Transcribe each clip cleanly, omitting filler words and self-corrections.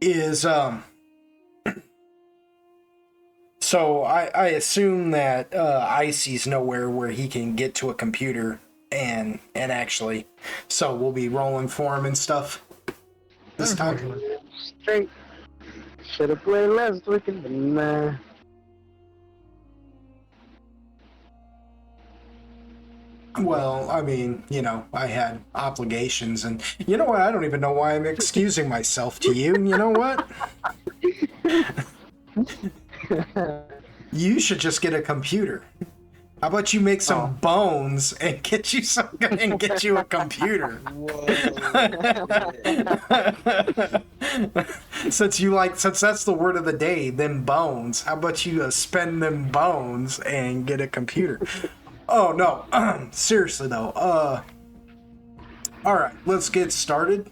is so I assume that Icy's nowhere where he can get to a computer and actually, so we'll be rolling for him and stuff this time. Straight. Should have played last weekend, but nah. Well, I mean, I had obligations, and you know what? I don't even know why I'm excusing myself to you. You know what? You should just get a computer. How about you make some bones and get you a computer? Since that's the word of the day, them bones. How about you spend them bones and get a computer? Oh no, seriously though. All right, let's get started.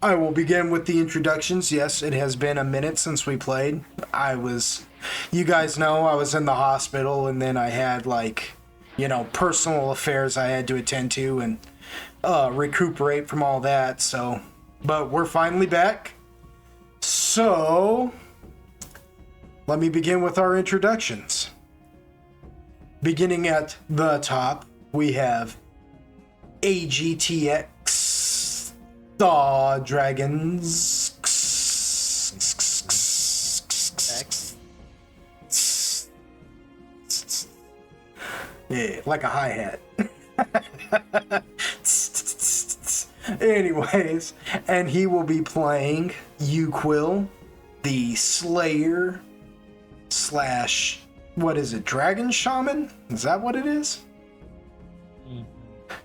I will begin with the introductions. Yes, it has been a minute since we played. You guys know I was in the hospital, and then I had personal affairs I had to attend to and recuperate from all that. So, but we're finally back. So, let me begin with our introductions. Beginning at the top, we have AGTX, the Dragons. Yeah, like a hi-hat. Anyways, and he will be playing Uquill, the Slayer / what is it, Dragon Shaman? Is that what it is?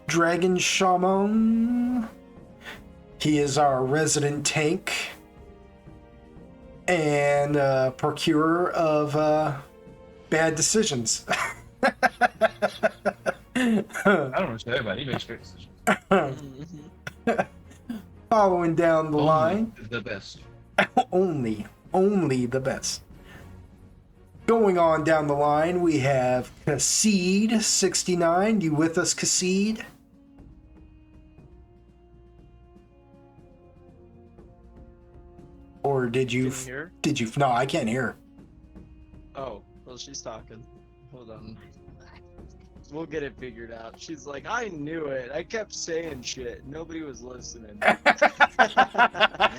Dragon Shaman. He is our resident tank and procurer of bad decisions. I don't know what to say about it. He makes great decisions. Following down the line. The best. only the best. Going on down the line, we have Kassid69. You with us, Kassid? Or did you? Can you hear? Did you? No, I can't hear. Oh, well, she's talking. Hold on. We'll get it figured out. She's like, I knew it. I kept saying shit. Nobody was listening.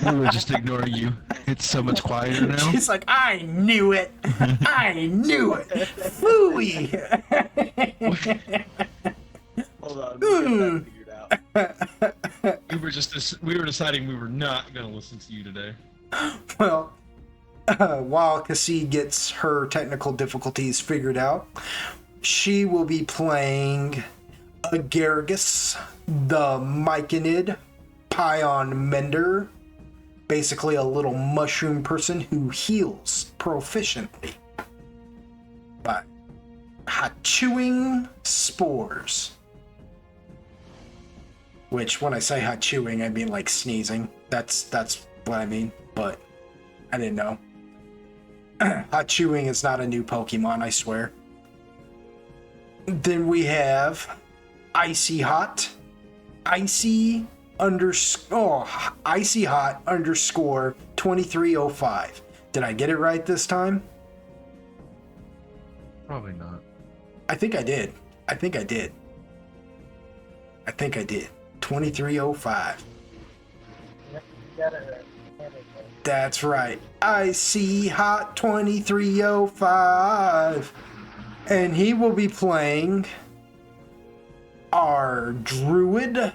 We were just ignoring you. It's so much quieter now. She's like, I knew it. I knew it. Phooey. Hold on. We'll get that figured out. We were deciding we were not going to listen to you today. Well, while Cassie gets her technical difficulties figured out, she will be playing Agargus, the Myconid Pion Mender, basically a little mushroom person who heals proficiently by chewing spores. Which, when I say hot chewing, I mean like sneezing. That's what I mean, but I didn't know. Hot chewing is not a new Pokemon, I swear. Then we have Icy Hot. Icy Hot underscore 2305. Did I get it right this time? Probably not. I think I did. 2305. Yep, you got it right. That's right. Icy Hot 2305. And he will be playing our Druid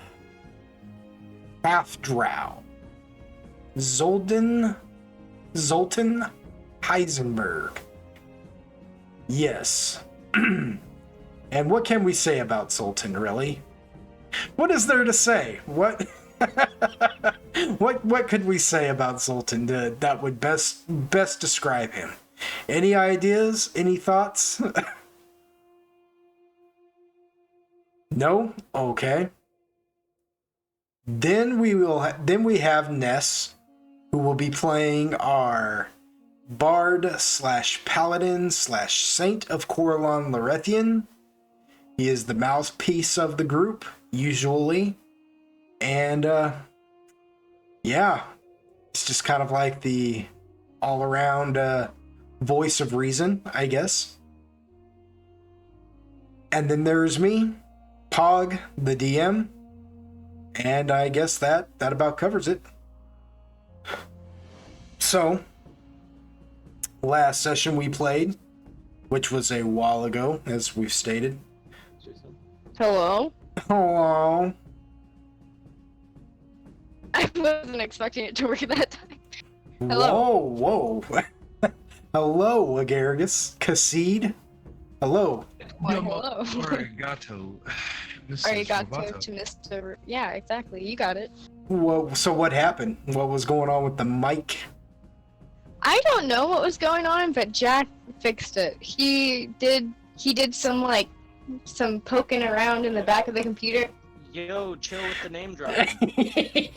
Half-Drow, Zoltan Heisenberg. Yes. And what can we say about Zoltan, really? What is there to say? What what could we say about Zoltan that would best describe him? Any ideas? Any thoughts? No? Okay. Then we have Ness, who will be playing our Bard / Paladin / Saint of Coralon Lorethian. He is the mouthpiece of the group, usually. And, yeah. It's just kind of like the all-around voice of reason, I guess. And then there's me, Pog, the DM, and I guess that about covers it. So, last session we played, which was a while ago, as we've stated. Hello? Hello. I wasn't expecting it to work that time. Hello. Whoa. Hello, Agargus. Kassid. Hello. Why, hello. Arigato. Arigato to Mr. Yeah, exactly. You got it. Whoa, so what happened? What was going on with the mic? I don't know what was going on, but Jack fixed it. He did some poking around in the back of the computer. Yo, chill with the name drop. Yeah.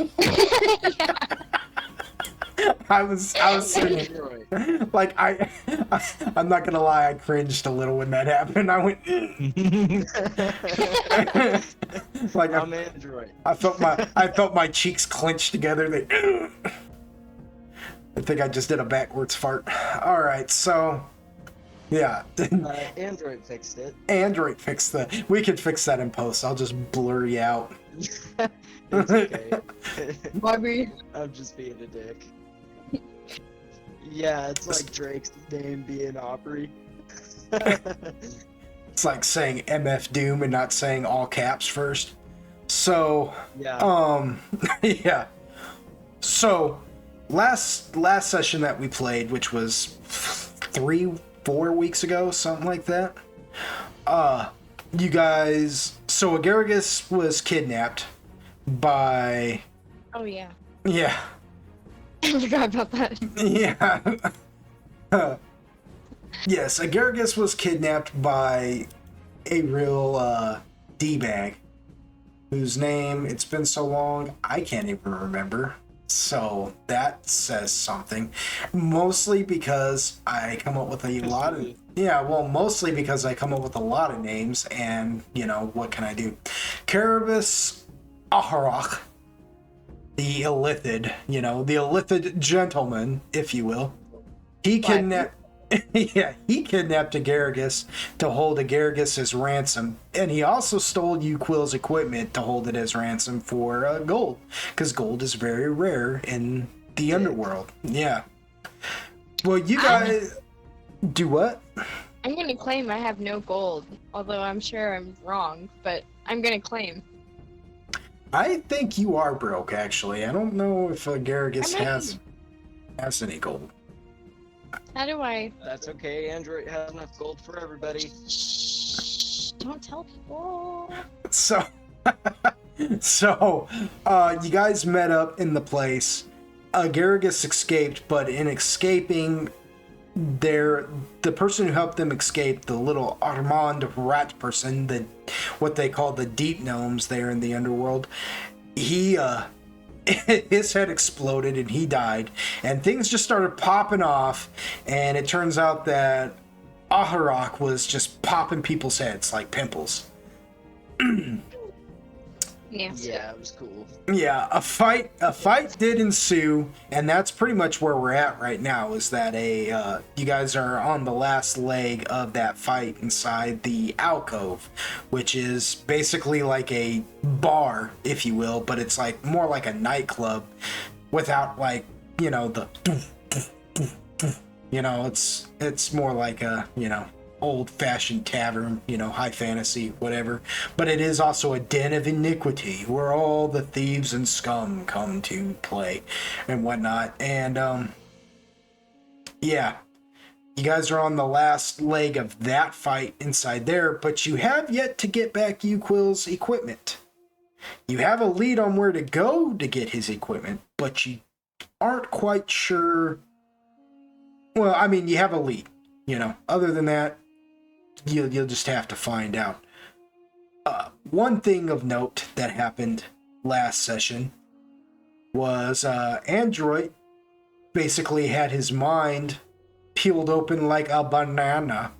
I was sitting, like I'm not gonna lie, I cringed a little when that happened. I went like I'm Android. I felt my cheeks clench together. I think I just did a backwards fart. All right, so yeah. Android fixed it. Android fixed that. We could fix that in post. I'll just blur you out. It's okay. Bobby. I'm just being a dick. Yeah, it's like Drake's name being Aubrey. It's like saying MF Doom and not saying all caps first. So, yeah. yeah. So, last session that we played, which was 3-4 weeks ago, something like that. You guys, so Agargus was kidnapped by. Oh yeah. Yeah. I forgot about that. Yeah. Yes, Agargus was kidnapped by a real D-bag, whose name, it's been so long, I can't even remember. So that says something. Mostly because I come up with a lot of... Yeah, well, mostly because I come up with a lot of names, and, you know, what can I do? Carabas Aharach, the illithid, you know, the illithid gentleman, if you will. He kidnapped... Yeah, he kidnapped Agargus to hold Agargus as ransom, and he also stole Uquill's equipment to hold it as ransom for gold, because gold is very rare in the underworld. Yeah. Well, you guys do what? I'm gonna claim I have no gold, although I'm sure I'm wrong, but I'm gonna claim. I think you are broke, actually. I don't know if Agargus has any gold. How do I... That's okay, Android has enough gold for everybody. Shh, don't tell people. So, you guys met up in the place. Agargus escaped, but in escaping, the person who helped them escape, the little Armand rat person, what they call the deep gnomes there in the underworld, his head exploded and he died, and things just started popping off, and it turns out that Aharok was just popping people's heads like pimples. Yeah, it was cool. Yeah, a fight did ensue, and that's pretty much where we're at right now, is that you guys are on the last leg of that fight inside the alcove, which is basically like a bar, if you will, but it's like more like a nightclub without, like, you know, the you know, it's more like a, you know, old-fashioned tavern, you know, high fantasy, whatever. But it is also a den of iniquity where all the thieves and scum come to play and whatnot. And yeah, you guys are on the last leg of that fight inside there, but you have yet to get back Uquill's equipment. You have a lead on where to go to get his equipment, but you aren't quite sure. Well, I mean, you have a lead, you know. Other than that, you'll just have to find out. One thing of note that happened last session was Android basically had his mind peeled open like a banana,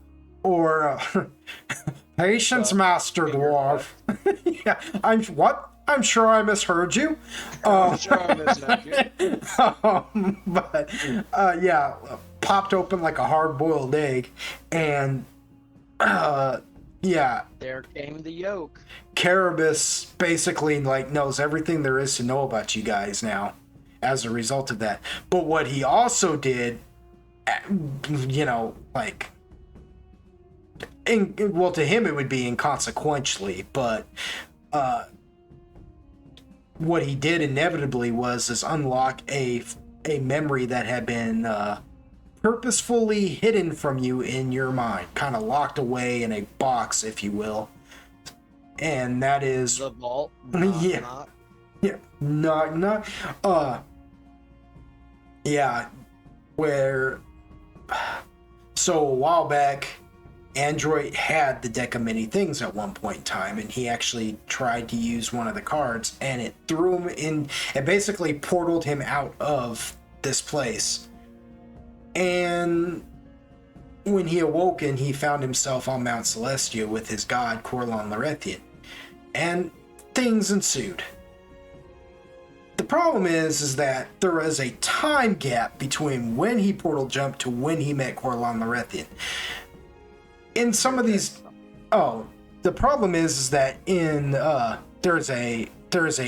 or patience, Master Dwarf. Yeah, I'm sure I misheard you. I'm sure I misheard you. But yeah, popped open like a hard-boiled egg, and yeah, There came the yolk. Carabas basically like knows everything there is to know about you guys now as a result of that. But what he also did, you know, like, well, to him it would be inconsequentially, but what he did inevitably is unlock a memory that had been purposefully hidden from you in your mind, kind of locked away in a box, if you will. And that is The vault. yeah. Knock. Yeah, yeah, where, so a while back, Android had the deck of many things at one point in time, and he actually tried to use one of the cards, and it threw him in, it basically portaled him out of this place. And when he awoken, he found himself on Mount Celestia with his god, Corlon Larethian, and things ensued. The problem is that there is a time gap between when he portal jumped to when he met Corlon Larethian. In some of these, the problem is that in there's a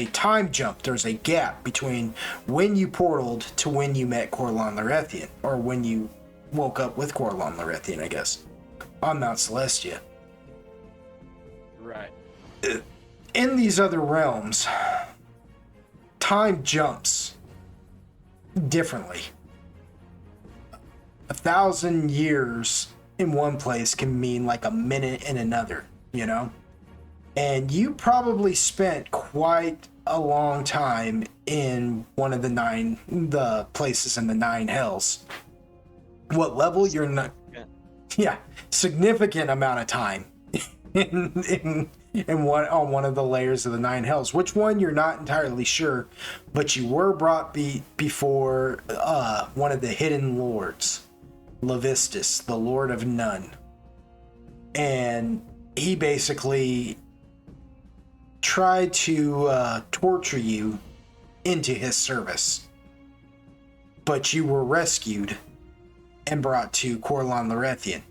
time jump. There's a gap between when you portaled to when you met Corlon Larethian, or when you woke up with Corlon Larethian, I guess, on Mount Celestia. Right. In these other realms, time jumps differently. 1,000 years in one place can mean like a minute in another, you know? And you probably spent quite a long time in one of the places in the 9 hells. What level you're not? Yeah, significant amount of time in one of the layers of the 9 hells. Which one you're not entirely sure, but you were brought before one of the hidden lords, Levistus, the Lord of None, and he basically tried to torture you into his service, but you were rescued and brought to Corlon Larethian.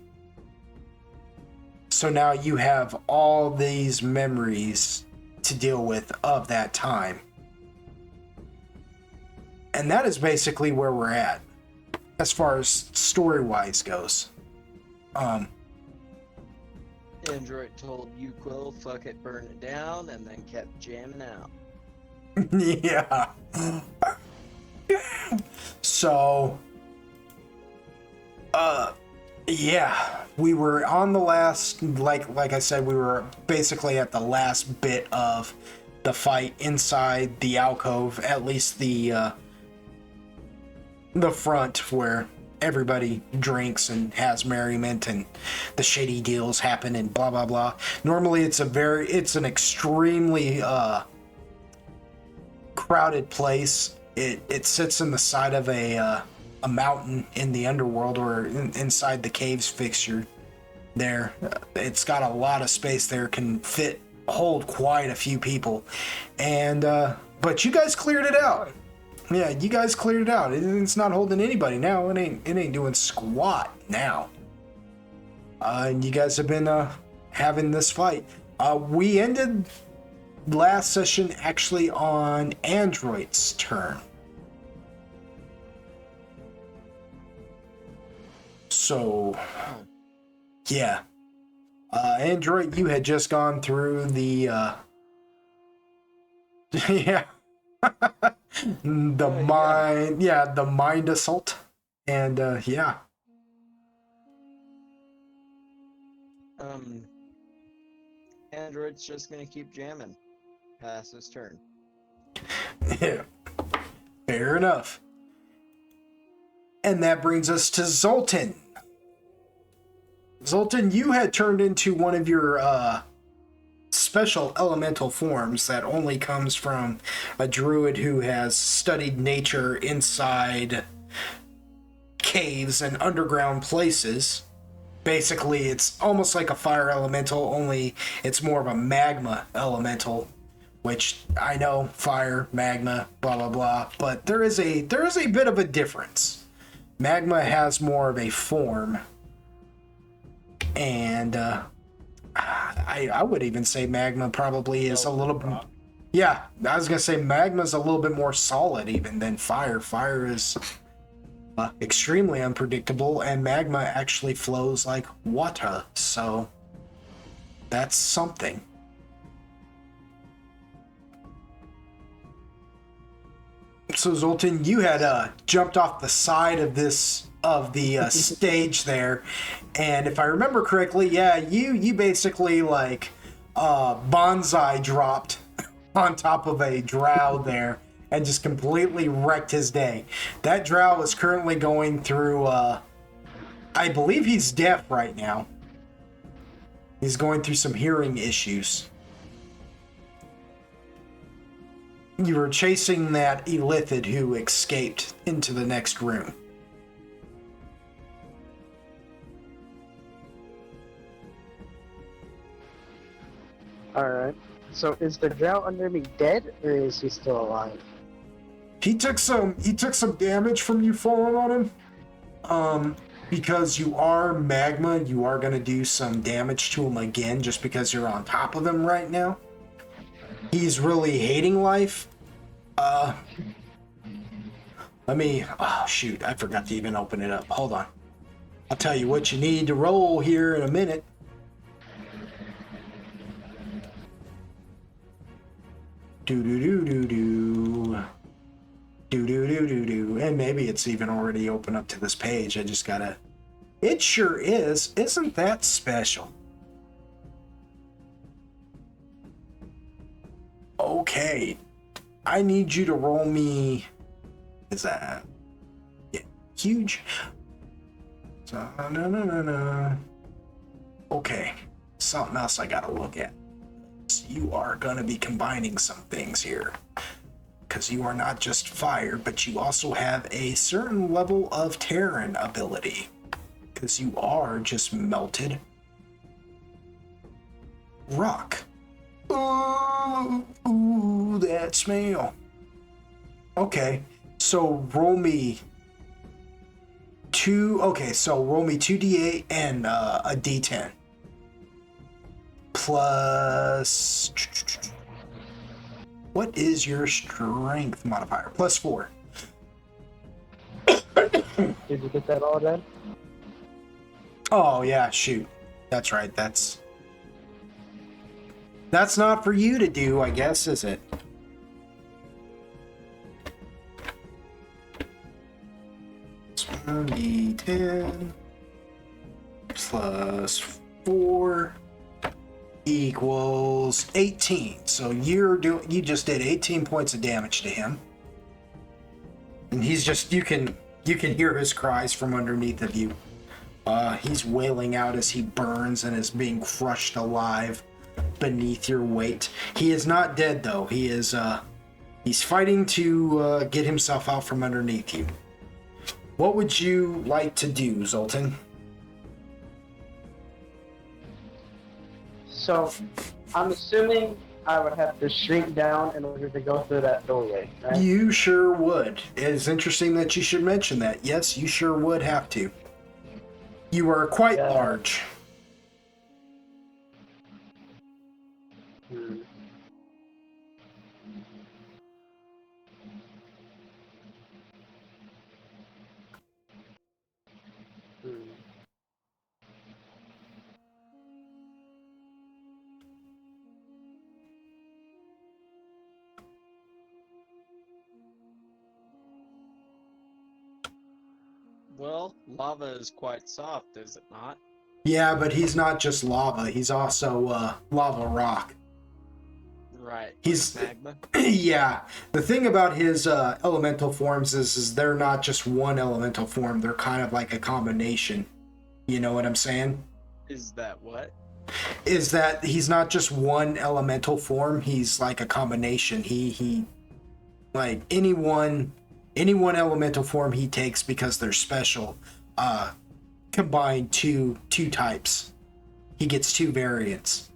So now you have all these memories to deal with of that time. And that is basically where we're at, as far as story-wise goes. Android told you, Quill, fuck it, burn it down, and then kept jamming out. Yeah. So, yeah, we were on the last, like I said, we were basically at the last bit of the fight inside the alcove, at least the front where everybody drinks and has merriment and the shady deals happen and blah blah blah. Normally it's an extremely crowded place. It sits in the side of a mountain in the underworld, or inside the caves fixture there. It's got a lot of space there, can hold quite a few people, and but you guys cleared it out. Yeah, you guys cleared it out. It's not holding anybody now. It ain't doing squat now. And you guys have been having this fight. We ended last session actually on Android's turn. So, yeah. Android, you had just gone through the yeah. The mind assault, and yeah. Android's just gonna keep jamming past his turn. Yeah, fair enough. And that brings us to Zoltan. Zoltan, you had turned into one of your special elemental forms that only comes from a druid who has studied nature inside caves and underground places. Basically, it's almost like a fire elemental, only it's more of a magma elemental, which I know fire, magma, blah blah blah, but there is a bit of a difference. Magma has more of a form, and I would even say magma probably is a little bit. Yeah, I was gonna say magma's a little bit more solid even than fire. Fire is extremely unpredictable, and magma actually flows like water, so that's something. So Zoltan, you had jumped off the side of the stage there, and if I remember correctly, yeah, you basically like bonsai dropped on top of a drow there and just completely wrecked his day. That drow is currently going through I believe he's deaf right now. He's going through some hearing issues. You were chasing that Illithid who escaped into the next room. Alright. So is the drow under me dead, or is he still alive? He took some damage from you falling on him. Because you are magma, you are going to do some damage to him again just because you're on top of him right now. He's really hating life. Let me... Oh, shoot. I forgot to even open it up. Hold on. I'll tell you what you need to roll here in a minute. Do-do-do-do-do. Do-do-do-do-do. And maybe it's even already open up to this page. I just gotta... It sure is. Isn't that special? Okay. I need you to roll me... Is that... Yeah, huge? So, no. Okay. Something else I gotta look at. You are gonna be combining some things here. Because you are not just fire, but you also have a certain level of Terran ability. Because you are just melted rock. Ooh, that smell. Okay, so roll me roll me 2d8 and a d10. Plus... What is your strength modifier? +4. Did you get that all done? Oh, yeah, shoot. That's right, that's not for you to do, I guess, is it? D10 plus 4 equals 18. So you just did 18 points of damage to him. And he's just, you can hear his cries from underneath of you. He's wailing out as he burns and is being crushed alive beneath your weight. He is not dead though. He is he's fighting to get himself out from underneath you. What would you like to do, Zoltan? So, I'm assuming I would have to shrink down in order to go through that doorway, right? You sure would. It's interesting that you should mention that. Yes, you sure would have to. You are quite large. Hmm. Well, lava is quite soft, is it not? Yeah, but he's not just lava. He's also lava rock. Right. He's magma. Yeah. The thing about his elemental forms is they're not just one elemental form. They're kind of like a combination. You know what I'm saying? Is that what? Is that he's not just one elemental form. He's like a combination. He like any one elemental form he takes because they're special. Combine two types. He gets two variants.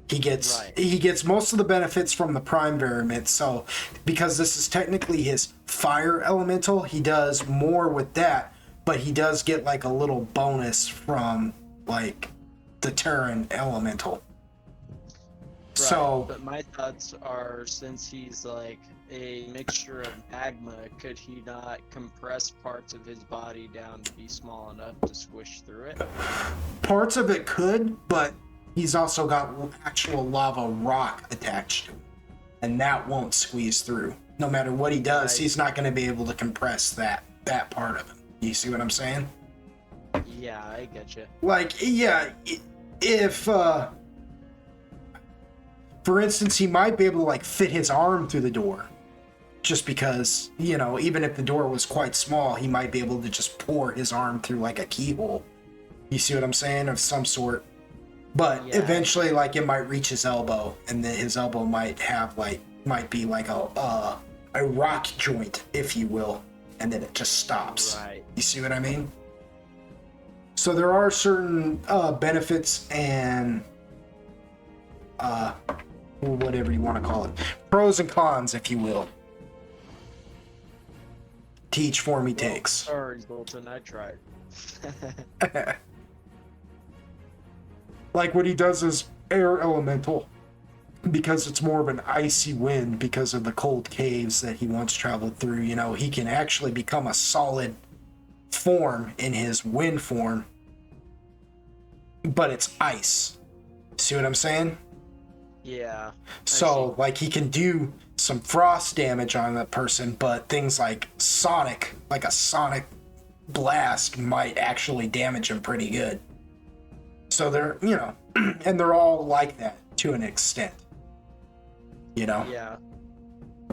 He gets Right. he gets most of the benefits from the prime variant. So because this is technically his fire elemental, he does more with that, but he does get like a little bonus from like the Terran elemental. So But my thoughts are, since he's like a mixture of magma, could he not compress parts of his body down to be small enough to squish through it? parts of it could, but he's also got actual lava rock attached to him, and that won't squeeze through. No matter what he does, Right. he's not going to be able to compress that part of him. You see what I'm saying? Yeah, I get you. Like, yeah, if for instance, he might be able to like fit his arm through the door, just because, you know, even if the door was quite small, he might be able to just pour his arm through like a keyhole. You see what I'm saying? Of some sort. But Yeah. eventually, like, it might reach his elbow, and then his elbow might be like a rock joint, if you will, and then it just stops. Right. You see what I mean? So there are certain benefits and whatever you want to call it, pros and cons, if you will, to each form he takes. Sorry, Zoltan, I tried. Like what he does is air elemental, because it's more of an icy wind because of the cold caves that he once traveled through. You know, he can actually become a solid form in his wind form, but it's ice. See what I'm saying? Yeah. So, like, he can do some frost damage on that person, but things like sonic, like a sonic blast, might actually damage him pretty good. So they're, you know, and they're all like that to an extent. You know? Yeah.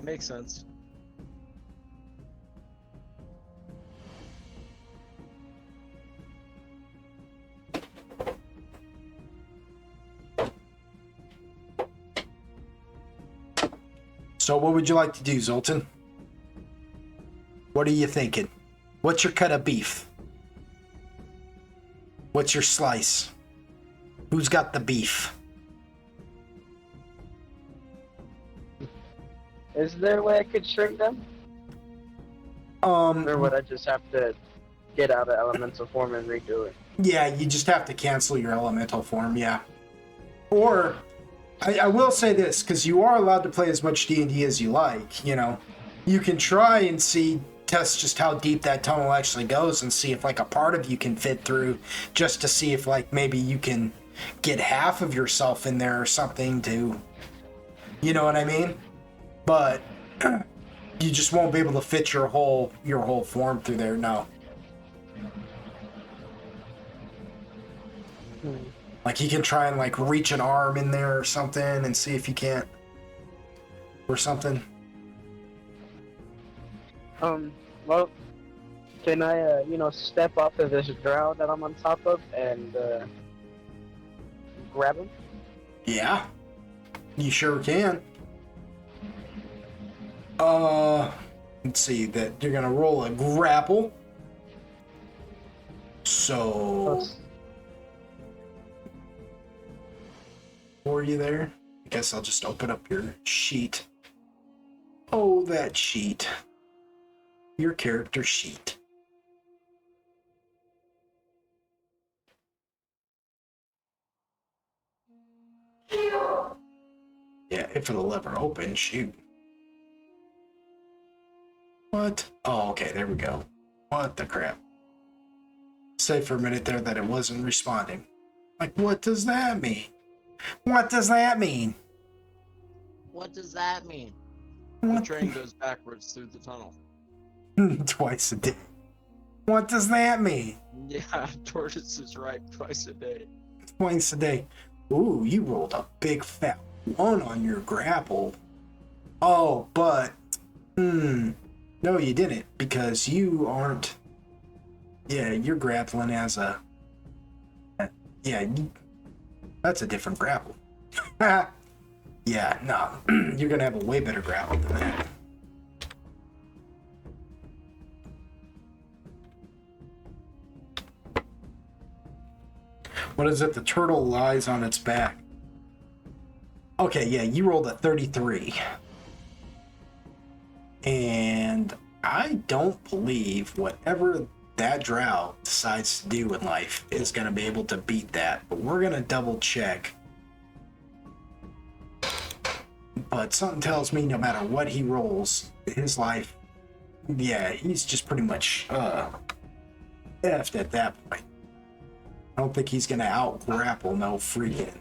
Makes sense. So what would you like to do, Zoltan? What are you thinking? What's your cut of beef? What's your slice? Who's got the beef? Is there a way I could shrink them? Or would I just have to get out of elemental form and redo it? Yeah, you just have to cancel your elemental form, yeah. Or, I will say this, because you are allowed to play as much D&D as you like, you know. You can try and test just how deep that tunnel actually goes and see if, like, a part of you can fit through, just to see if, like, maybe you can get half of yourself in there or something to, you know what I mean? But you just won't be able to fit your whole form through there, no. Like, you can try and, like, reach an arm in there or something and see if you can't. Or something. Well, can I, step off of this drow that I'm on top of and, grab him? Yeah. You sure can. Let's see, that you're gonna roll a grapple. So... For you there? I guess I'll just open up your sheet. Oh, that sheet. Your character sheet. Yeah, if it'll ever open, shoot. What? Oh, okay, there we go. What the crap? Say for a minute there that it wasn't responding. Like, what does that mean? What does that mean? What does that mean? The What? train goes backwards through the tunnel. Twice a day. What does that mean? Yeah, tortoise is right twice a day. Twice a day. Ooh, you rolled a big fat 1 on your grapple. Oh, but... No, you didn't, because you aren't... Yeah, you're grappling as a... Yeah, that's a different grapple. Yeah, no. You're gonna have a way better grapple than that. What is it? The turtle lies on its back. Okay, yeah, you rolled a 33. And I don't believe whatever that drow decides to do in life is going to be able to beat that. But we're going to double check. But something tells me no matter what he rolls, his life, yeah, he's just pretty much effed at that point. I don't think he's going to out-grapple no freaking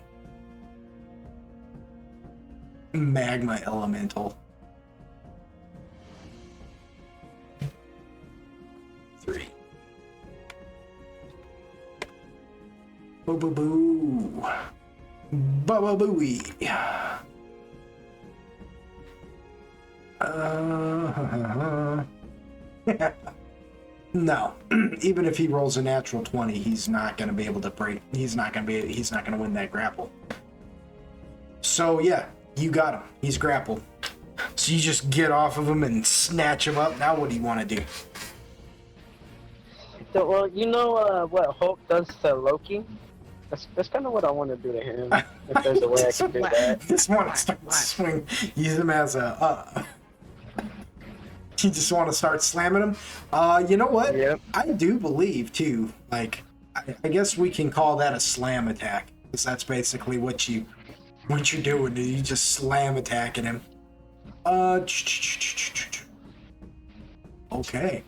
magma elemental. 3. Boo boo boo. Ba ba booey. No. Even if he rolls a natural 20, he's not going to be able to break. He's not going to win that grapple. So yeah, you got him. He's grappled. So you just get off of him and snatch him up. Now what do you want to do? So, well, you know what Hulk does to Loki? That's kind of what I want to do to him. If there's a way I can do that. Just want to start swing. Use him as a. You just want to start slamming him. You know what? Yep. I do believe too. Like, I guess we can call that a slam attack, because that's basically what you're doing. You just slam attacking him. Okay.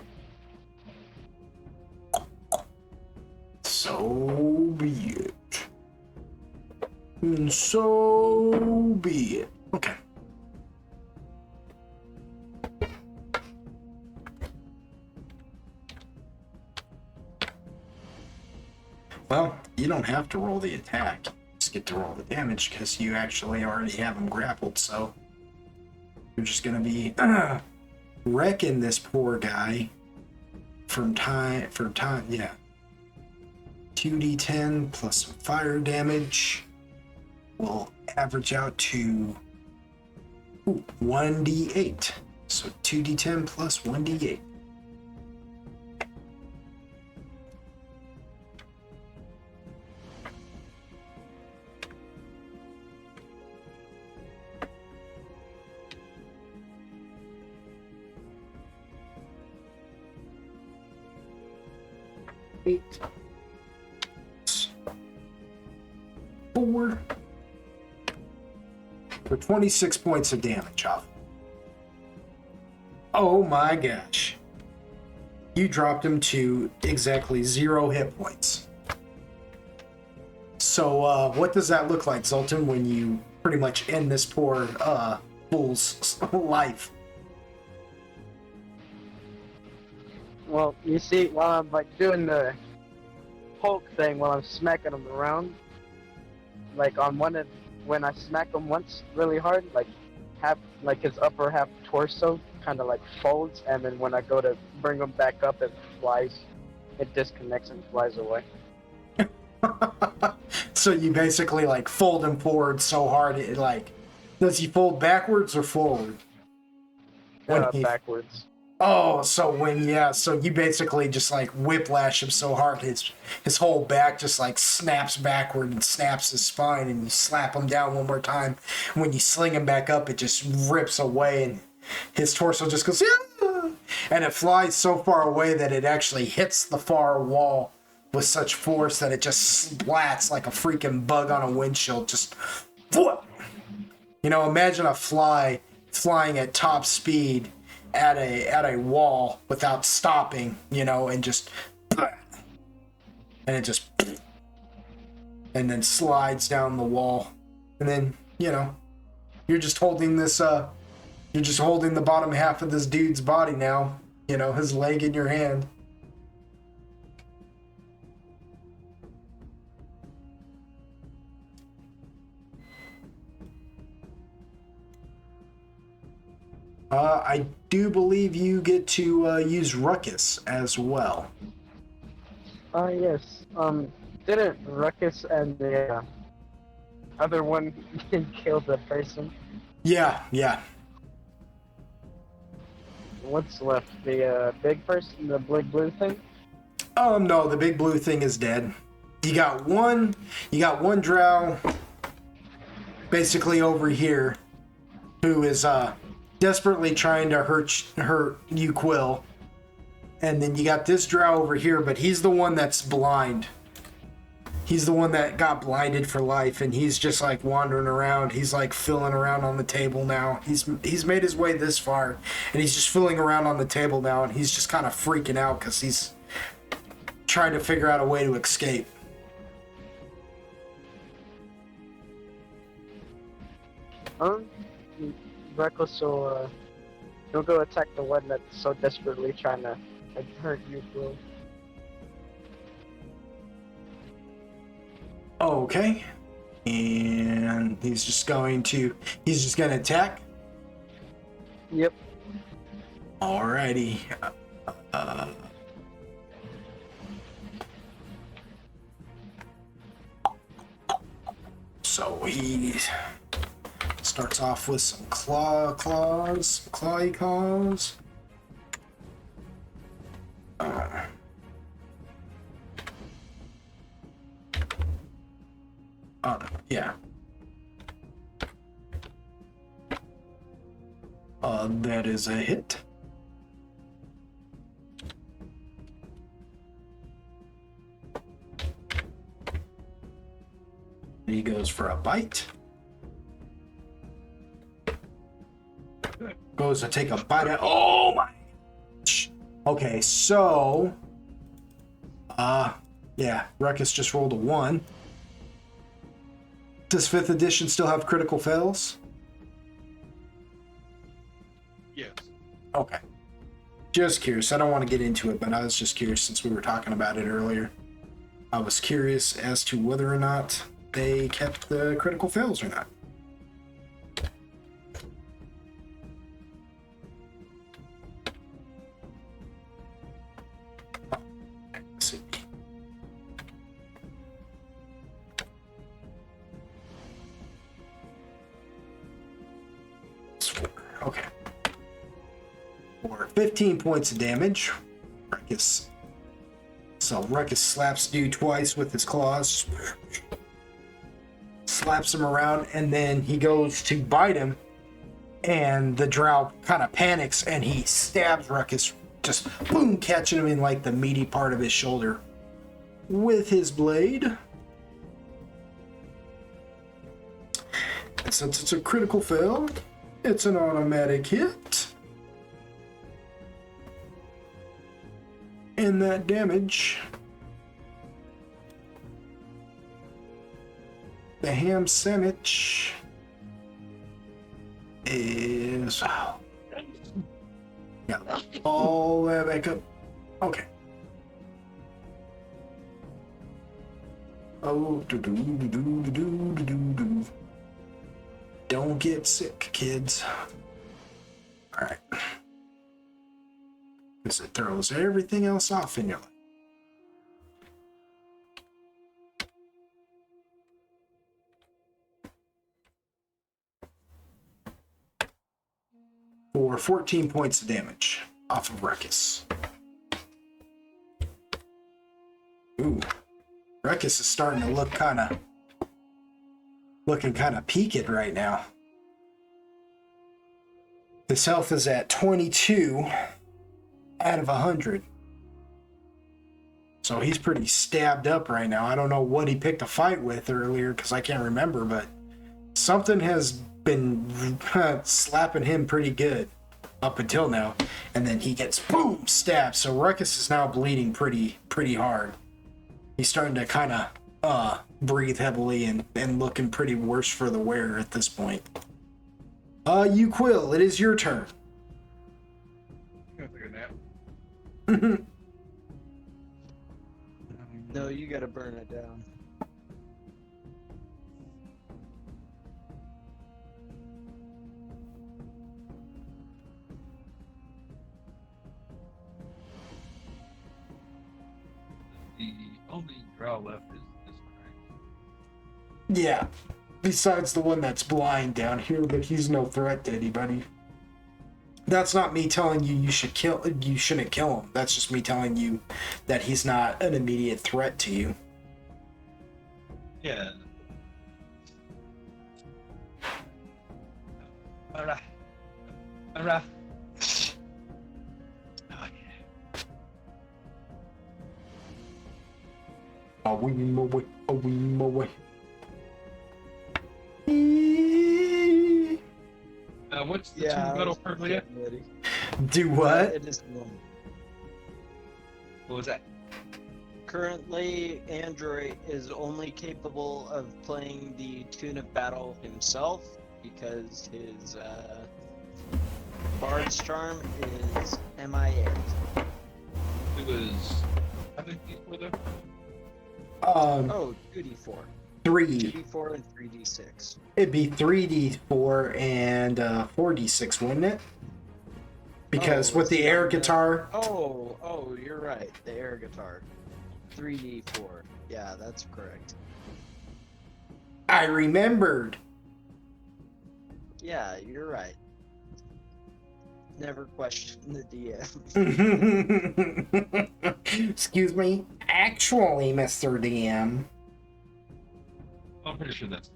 So be it. And so be it. Okay. Well, you don't have to roll the attack. You just get to roll the damage because you actually already have him grappled, so you're just gonna be wrecking this poor guy from time, yeah. 2d10 plus some fire damage will average out to 1d8. So 2d10 plus 1d8. Eight. 4 for 26 points of damage off. Oh my gosh. You dropped him to exactly 0 hit points. So what does that look like, Zoltan, when you pretty much end this poor fool's life? Well, you see, while I'm like doing the Hulk thing, while I'm smacking him around, like on one end, when I smack him once really hard, like his upper half torso kind of like folds, and then when I go to bring him back up, it flies, it disconnects and flies away. So you basically like fold him forward so hard, it like, does he fold backwards or forward? Backwards. Oh, so so you basically just like whiplash him so hard his whole back just like snaps backward and snaps his spine, and you slap him down one more time. When you sling him back up, it just rips away and his torso just goes, yeah! And it flies so far away that it actually hits the far wall with such force that it just splats like a freaking bug on a windshield. Just, imagine a fly flying at top speed at a wall without stopping, and just, and it just, and then slides down the wall, and then you're just holding this you're just holding the bottom half of this dude's body now, his leg in your hand. I do believe you get to use Ruckus as well. Yes. Didn't Ruckus and the other one kill the person? Yeah. What's left? The big person, the big blue thing? No, the big blue thing is dead. You got one drow basically over here, who is desperately trying to hurt you, Quill. And then you got this drow over here, but he's the one that's blind. He's the one that got blinded for life, and he's just like wandering around. He's like filling around on the table now. He's made his way this far, and he's just filling around on the table now, and he's just kind of freaking out because he's trying to figure out a way to escape. Reckless will he'll go attack the one that's so desperately trying to hurt you, bro. Okay. And he's just gonna attack. Yep. Alrighty. So he starts off with some clawy claws. Yeah. That is a hit. He goes for a bite. Goes to take a bite at. Oh my! Okay, so. Yeah, Ruckus just rolled a 1. Does 5th edition still have critical fails? Yes. Okay. Just curious. I don't want to get into it, but I was just curious since we were talking about it earlier. I was curious as to whether or not they kept the critical fails or not. Let's see. Okay. For 15 points of damage, Ruckus. So Ruckus slaps you twice with his claws. Slaps him around, and then he goes to bite him, and the drow kind of panics, and he stabs Ruckus, just boom, catching him in like the meaty part of his shoulder with his blade. And since it's a critical fail, it's an automatic hit. And that damage, the ham sandwich is all that back up. Okay. Oh, don't get sick, kids. All right. Because it throws everything else off in your life. For 14 points of damage off of Ruckus. Ooh. Ruckus is starting to looking kind of peaked right now. His health is at 22 out of 100. So he's pretty stabbed up right now. I don't know what he picked a fight with earlier because I can't remember, but something has been slapping him pretty good up until now. And then he gets boom stabbed. So Ruckus is now bleeding pretty hard. He's starting to kind of breathe heavily and looking pretty worse for the wear at this point. You Quill, it is your turn. I'm gonna take a nap. No, you gotta burn it down. The only drow left is this one, right? Yeah. Besides the one that's blind down here, but he's no threat to anybody. That's not me telling you you shouldn't kill him. That's just me telling you that he's not an immediate threat to you. Yeah. Alright. Alright. A wee mo way, a wee mo way. What's the Yeah, two I metal was earlier? getting ready. Do what? It is normal. What was that? Currently, Android is only capable of playing the Tune of Battle himself because his Bard's Charm is MIA. It was. How many people were there? Oh, 2d4. 3. 2d4 and 3d6. It'd be 3d4 and 4d6, wouldn't it? Because Oh, with the it's air not that- guitar. Oh, you're right. The air guitar. 3d4. Yeah, that's correct. I remembered. Yeah, you're right. Never question the DM. Excuse me. Actually, Mr. DM. I'm pretty sure that's.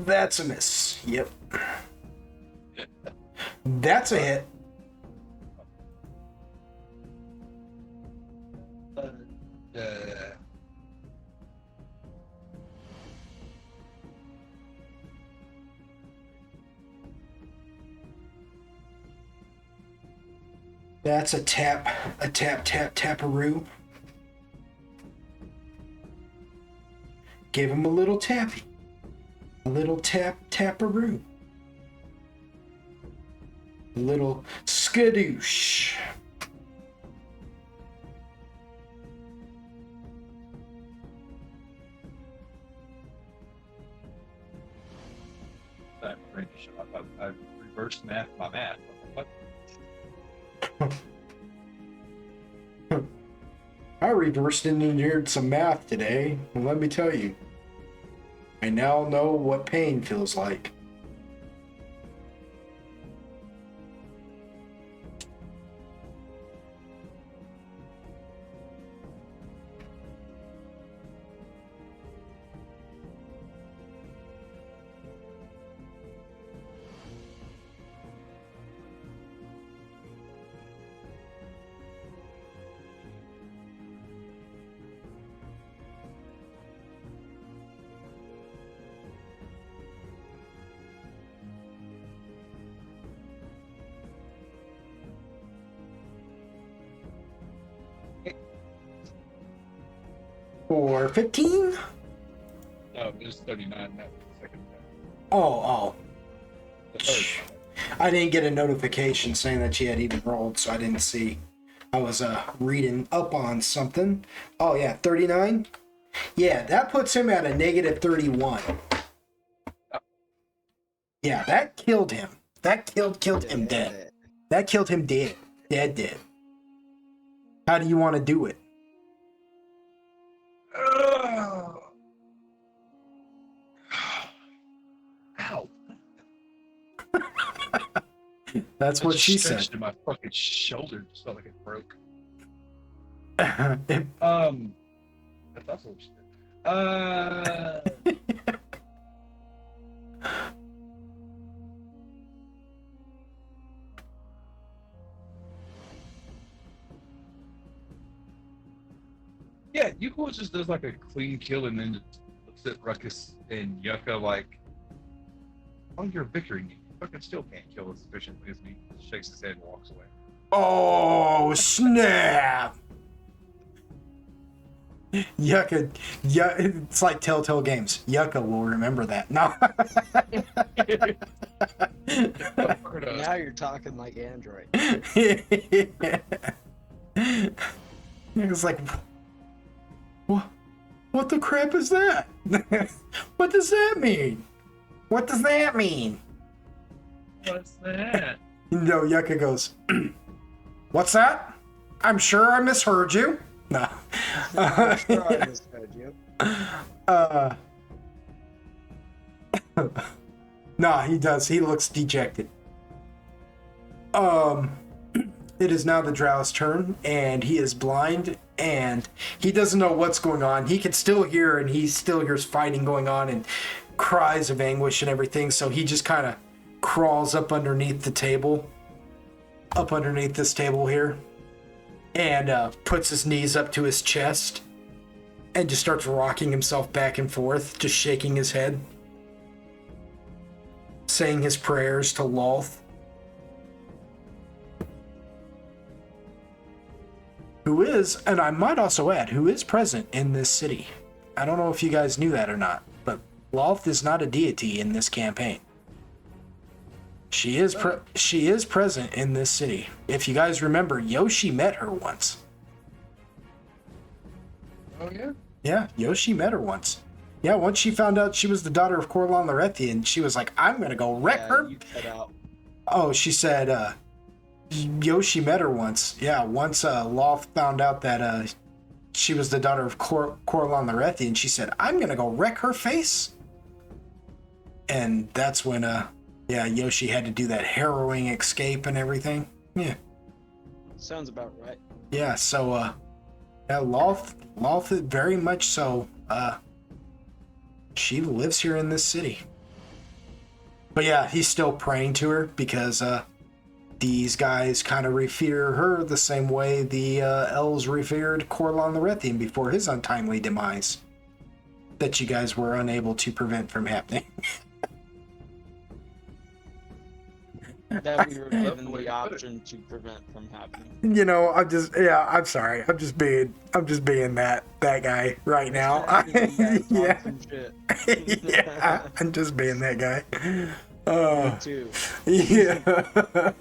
That's a miss. Yep. That's a hit. Uh, That's a taparoo. Give him a little tappy. A little taparoo. A little skadoosh. I'm ready to shut up. I reversed math my math. What? I reversed engineered some math today, and let me tell you, I now know what pain feels like. For 15? No, it was 39. That was the second time. Oh. The third time. I didn't get a notification saying that she had even rolled, so I didn't see. I was reading up on something. Oh yeah, 39? Yeah, that puts him at a negative 31. Yeah, that killed him. That killed him dead. That killed him dead. Dead. How do you want to do it? Ow. That's what she said. Stretched in my fucking shoulder just felt like it broke. It- That's also what she did. Yeah, Yuko just does like a clean kill and then just looks at Ruckus and Yucca like, oh, you're victoring me. You fucking still can't kill as efficiently as me. Shakes his head and walks away. Oh, snap! Yucca, yeah, it's like Telltale Games. Yucca will remember that. No. Now you're talking like Android. It's like, what the crap is that? What does that mean? What does that mean? What's that? No, Yucca goes, what's that? I'm sure I misheard you. No. I'm sure I misheard you. Nah, he does. He looks dejected. It is now the Drow's turn, and he is blind, and he doesn't know what's going on. He can still hear, and he still hears fighting going on, and cries of anguish and everything, so he just kind of crawls up underneath the table, up underneath this table here, and puts his knees up to his chest and just starts rocking himself back and forth, just shaking his head, saying his prayers to Lolth, who is, and I might also add, who is present in this city. I don't know if you guys knew that or not, but Lolth is not a deity in this campaign. She is present in this city. If you guys remember, Yoshi met her once. Oh yeah. Yeah, Yoshi met her once. Yeah, once she found out she was the daughter of Corlan Lorethian, she was like, I'm gonna go wreck her. You cut out. Oh, she said, Yoshi met her once. Yeah, once Lolth found out that she was the daughter of Corlan Lorethian, she said, I'm gonna go wreck her face. And that's when, Yoshi had to do that harrowing escape and everything. Yeah. Sounds about right. Yeah, so, Lolth is very much so, she lives here in this city. But yeah, he's still praying to her because, these guys kind of revere her the same way the, elves revered Corlan Lorethian before his untimely demise that you guys were unable to prevent from happening. That we were given the option to prevent from happening. You know, I'm sorry. I'm just being that guy right now. Yeah. Yeah, I'm just being that guy. Me too. Yeah.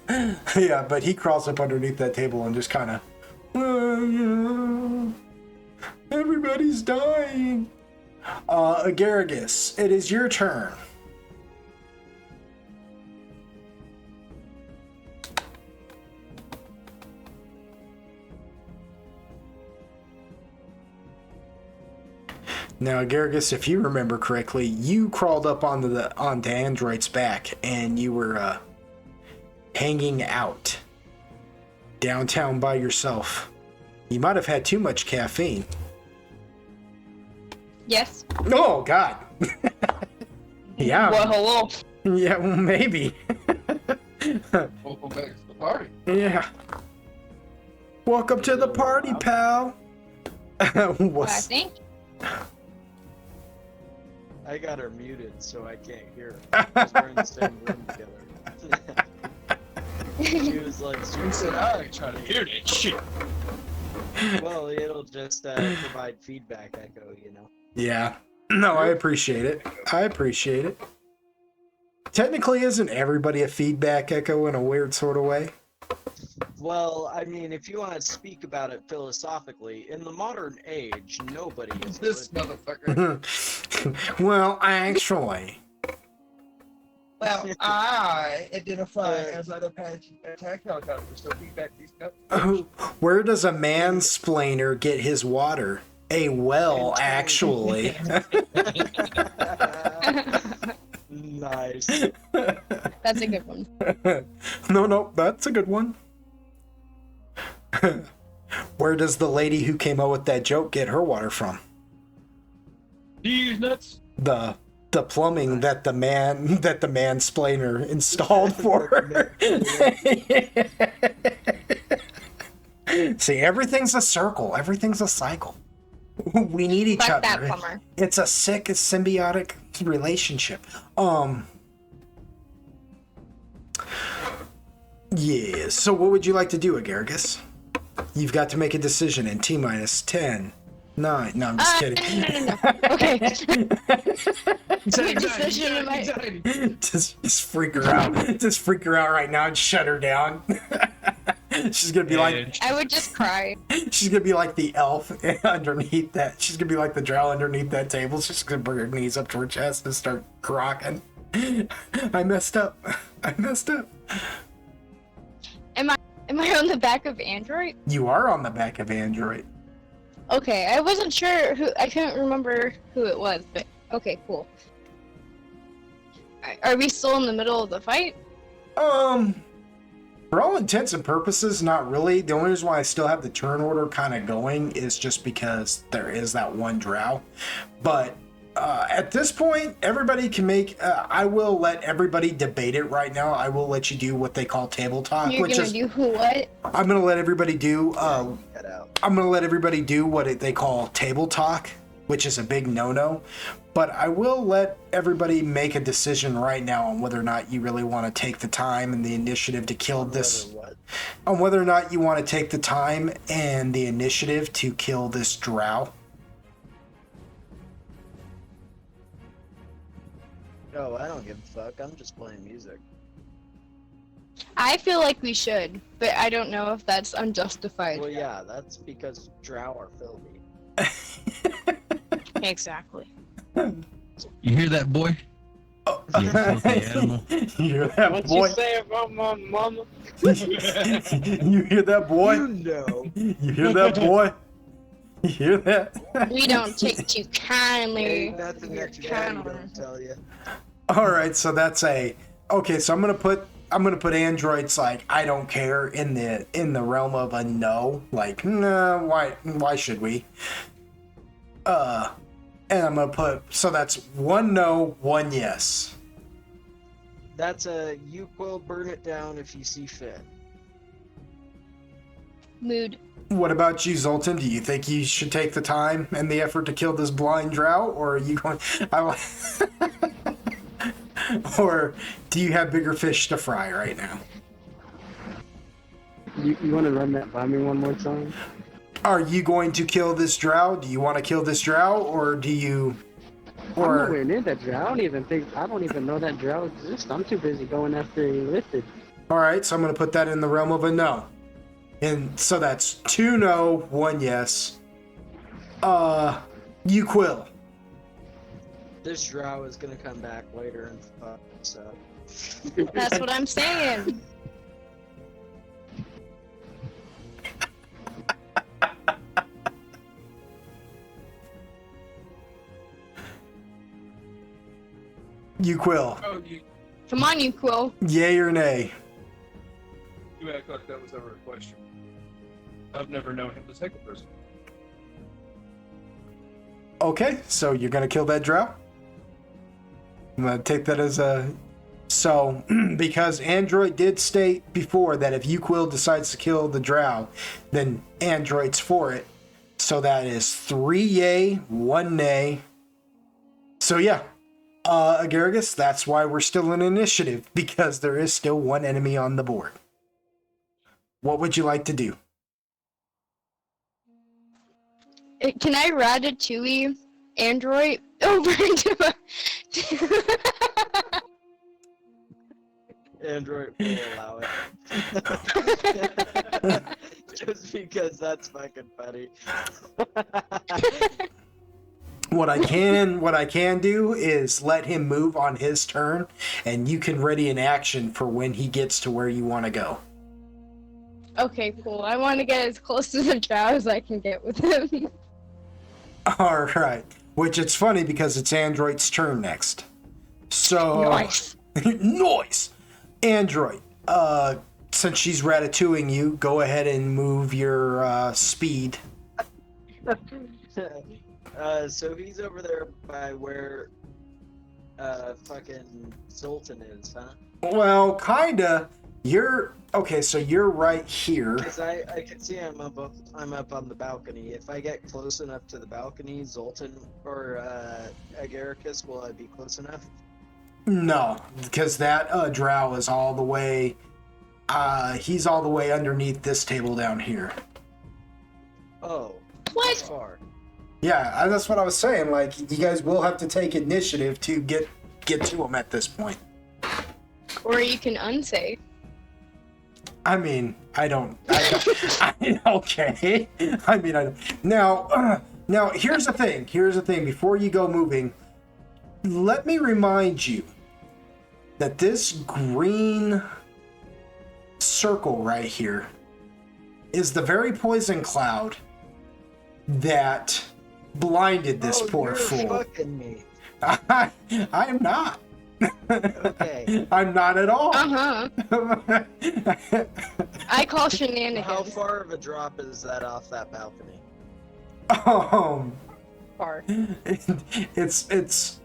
Yeah, but he crawls up underneath that table and just kind of, everybody's dying. Agaragis, it is your turn. Now, Agaragis, if you remember correctly, you crawled up onto Android's back and you were hanging out downtown by yourself. You might have had too much caffeine. Yes. Oh, God. Yeah. Well, hello. Yeah, well, maybe. Welcome back to the party. Yeah. Welcome to the party, pal. I What's... think. I got her muted, so I can't hear her. 'Cause we're in the same room together. She was like, He said, I ain't trying to hear that shit. well, it'll just provide feedback echo, you know. Yeah. No, I appreciate it. I appreciate it. Technically, isn't everybody a feedback echo in a weird sort of way? Well, I mean, if you want to speak about it philosophically, in the modern age, nobody is This good. motherfucker. Well, actually. Well, I identify as an Apache attack helicopter, so feedback these nuts. Where does a mansplainer get his water? A well, actually. Nice. That's a good one. No, that's a good one. Where does the lady who came up with that joke get her water from? These nuts. The plumbing that the mansplainer installed for her. See, everything's a circle. Everything's a cycle. We need each Fuck that other. plumber. It's a sick symbiotic relationship. Yeah. So what would you like to do, Agaragis? You've got to make a decision in T-minus 10, 9. No, I'm just kidding. No. Okay. What decision am I? Just freak her out. Just freak her out right now and shut her down. She's gonna be like, I would just cry. she's gonna be like the elf underneath that. She's gonna be like the drow underneath that table. She's gonna bring her knees up to her chest and start rocking. I messed up. Am I on the back of Android? You are on the back of Android. Okay, I wasn't sure who. I couldn't remember who it was, but okay, cool. Are we still in the middle of the fight? For all intents and purposes, not really. The only reason why I still have the turn order kind of going is just because there is that one drow. But At this point, everybody can make. I will let everybody debate it right now. I will let you do what they call table talk, You're which gonna is do what? I'm gonna let everybody do. Get out. I'm gonna let everybody do what they call table talk, which is a big no-no. But I will let everybody make a decision right now on whether or not you really want to take the time and the initiative to kill this. What? On whether or not you want to take the time and the initiative to kill this drow. No, I don't give a fuck. I'm just playing music. I feel like we should, but I don't know if that's unjustified. Well, yeah, that's because drow are filthy. Exactly. You hear that, boy? You filthy animal. You hear that, What boy? you say about my mama? You hear that, boy? You know. You hear that, boy? You hear that? We don't take too kindly. Ain't nothing that your daddy Kindly. don't tell you. All right, so that's a okay. So I'm gonna put androids like I don't care in the realm of a no. Like no, why should we? And I'm gonna put so that's one no, one yes. That's a you will burn it down if you see fit. Mood. What about you, Zoltan? Do you think you should take the time and the effort to kill this blind drow, or are you going? Or do you have bigger fish to fry right now? You want to run that by me one more time? Are you going to kill this drow? Do you want to kill this drow, or do you? I'm Or nowhere near that drow. I don't even know that drow exists. I'm too busy going after illicit. all right, so I'm going to put that in the realm of a no, and so that's 2 no, 1 yes. You quill. This drow is gonna come back later and fuck us up. That's what I'm saying. You quill. Oh, Come on, you Quill. Yay or nay? you act like that was ever a question. I've never known him to take a person. Okay, so you're gonna kill that drow? I'm gonna take that as a so because Android did state before that if Uquill decides to kill the drow, then Android's for it. So that is 3 yay, 1 nay. So yeah, Agaricus, that's why we're still in initiative, because there is still one enemy on the board. What would you like to do? Can I ratatouille Android over to Android will allow it. Just because that's fucking funny. What I can do is let him move on his turn, and you can ready an action for when he gets to where you want to go. Okay, cool. I want to get as close to the drow as I can get with him. All right. Which it's funny because it's Android's turn next. So Nice. Noise. Android. Since she's ratatouilleing you, go ahead and move your speed. So he's over there by where fucking Zoltan is, huh? Well, kinda. You're okay. So you're right here. Because I can see I'm up on the balcony. If I get close enough to the balcony, Zoltan or Agaricus, will I be close enough? No, because that drow is all the way. He's all the way underneath this table down here. Oh, What? that's far. Yeah, that's what I was saying. Like, you guys will have to take initiative to get to him at this point. Or you can unsay. I mean, I don't okay. I mean, I don't. Now, here's the thing. Here's the thing. Before you go moving, let me remind you that this green circle right here is the very poison cloud that blinded this poor you're fool. fucking me. I am not. Okay. I'm not at all. Uh-huh. I call How shenanigans. far of a drop is that off that balcony? far. It's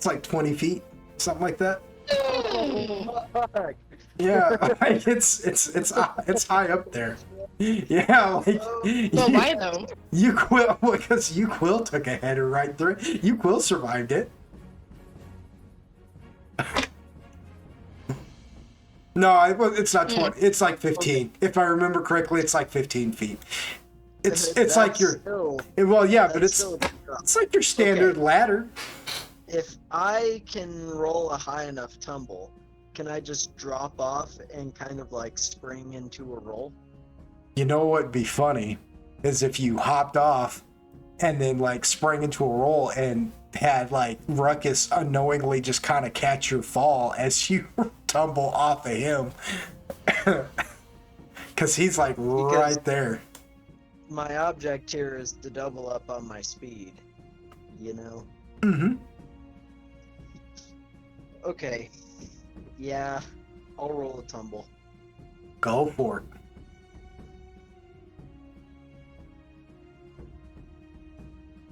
like 20 feet, something like that. Fuck. Yeah, like it's high up there. Yeah, like Well, why though? you Quill, because you Quill took a header right through it. You Quill survived it. No, it's not 20. It's like 15. If I remember correctly, it's like 15 feet. It's like That's your still- well, yeah, but that's it's still- it's like your standard ladder. If I can roll a high enough tumble, can I just drop off and kind of like spring into a roll? You know what'd be funny is if you hopped off and then like sprang into a roll and had like Ruckus unknowingly just kind of catch your fall as you tumble off of him. Because he's like right there. My object here is to double up on my speed, you know? Mm-hmm. Okay. Yeah, I'll roll a tumble. Go for it.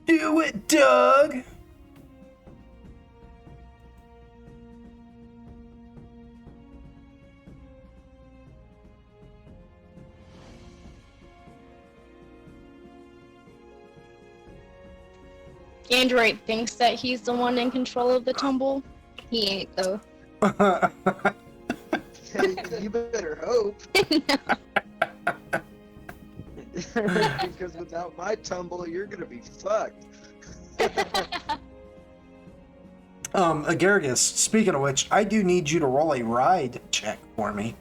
Do it, Doug! Android thinks that he's the one in control of the tumble. He ain't though. You better hope. Because without my tumble, you're gonna be fucked. Agargus, speaking of which, I do need you to roll a ride check for me.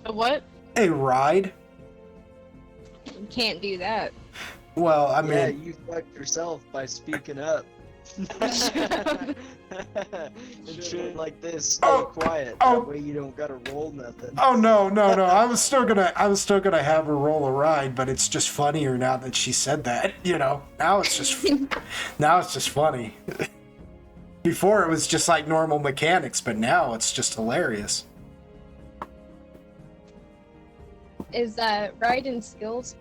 A what? A ride? You can't do that. Well, I mean, Yeah, you fucked yourself by speaking up. And shit like this, stay quiet. That way you don't gotta roll nothing. oh no. I was still gonna have her roll a ride, but it's just funnier now that she said that. You know, now it's just funny. Before it was just like normal mechanics, but now it's just hilarious. Is that ride and skills?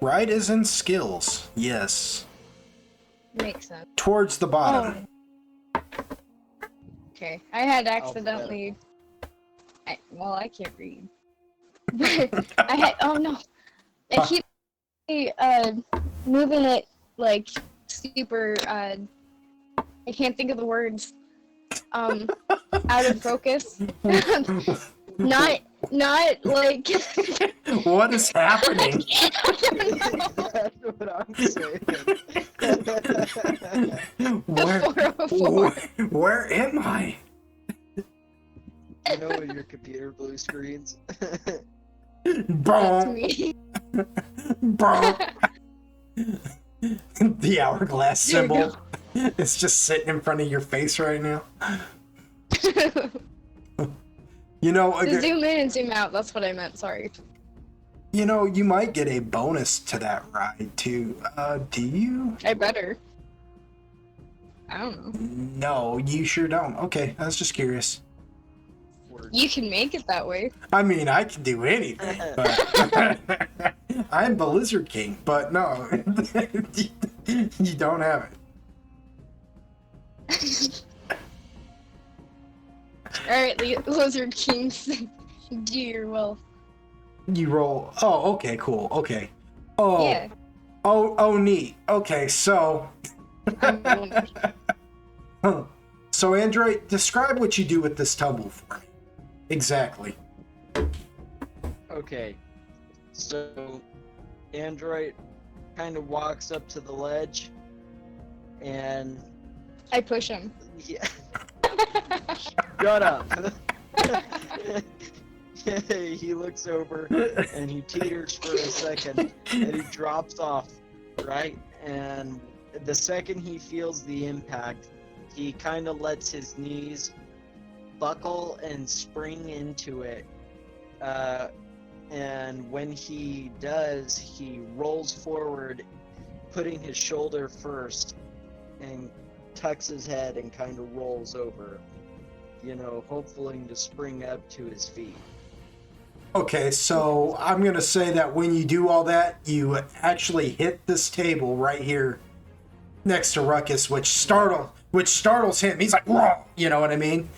Ride is in skills, yes. Makes sense. Towards the bottom. Okay, I had accidentally. I can't read. I had. Oh no! I keep moving it like super. I can't think of the words. Out of focus. not like. What is happening? That's what I'm saying. Where am I? You know when your computer blue screens? That's Boom, me. boom. The hourglass There you symbol. It's just sitting in front of your face right now. You know, To zoom in and zoom out. That's what I meant. Sorry. you know, you might get a bonus to that ride too. Do you? I better. I don't know. No, you sure don't. Okay, I was just curious. You can make it that way. I mean, I can do anything, but I'm the Lizard King. But no, you don't have it. Alright, Lizard Kings. Do your will. You roll. Oh, okay, cool. Okay. Oh, Yeah. oh, neat. Okay, so, I'm going- so Android, describe what you do with this tumble for me. Exactly. Okay. So, Android kind of walks up to the ledge and. I push him. Yeah. Shut up. He looks over and he teeters for a second and he drops off, right? And the second he feels the impact, he kind of lets his knees buckle and spring into it. And when he does, he rolls forward, putting his shoulder first, and tucks his head and kind of rolls over, you know, hoping to spring up to his feet. Okay, so I'm gonna say that when you do all that, you actually hit this table right here, next to Ruckus, which startles him. He's like, whoa, you know what I mean?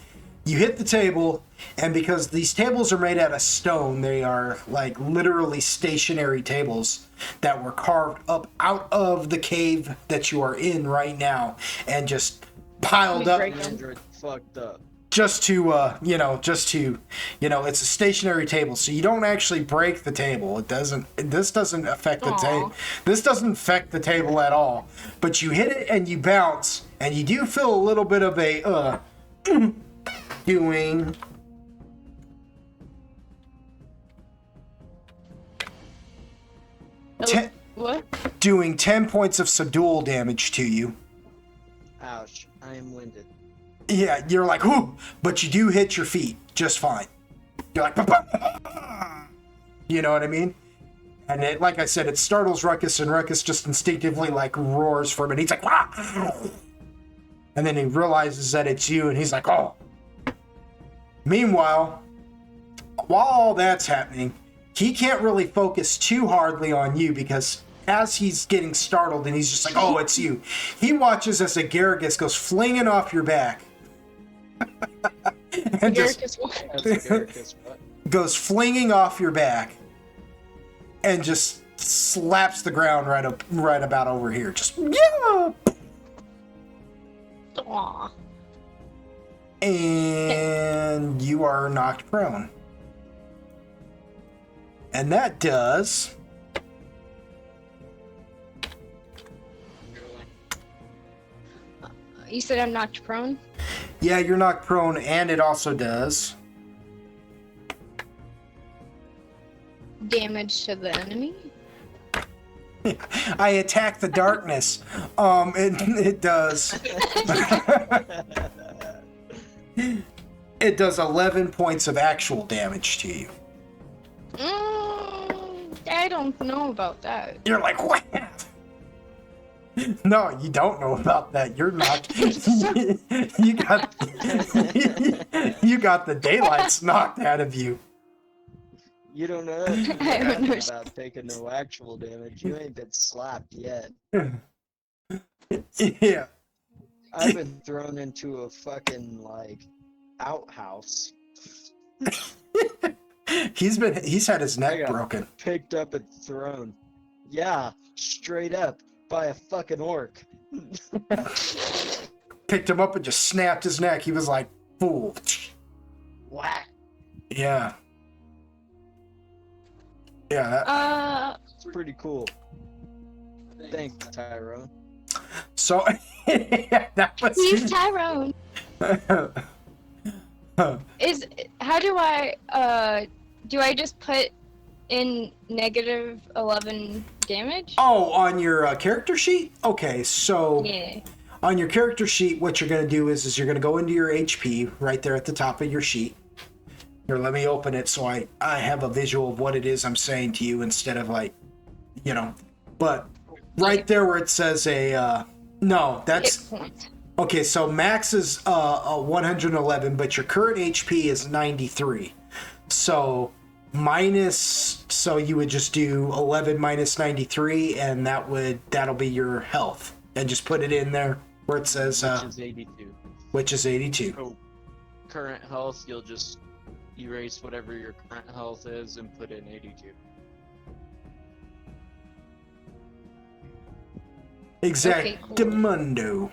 You hit the table, and because these tables are made out of stone, they are like literally stationary tables that were carved up out of the cave that you are in right now and just piled up Android fucked up. just to it's a stationary table, so you don't actually break the table. This doesn't affect the table. This doesn't affect the table at all. But you hit it and you bounce, and you do feel a little bit of a doing What? doing 10 points of subdual damage to you. Ouch, I am winded. Yeah, you're like, whoo, but you do hit your feet just fine. You're like, bah. You know what I mean? And it, like I said, it startles Ruckus, and Ruckus just instinctively like roars for a minute. He's like, ah! And then he realizes that it's you, and he's like, oh. Meanwhile, while all that's happening, he can't really focus too hardly on you because as he's getting startled and he's just like, oh, it's you, he watches as a Garrus goes flinging off your back. And just goes flinging off your back and just slaps the ground right about over here. Just, yeah! Aw. And you are knocked prone. And that does... You said I'm knocked prone? Yeah, you're knocked prone, and it also does... Damage to the enemy? I attack the darkness. It does... It does 11 points of actual damage to you. I don't know about that. You're like, what? No, you don't know about that. You're not. You got the daylights knocked out of you. You don't know about taking no actual damage. You ain't been slapped yet. Yeah. I've been thrown into a fucking like outhouse. He's had his I neck got broken. Picked up and thrown. Yeah, straight up by a fucking orc. Picked him up and just snapped his neck. He was like, fool. Whack. Yeah. Yeah. It's pretty cool. Thanks, Tyrone. So that was. He's Tyrone. How do I just put in negative 11 damage? Oh, on your character sheet? Okay, so Yeah. on your character sheet, what you're going to do is you're going to go into your HP right there at the top of your sheet. Here, let me open it so I have a visual of what it is I'm saying to you instead of like, but right there where it says no, that's... Hit point. Okay, so max is 111, but your current HP is 93. So you would just do 11 minus 93, and that'll be your health. And just put it in there where it says Which is 82. which is 82. So, current health, you'll just erase whatever your current health is and put in 82. Exactamundo.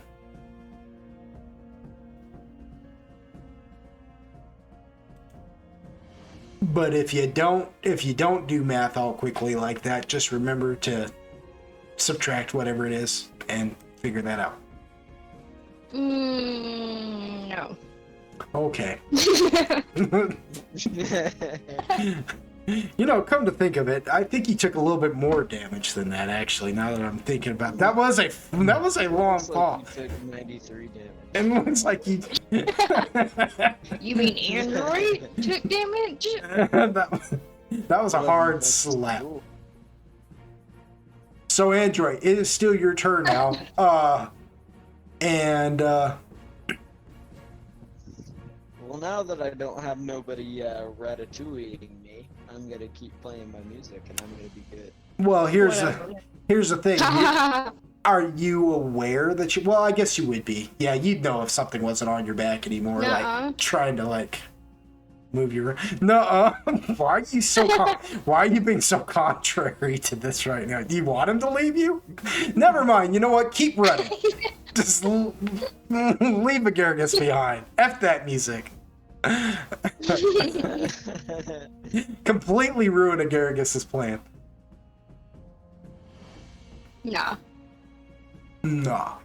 But if you don't do math all quickly like that, just remember to subtract whatever it is and figure that out. No. Okay. Come to think of it, I think you took a little bit more damage than that. Actually, now that I'm thinking about it. That was a long Looks fall. like you took 93 damage. And it looks like you. You mean Android took damage? that was a hard slap. Cool. So Android, it is still your turn now. Well, now that I don't have nobody ratatouilleing me, I'm gonna keep playing my music and I'm gonna be good. Well, here's the thing. Are you aware that you? Well, I guess you would be. Yeah, you'd know if something wasn't on your back anymore. Nuh-uh. Like trying to like move your. No, why are you so? Why are you being so contrary to this right now? Do you want him to leave you? Never mind. You know what? Keep running. Just leave Agargus behind. F that music. Completely ruin Agargus's plan. Nah. Nah.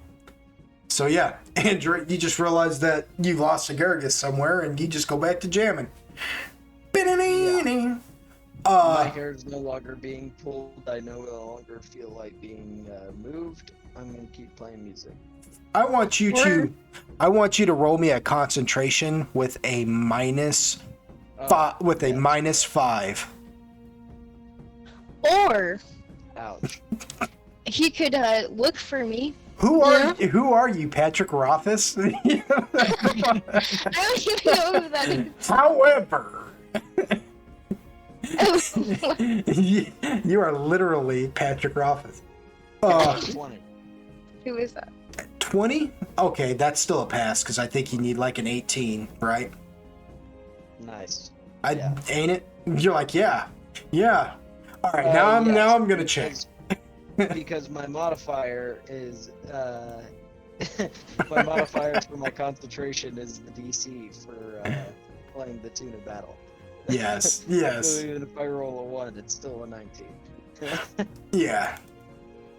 So yeah, Andrew, you just realized that you lost Agargus somewhere, and you just go back to jamming. Yeah. Uh, My hair is no longer being pulled. I no longer feel like being moved. I'm gonna keep playing music. I want you to roll me a concentration with a minus -5. Or Ouch. he could look for me. Who are you, Patrick Rothfuss? I don't even know who that is. However, you are literally Patrick Rothfuss. 20. Who is that? 20? Okay, that's still a pass because I think you need like an 18, right? Nice. Yeah. Ain't it? You're like, yeah. All right, Yes, now I'm gonna check. Because my modifier is my modifier for my concentration is the DC for playing the tuna battle. Yes. So even if I roll a 1, it's still a 19. Yeah.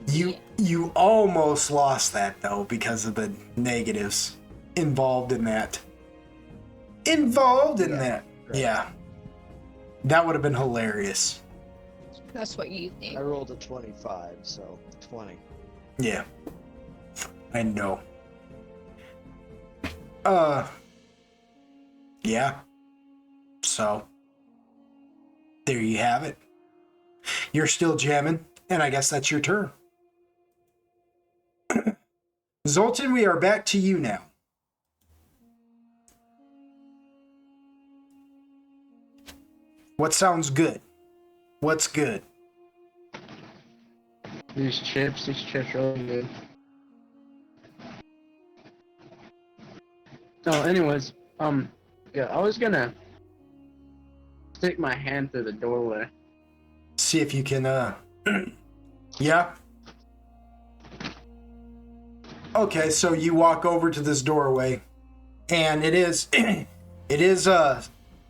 You almost lost that though because of the negatives involved in that. Right. Yeah. That would have been hilarious. That's what you think. I rolled a 25, so 20. Yeah. I know. Yeah. So there you have it. You're still jamming, and I guess that's your turn. Zoltan, we are back to you now. What sounds good? What's good? These chips are really good. So, anyways, yeah, I was gonna stick my hand through the doorway. See if you can, yeah. Okay, so you walk over to this doorway, and it is,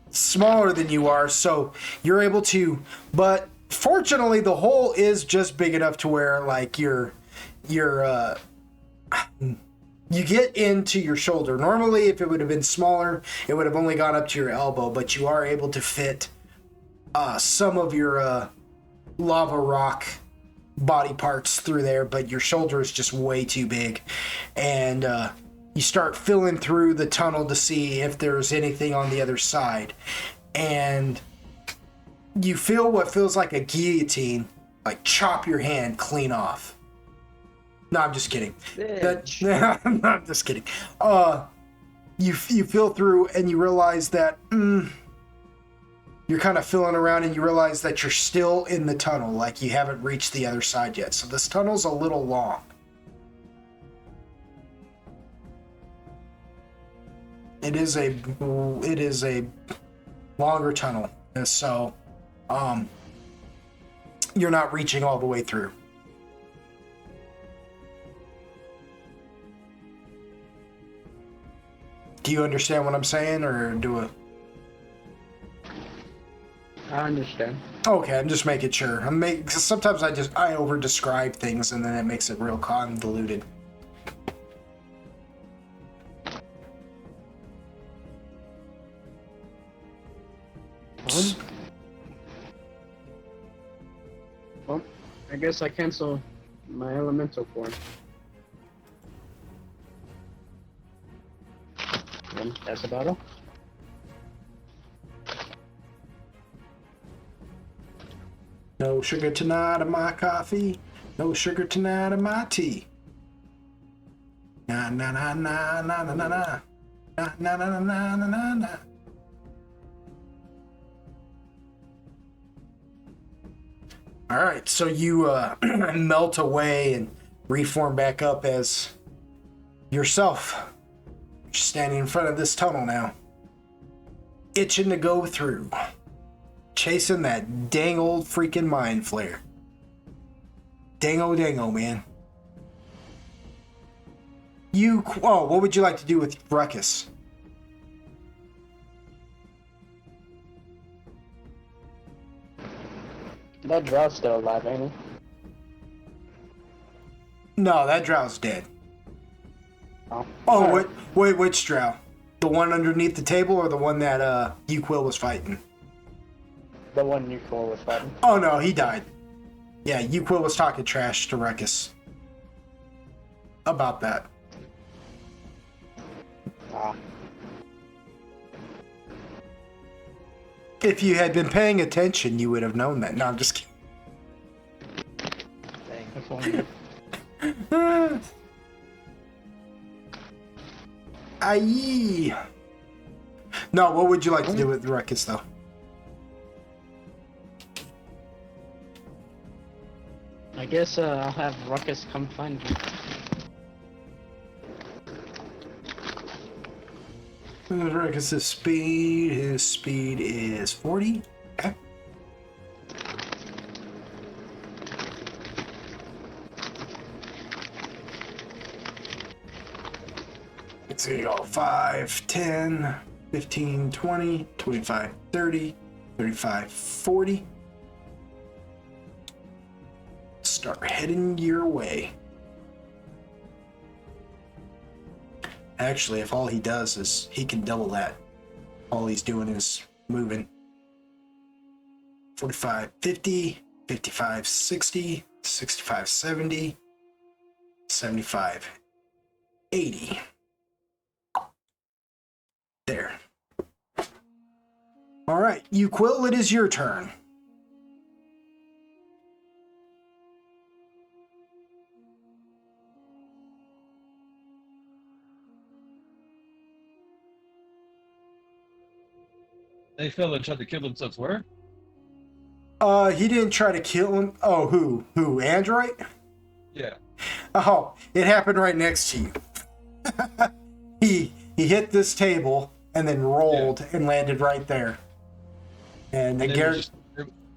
smaller than you are, so you're able to, but fortunately the hole is just big enough to where, like, you get into your shoulder. Normally, if it would have been smaller, it would have only gone up to your elbow, but you are able to fit some of your lava rock body parts through there, but your shoulder is just way too big. And you start filling through the tunnel to see if there's anything on the other side. And you feel what feels like a guillotine, like chop your hand clean off. No, I'm just kidding. I'm just kidding. You feel through and you realize that you're kind of feeling around and you realize that you're still in the tunnel, like you haven't reached the other side yet. So this tunnel's a little long. It is a longer tunnel, and so you're not reaching all the way through. Do you understand what I'm saying, or I understand. Okay, I'm just making sure. Cause sometimes I over describe things and then it makes it real convoluted. Well, I guess I cancel my elemental form. And that's about all. No sugar tonight in my coffee. No sugar tonight in my tea. Na na na na na na na na. Na na na na na na na. All right, so you melt away and reform back up as yourself. You're standing in front of this tunnel now, itching to go through, chasing that dang old freaking mind flare. Dango, man. What would you like to do with Ruckus? That Drow's still alive, ain't he? No, that Drow's dead. Oh. Oh, which Drow? The one underneath the table or the one that Uquill was fighting? The one Uquill was fighting. Oh no, he died. Yeah, Uquill was talking trash to Ruckus about that. Ah. If you had been paying attention, you would have known that. No, I'm just Dang. kidding. Aye. No, what would you like to do with Ruckus, though? I guess I'll have Ruckus come find me. Ruckus' speed, his speed is 40. Okay. Let's see, go 5, 10, 15, 20, 25, 30, 35, 40. Start heading your way. Actually, if all he does is he can double that, all he's doing is moving. 45, 50, 55, 60, 65, 70, 75, 80. There. All right, Uquill, it is your turn. They fell and tried to kill themselves where? He didn't try to kill him. Oh, who? Android? Yeah. Oh, it happened right next to you. He hit this table and then rolled and landed right there. And the Garrett.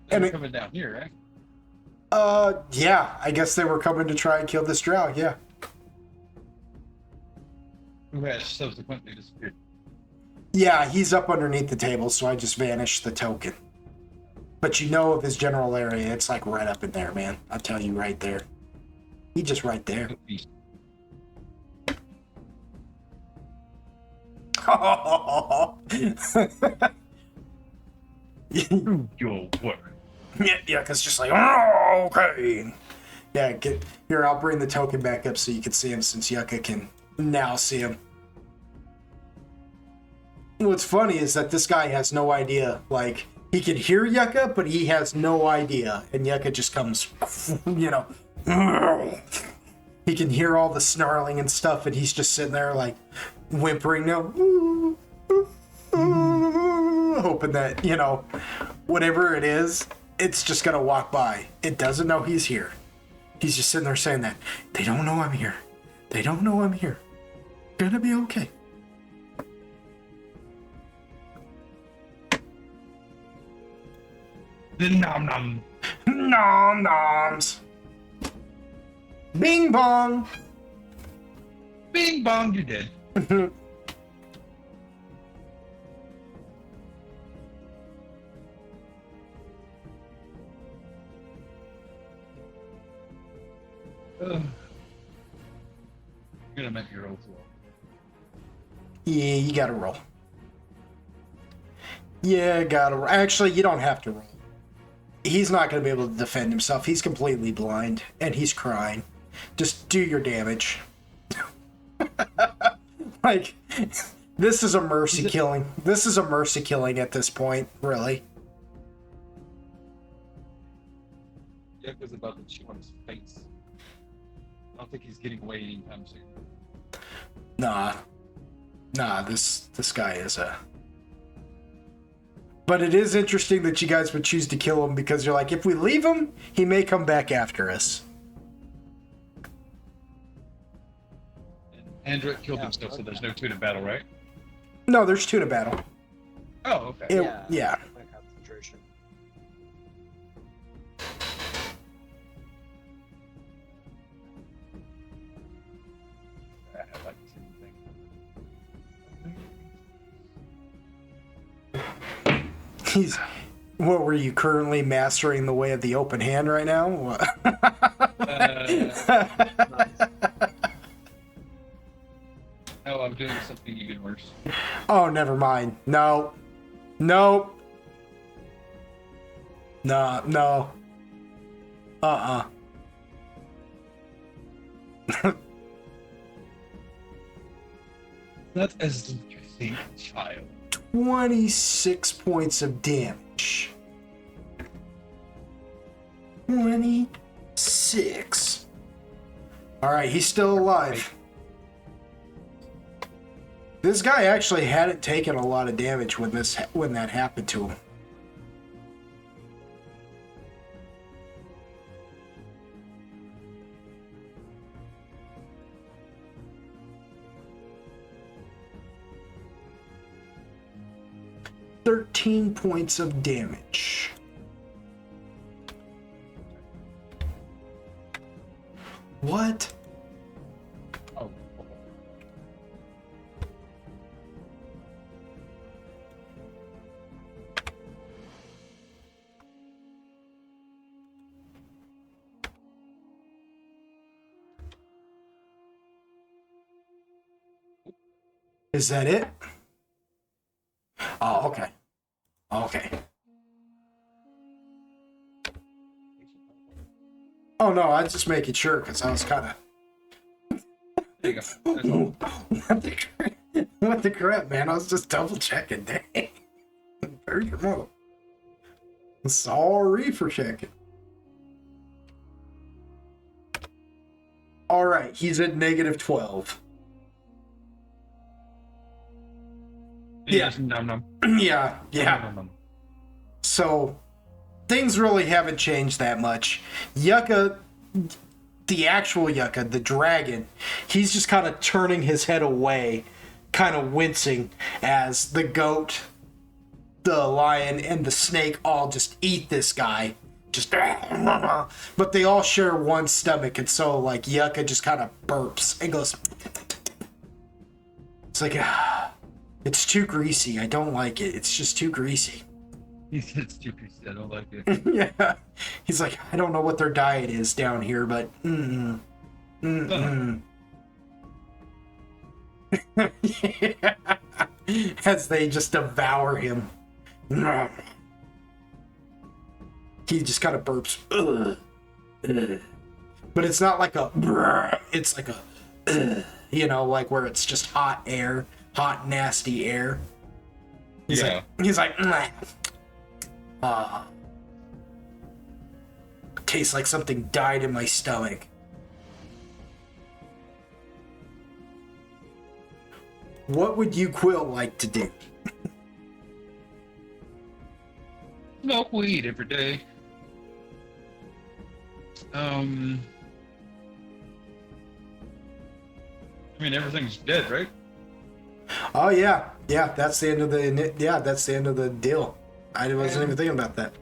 They were coming down here, right? Yeah. I guess they were coming to try and kill this drow. Yeah. Who has subsequently disappeared. Yeah, he's up underneath the table, so I just vanished the token. But you know of his general area, it's like right up in there, man. I'll tell you right there. He just right there. Your work. Yeah, cause just like, oh, okay. Yeah, here, I'll bring the token back up so you can see him since Yucca can now see him. What's funny is that this guy has no idea. Like, he can hear Yucca, but he has no idea. And Yucca just comes, you know. He can hear all the snarling and stuff, and he's just sitting there, like, whimpering now. Hoping that, you know, whatever it is, it's just gonna walk by. It doesn't know he's here. He's just sitting there saying that. They don't know I'm here. They don't know I'm here. Gonna be okay. Nom nom. Nom noms. Bing bong. Bing bong, you did. You're gonna make your roll as well. Yeah, you gotta roll. Yeah, gotta roll. Actually, you don't have to roll. He's not gonna be able to defend himself. He's completely blind, and he's crying. Just do your damage. Like, this is a mercy killing. This is a mercy killing at this point, really. Yucca's about to chew on his face. I don't think he's getting away anytime soon. Nah, this guy is a... But it is interesting that you guys would choose to kill him because you're like, if we leave him, he may come back after us. Android killed Yeah, himself, so okay. there's no tuna battle, right? No, there's tuna battle. Oh, okay. Yeah. My concentration. I like the same thing. He's. What were you currently mastering the way of the open hand right now? What? No, I'm doing something even worse. Oh, never mind. No. Nope. No, no. Not as you think, child. 26 points of damage. 26. Alright, he's still alive. This guy actually hadn't taken a lot of damage when that happened to him. "13 points of damage." What? Oh. Is that it? Oh, okay. Okay. Oh no, I was just making sure because I was kind There you go. That's all. of what the crap, man? I was just double checking. Dang. Very good. Sorry for checking. All right, he's at -12. Yeah. Nom, nom. Yeah. Nom, nom. So things really haven't changed that much. Yucca, the actual Yucca, the dragon, he's just kind of turning his head away, kind of wincing as the goat, the lion, and the snake all just eat this guy. Just, but they all share one stomach, and so like Yucca just kind of burps and goes. It's like, it's too greasy. I don't like it. It's just too greasy. He said it's too greasy. I don't like it. Yeah. He's like, I don't know what their diet is down here, but Yeah. As they just devour him. He just kind of burps. But it's not like a it's like a like where it's just hot air, hot nasty air. He's Yeah. like tastes like something died in my stomach. What would you, Quill, like to do? Smoke weed every day. I mean, everything's dead, right? Oh yeah, that's the end of the deal. I wasn't even thinking about that.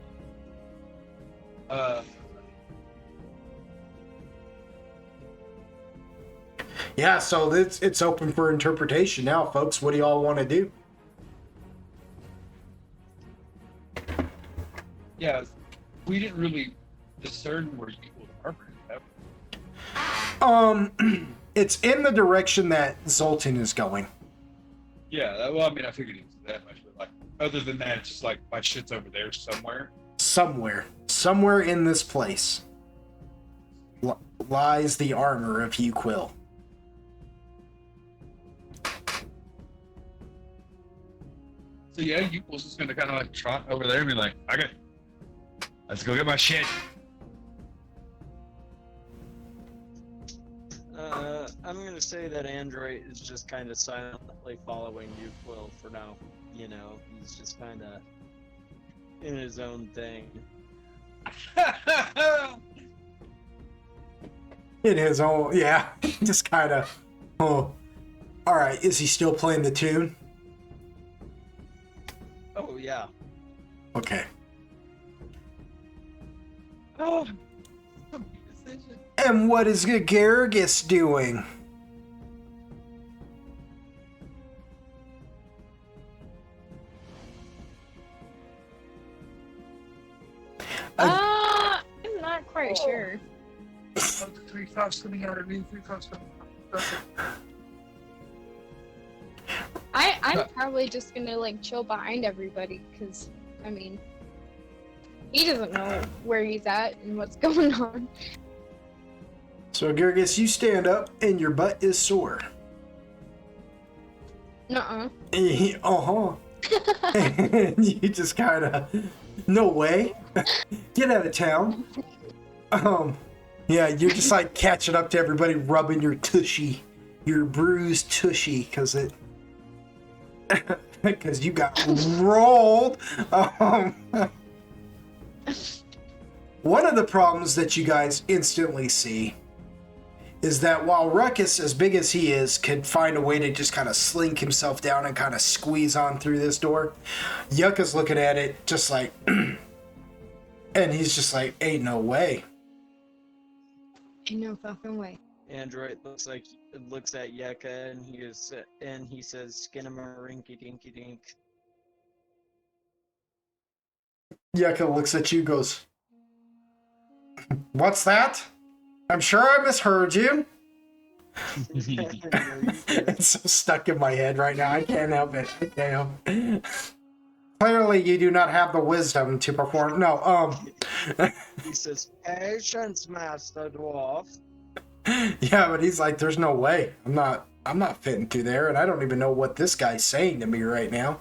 Yeah, so it's open for interpretation now, folks. What do y'all want to do? Yeah, we didn't really discern where equal armor is. It's in the direction that Zoltan is going. Yeah, well, I mean, I figured it was that much, but like, other than that, it's just like my shit's over there somewhere. Somewhere in this place lies the armor of Hugh Quill. So yeah, you was just gonna kind of like trot over there and be like, okay, let's go get my shit. I'm gonna say that Android is just kind of silently following you, Quill, for now. You know, he's just kind of in his own thing. In his own, yeah, just kind of, All right, is he still playing the tune? Oh yeah. Okay. Oh, decision. And what is Garrus doing? I'm not quite sure. Oh, 3 thoughts coming out of me. 3 thoughts coming out of me. I'm probably just gonna like chill behind everybody because I mean he doesn't know where he's at and what's going on. So, Garrus, you stand up and your butt is sore. Nuh-uh. Uh-huh. And you just kind of, no way. Get out of town. Yeah, you're just like catching up to everybody, rubbing your tushy, your bruised tushy, because you got rolled. One of the problems that you guys instantly see is that while Ruckus, as big as he is, could find a way to just kind of slink himself down and kind of squeeze on through this door, Yucca's looking at it just like, and he's just like, ain't no way. Ain't no fucking way. Android looks at Yucca and he says, "Skinamarinky dinky dink." Yucca looks at you, goes, "What's that? I'm sure I misheard you." It's so stuck in my head right now. I can't help it. I can't help it. Clearly, you do not have the wisdom to perform. No, He says, "Patience, Master Dwarf." yeah, but he's like, "There's no way. I'm not fitting through there, and I don't even know what this guy's saying to me right now."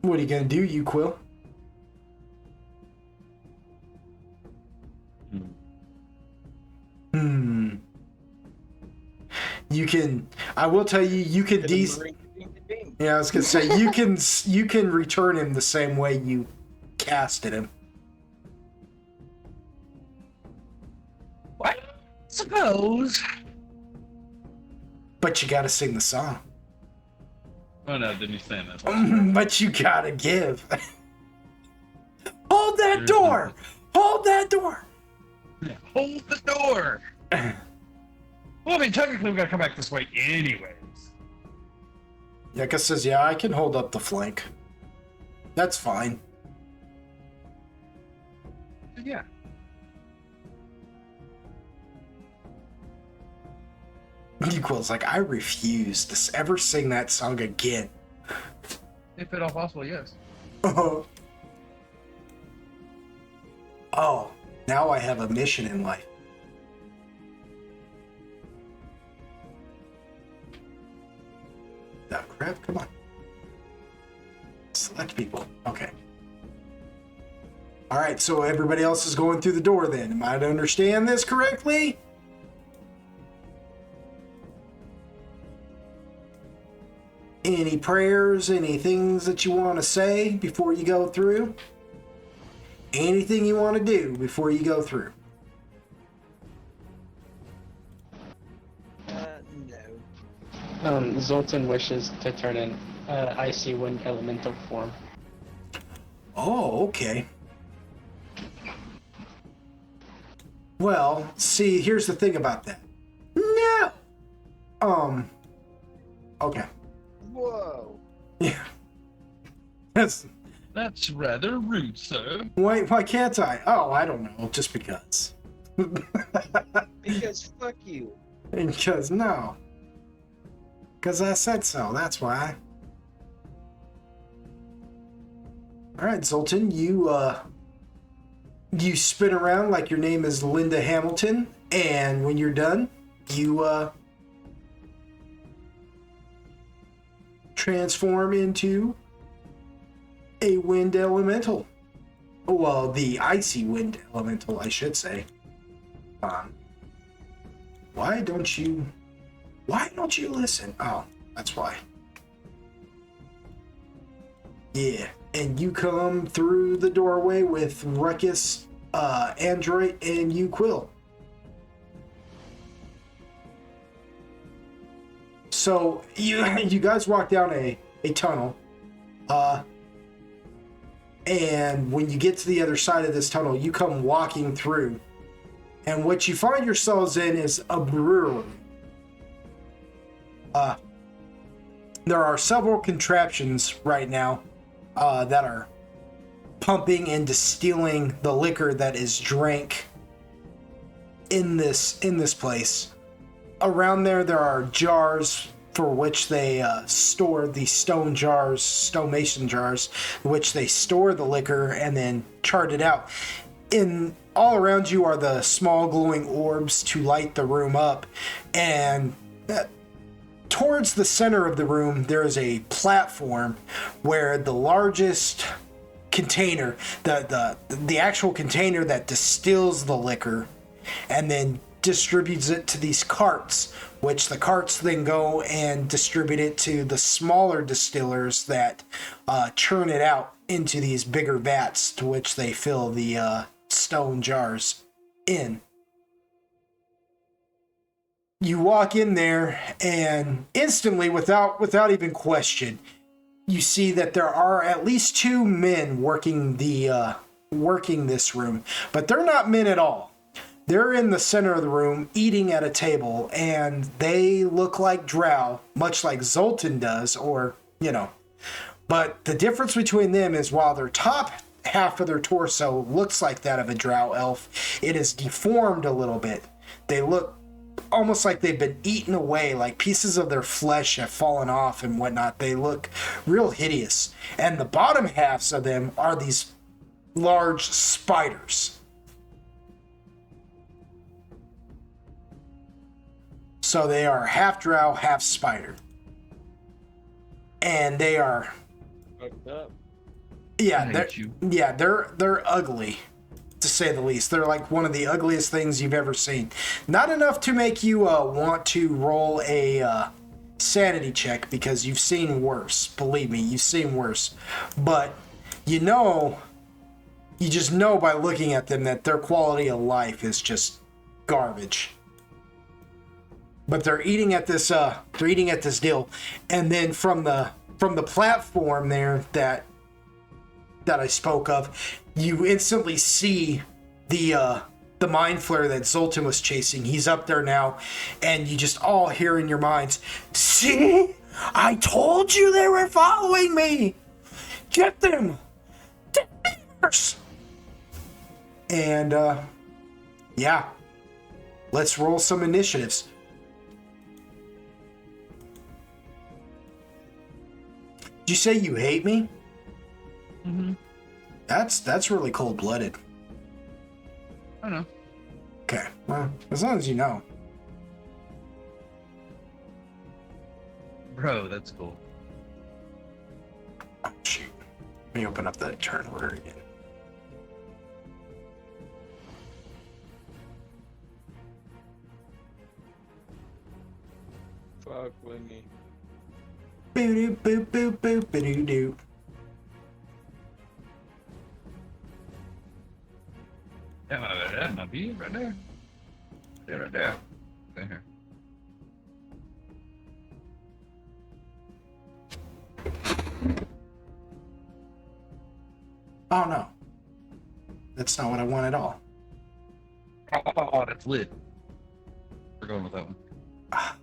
What are you gonna do, you Quill? You can. I will tell you. You can. Yeah, I was gonna say you can. You can return him the same way you casted him. What? Suppose. But you gotta sing the song. Oh no, didn't you say that? But you gotta give. Hold that door! Hold that door! Hold the door! Well, I mean, technically we gotta come back this way anyways. Yucca says, "Yeah, I can hold up the flank. That's fine." Yeah. Quill's like, "I refuse to ever sing that song again." If at all possible, yes. Oh, now I have a mission in life. Oh, crap, come on. Select people. Okay. Alright, so everybody else is going through the door then. Am I to understand this correctly? Any prayers, any things that you want to say before you go through? Anything you want to do before you go through? No. Zoltan wishes to turn in icy wind elemental form. Oh, okay. Well, see, here's the thing about that. No! Okay. Whoa. Yeah. That's... That's rather rude, sir. Why can't I? Oh, I don't know. Just because. Because fuck you. Because, no. Because I said so, that's why. Alright, Zoltan, you spin around like your name is Linda Hamilton, and when you're done, you, transform into a wind elemental. Well, the icy wind elemental, I should say. Why don't you listen? Oh, that's why. Yeah, and you come through the doorway with Ruckus, Android, and you, Quill. So you guys walk down a tunnel, and when you get to the other side of this tunnel, you come walking through, and what you find yourselves in is a brewery. There are several contraptions right now that are pumping and distilling the liquor that is drank in this place. Around there are jars for which they store the stonemason jars, which they store the liquor and then chart it out. In all around you are the small glowing orbs to light the room up, and towards the center of the room there is a platform where the largest container, the actual container that distills the liquor and then distributes it to these carts, which the carts then go and distribute it to the smaller distillers that churn it out into these bigger vats, to which they fill the stone jars in. You walk in there, and instantly, without even question, you see that there are at least 2 men working this room, but they're not men at all. They're in the center of the room eating at a table, and they look like drow, much like Zoltan does, but the difference between them is while their top half of their torso looks like that of a drow elf, it is deformed a little bit. They look almost like they've been eaten away, like pieces of their flesh have fallen off and whatnot. They look real hideous. And the bottom halves of them are these large spiders. So they are half drow, half spider. And they are... Fucked up. Yeah, they're ugly, to say the least. They're like one of the ugliest things you've ever seen. Not enough to make you want to roll a sanity check, because you've seen worse. Believe me, you've seen worse. But you just know by looking at them that their quality of life is just garbage. But they're eating at this deal, and then from the platform there that I spoke of, you instantly see the mind flare that Zoltan was chasing. He's up there now, and you just all hear in your minds, "See? I told you they were following me! Get them! Demers!" And, yeah. Let's roll some initiatives. Did you say you hate me? Mm-hmm. That's really cold-blooded. I know. Okay, well, as long as you know. Bro, that's cool. Oh, shoot. Let me open up that turn order again. Fuck with me. Boo boo boo boo boo doo doo. Yeah, that might be it right there. Right there. Right here. Oh no. That's not what I want at all. Oh, that's lit. We're going with that one. Ah.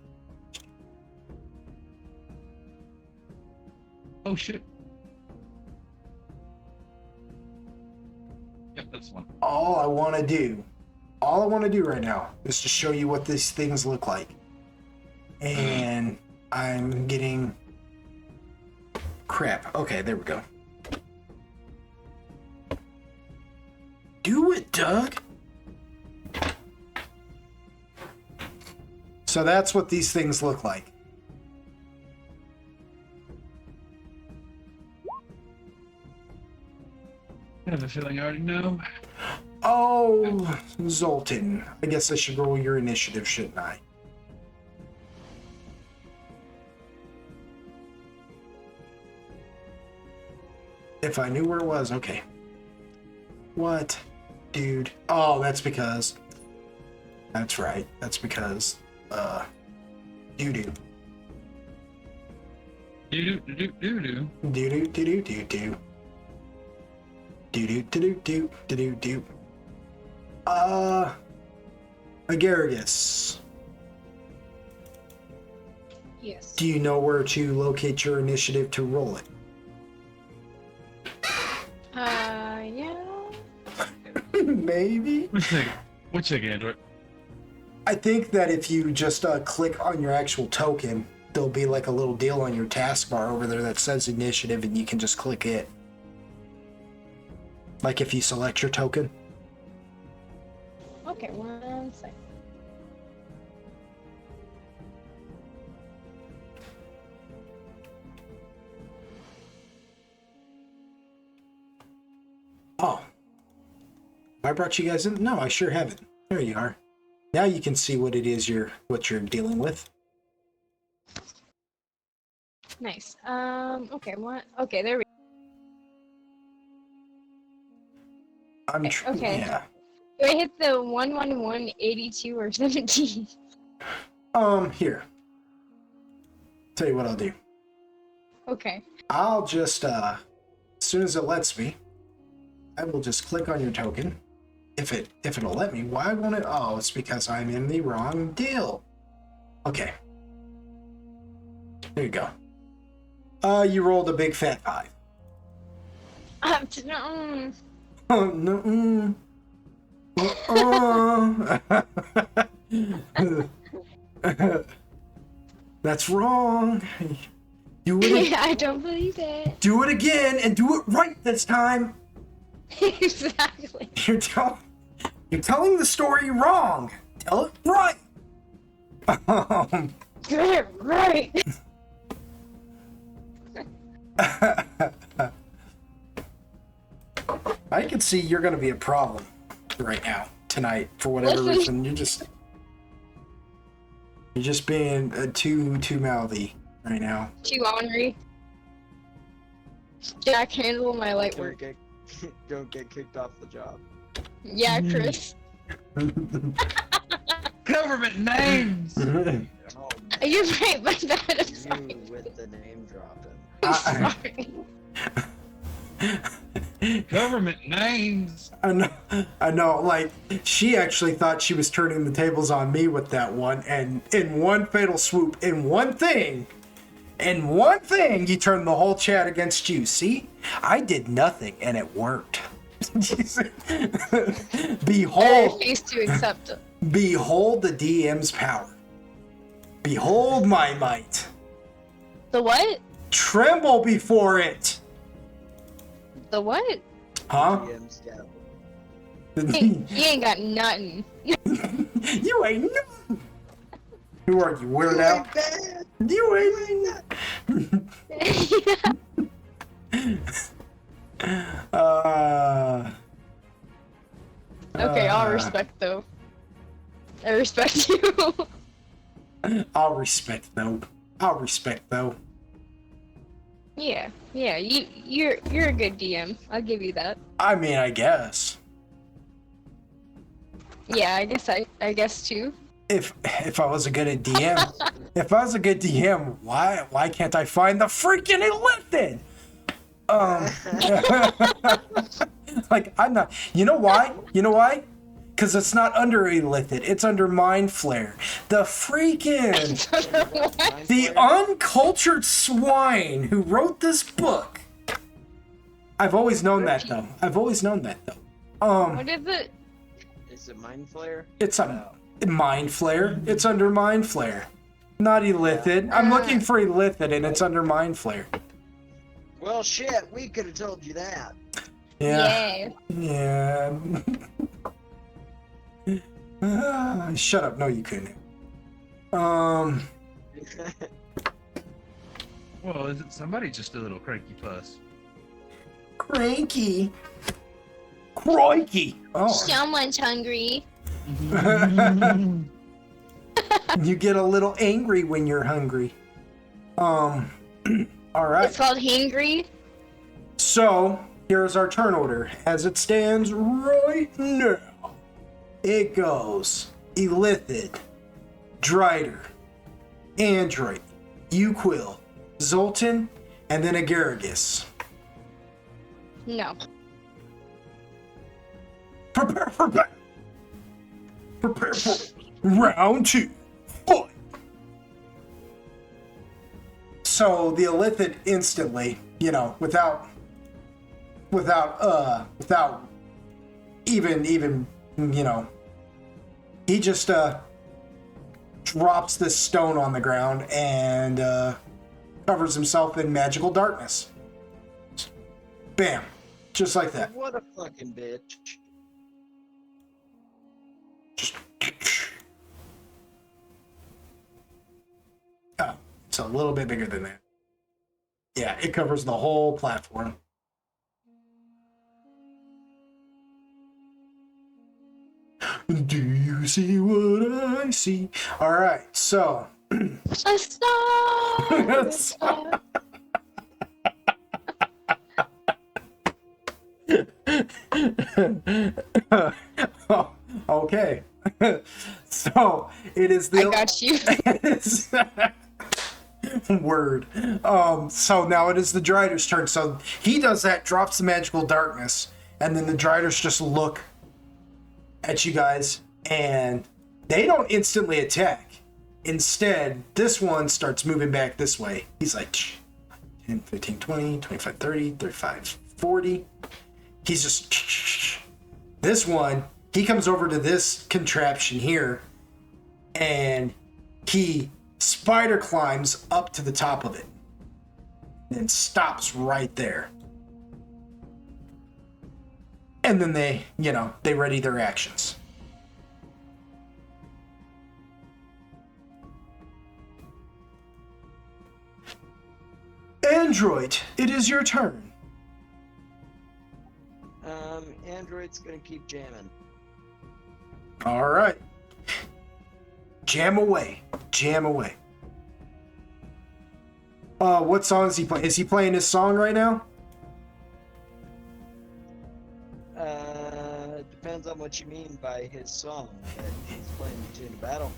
Oh shit. Yep, that's one. All I want to do right now is to show you what these things look like. And I'm getting... Crap. Okay, there we go. Do it, Doug! So that's what these things look like. I have a feeling I already know. Oh, Zoltan. I guess I should roll your initiative, shouldn't I? If I knew where it was, okay. What? Dude. Oh, that's because... That's right. That's because... Doo-doo. Do-do-do-do-do-do. Do-do-do-do-do-do. Do-do-do-do-do-do-do. Agargus. Yes. Do you know where to locate your initiative to roll it? Yeah. Maybe. Which thing, Android? I think that if you just click on your actual token, there'll be like a little deal on your taskbar over there that says initiative, and you can just click it. Like if you select your token. Okay, 1 second. Oh. I brought you guys in? No, I sure haven't. There you are. Now you can see what it is you're dealing with. Nice. Okay, what? Okay, there we Okay. Yeah. Do I hit the 111, 82, or 17? Here. Tell you what I'll do. Okay. I'll just as soon as it lets me, I will just click on your token. If it'll let me. Why won't it? Oh, it's because I'm in the wrong deal. Okay. There you go. You rolled a big fat 5. No. Oh no. That's wrong. Do it. I don't believe it. Do it again and do it right this time. Exactly. You're telling the story wrong. Tell it right. Get it right. I can see you're going to be a problem right now tonight for whatever reason. You're just being too mouthy right now. Too ornery. Jack, handle my light work. Don't get kicked off the job. Yeah, Chris. Government names! Oh, You're right, my bad. I'm you sorry. with the name dropping. I'm sorry. Government names! I know, like, she actually thought she was turning the tables on me with that one, and in one fatal swoop, in one thing, you turned the whole chat against you. See? I did nothing, and it worked. I Behold, refuse to accept it. behold the DM's power. Behold my might. The what? Tremble before it. The what? Huh? DM's gavel. You ain't got nothing. You ain't nothing. Who are you, weird out? You ain't. Okay, I'll respect though. I respect you. I'll respect though. Yeah, you're a good DM. I'll give you that. I mean, I guess. Yeah, I guess too. If I was a good DM, why can't I find the freaking Illithid? Like, I'm not. You know why? Because it's not under Illithid. It's under Mind Flare. The uncultured swine who wrote this book. I've always known that though. What is it? Is it Mind Flare? It's a Mind Flare. It's under Mind Flare. Not Illithid. I'm looking for Illithid and it's under Mind Flare. Well, shit, we could have told you that. Yeah. Shut up. No, you couldn't. Well, isn't somebody just a little cranky puss? Cranky. Crikey. Oh. Someone's hungry. You get a little angry when you're hungry. All right. It's called hangry. So, here's our turn order. As it stands right now, it goes Illithid, Drider, Android, Uquil, Zoltan, and then Agaragus. No. Prepare for battle. Prepare for round 2. Fight. So the Illithid instantly, without even, he just drops this stone on the ground and covers himself in magical darkness. Bam. Just like that. What a fucking bitch. Oh, it's a little bit bigger than that. Yeah, it covers the whole platform. Do you see what I see? All right, so. A star. Okay. So it is the. I got you. Word. So now it is the Drider's turn. So he does that, drops the magical darkness, and then the Driders just look at you guys, and they don't instantly attack. Instead, this one starts moving back this way. He's like 10, 15, 20, 25, 30, 35, 40. He's just... This one, he comes over to this contraption here, and he spider climbs up to the top of it and stops right there. And then they ready their actions. Android, it is your turn. Android's gonna keep jamming. All right. Jam away. Jam away. What song is he playing? Is he playing his song right now? Depends on what you mean by his song. But he's playing the tune of battle.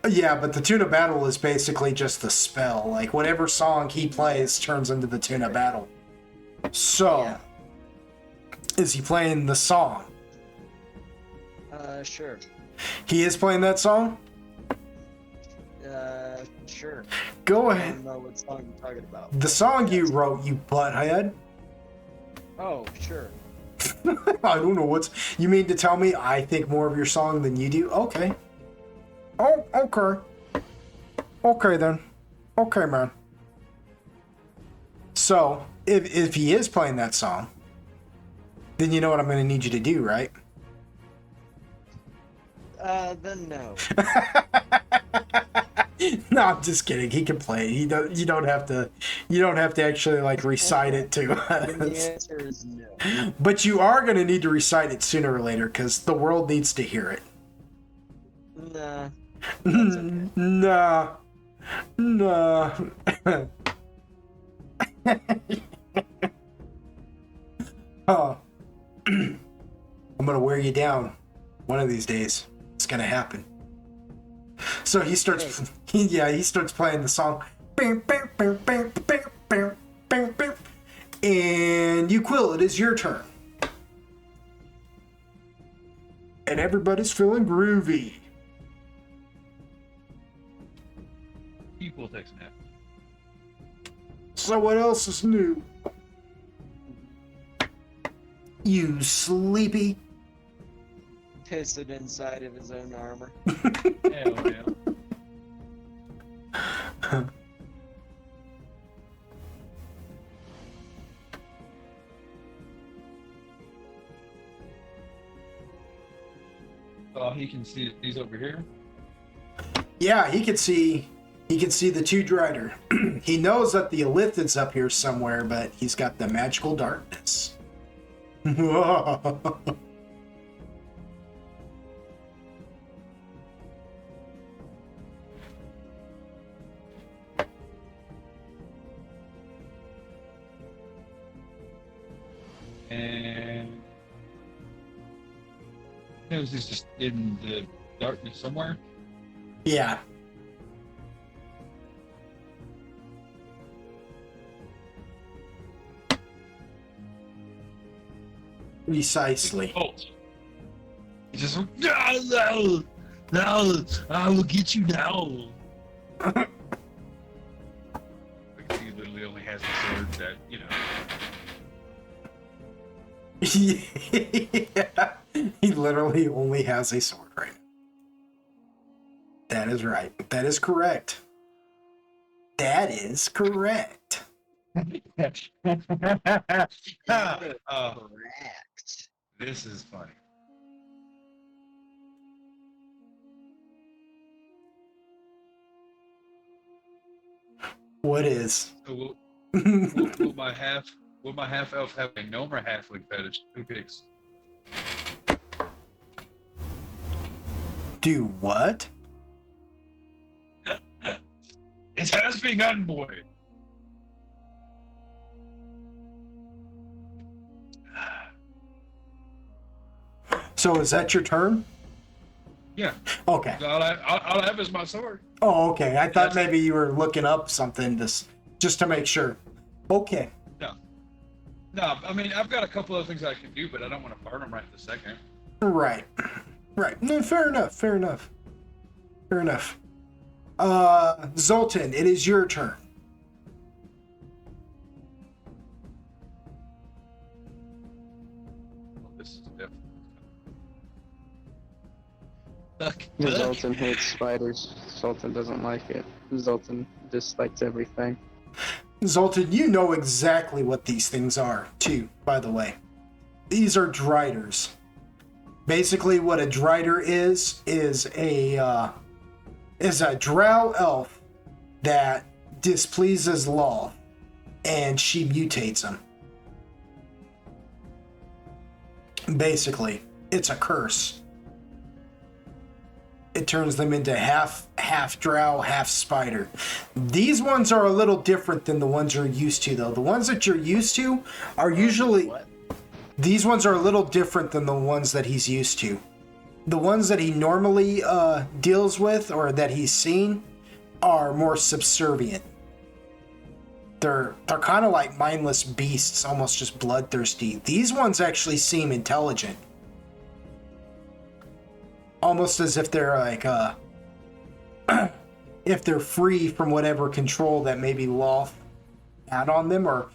Yeah, but the tune of battle is basically just the spell. Like, whatever song he plays turns into the tune of battle. So, Yeah. Is he playing the song? Sure. He is playing that song? Sure. Go I ahead. don't know what song you're talking about. The song you wrote, you butthead. Oh, sure. I don't know what's... You mean to tell me I think more of your song than you do? Okay. Oh, okay. Okay, then. Okay, man. So, if he is playing that song, then you know what I'm going to need you to do, right? Then no. No, I'm just kidding. He can play. You don't have to actually like recite it to And the us. answer is no. But you are going to need to recite it sooner or later because the world needs to hear it. Nah. That's okay. Nah. Nah. Oh. I'm going to wear you down one of these days. It's going to happen. So he starts he starts playing the song. And you Quill, it is your turn. And everybody's feeling groovy. People text nap. So what else is new? You sleepy. Pissing inside of his own armor. Hell yeah. Oh, he can see he's over here. Yeah, he can see the two Drider. He knows that the Illithid's up here somewhere, but he's got the magical darkness. And it was just in the darkness somewhere. Yeah. Precisely. Oh. He just no, I will get you now. He literally only has a sword that, Yeah. He literally only has a sword right now. That is right. That is correct. That is correct. Correct. This is funny. What is? So will my half elf have a gnome or halfling fetish? Who picks? Do what? It has begun, boy. So is that your turn? Yeah. Okay. All I have is my sword. Oh, okay. I thought Yes. maybe you were looking up something just to make sure. Okay. No, I mean, I've got a couple of things I can do, but I don't want to burn them right this second. Right. Right. No, fair enough. Fair enough. Fair enough. Zoltan, it is your turn. Well, this is definitely. Zoltan hates spiders. Zoltan doesn't like it. Zoltan dislikes everything. Zoltan, you know exactly what these things are, too, by the way. These are driders. Basically, what a drider is a drow elf that displeases Loth, and she mutates him. Basically, it's a curse. It turns them into half drow, half spider. These ones are a little different than the ones you're used to, though. The ones that you're used to are usually... What? These ones are a little different than the ones that he's used to. The ones that he normally deals with, or that he's seen, are more subservient. They're kind of like mindless beasts, almost just bloodthirsty. These ones actually seem intelligent. Almost as if they're like, if they're free from whatever control that maybe Loth had on them, or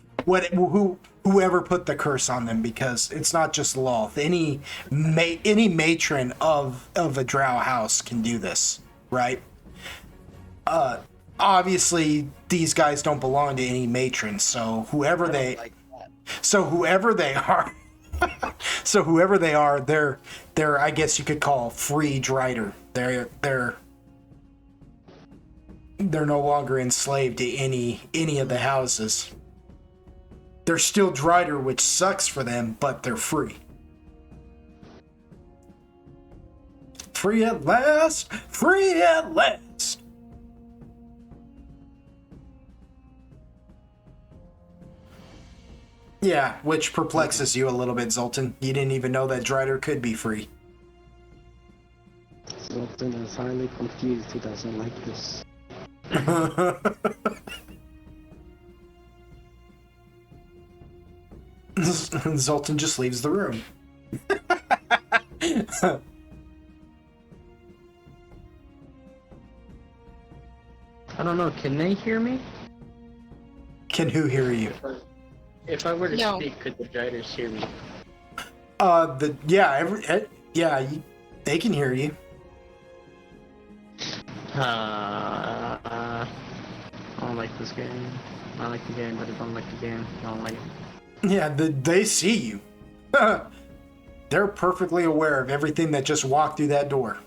whoever put the curse on them, because it's not just Loth. Any matron of a drow house can do this, right? Obviously, these guys don't belong to any matron, so whoever they are. So whoever they are, they're I guess you could call free drider. They're no longer enslaved to any of the houses. They're still drider, which sucks for them, but they're free. Free at last! Free at last! Yeah, which perplexes you a little bit, Zoltan. You didn't even know that drider could be free. Zoltan is highly confused. He doesn't like this. Zoltan just leaves the room. I don't know, can they hear me? Can who hear you? If I were to No. speak, could the driders hear me? They can hear you. I don't like this game. I like the game, but I don't like the game. I don't like it. Yeah, they see you. They're perfectly aware of everything that just walked through that door.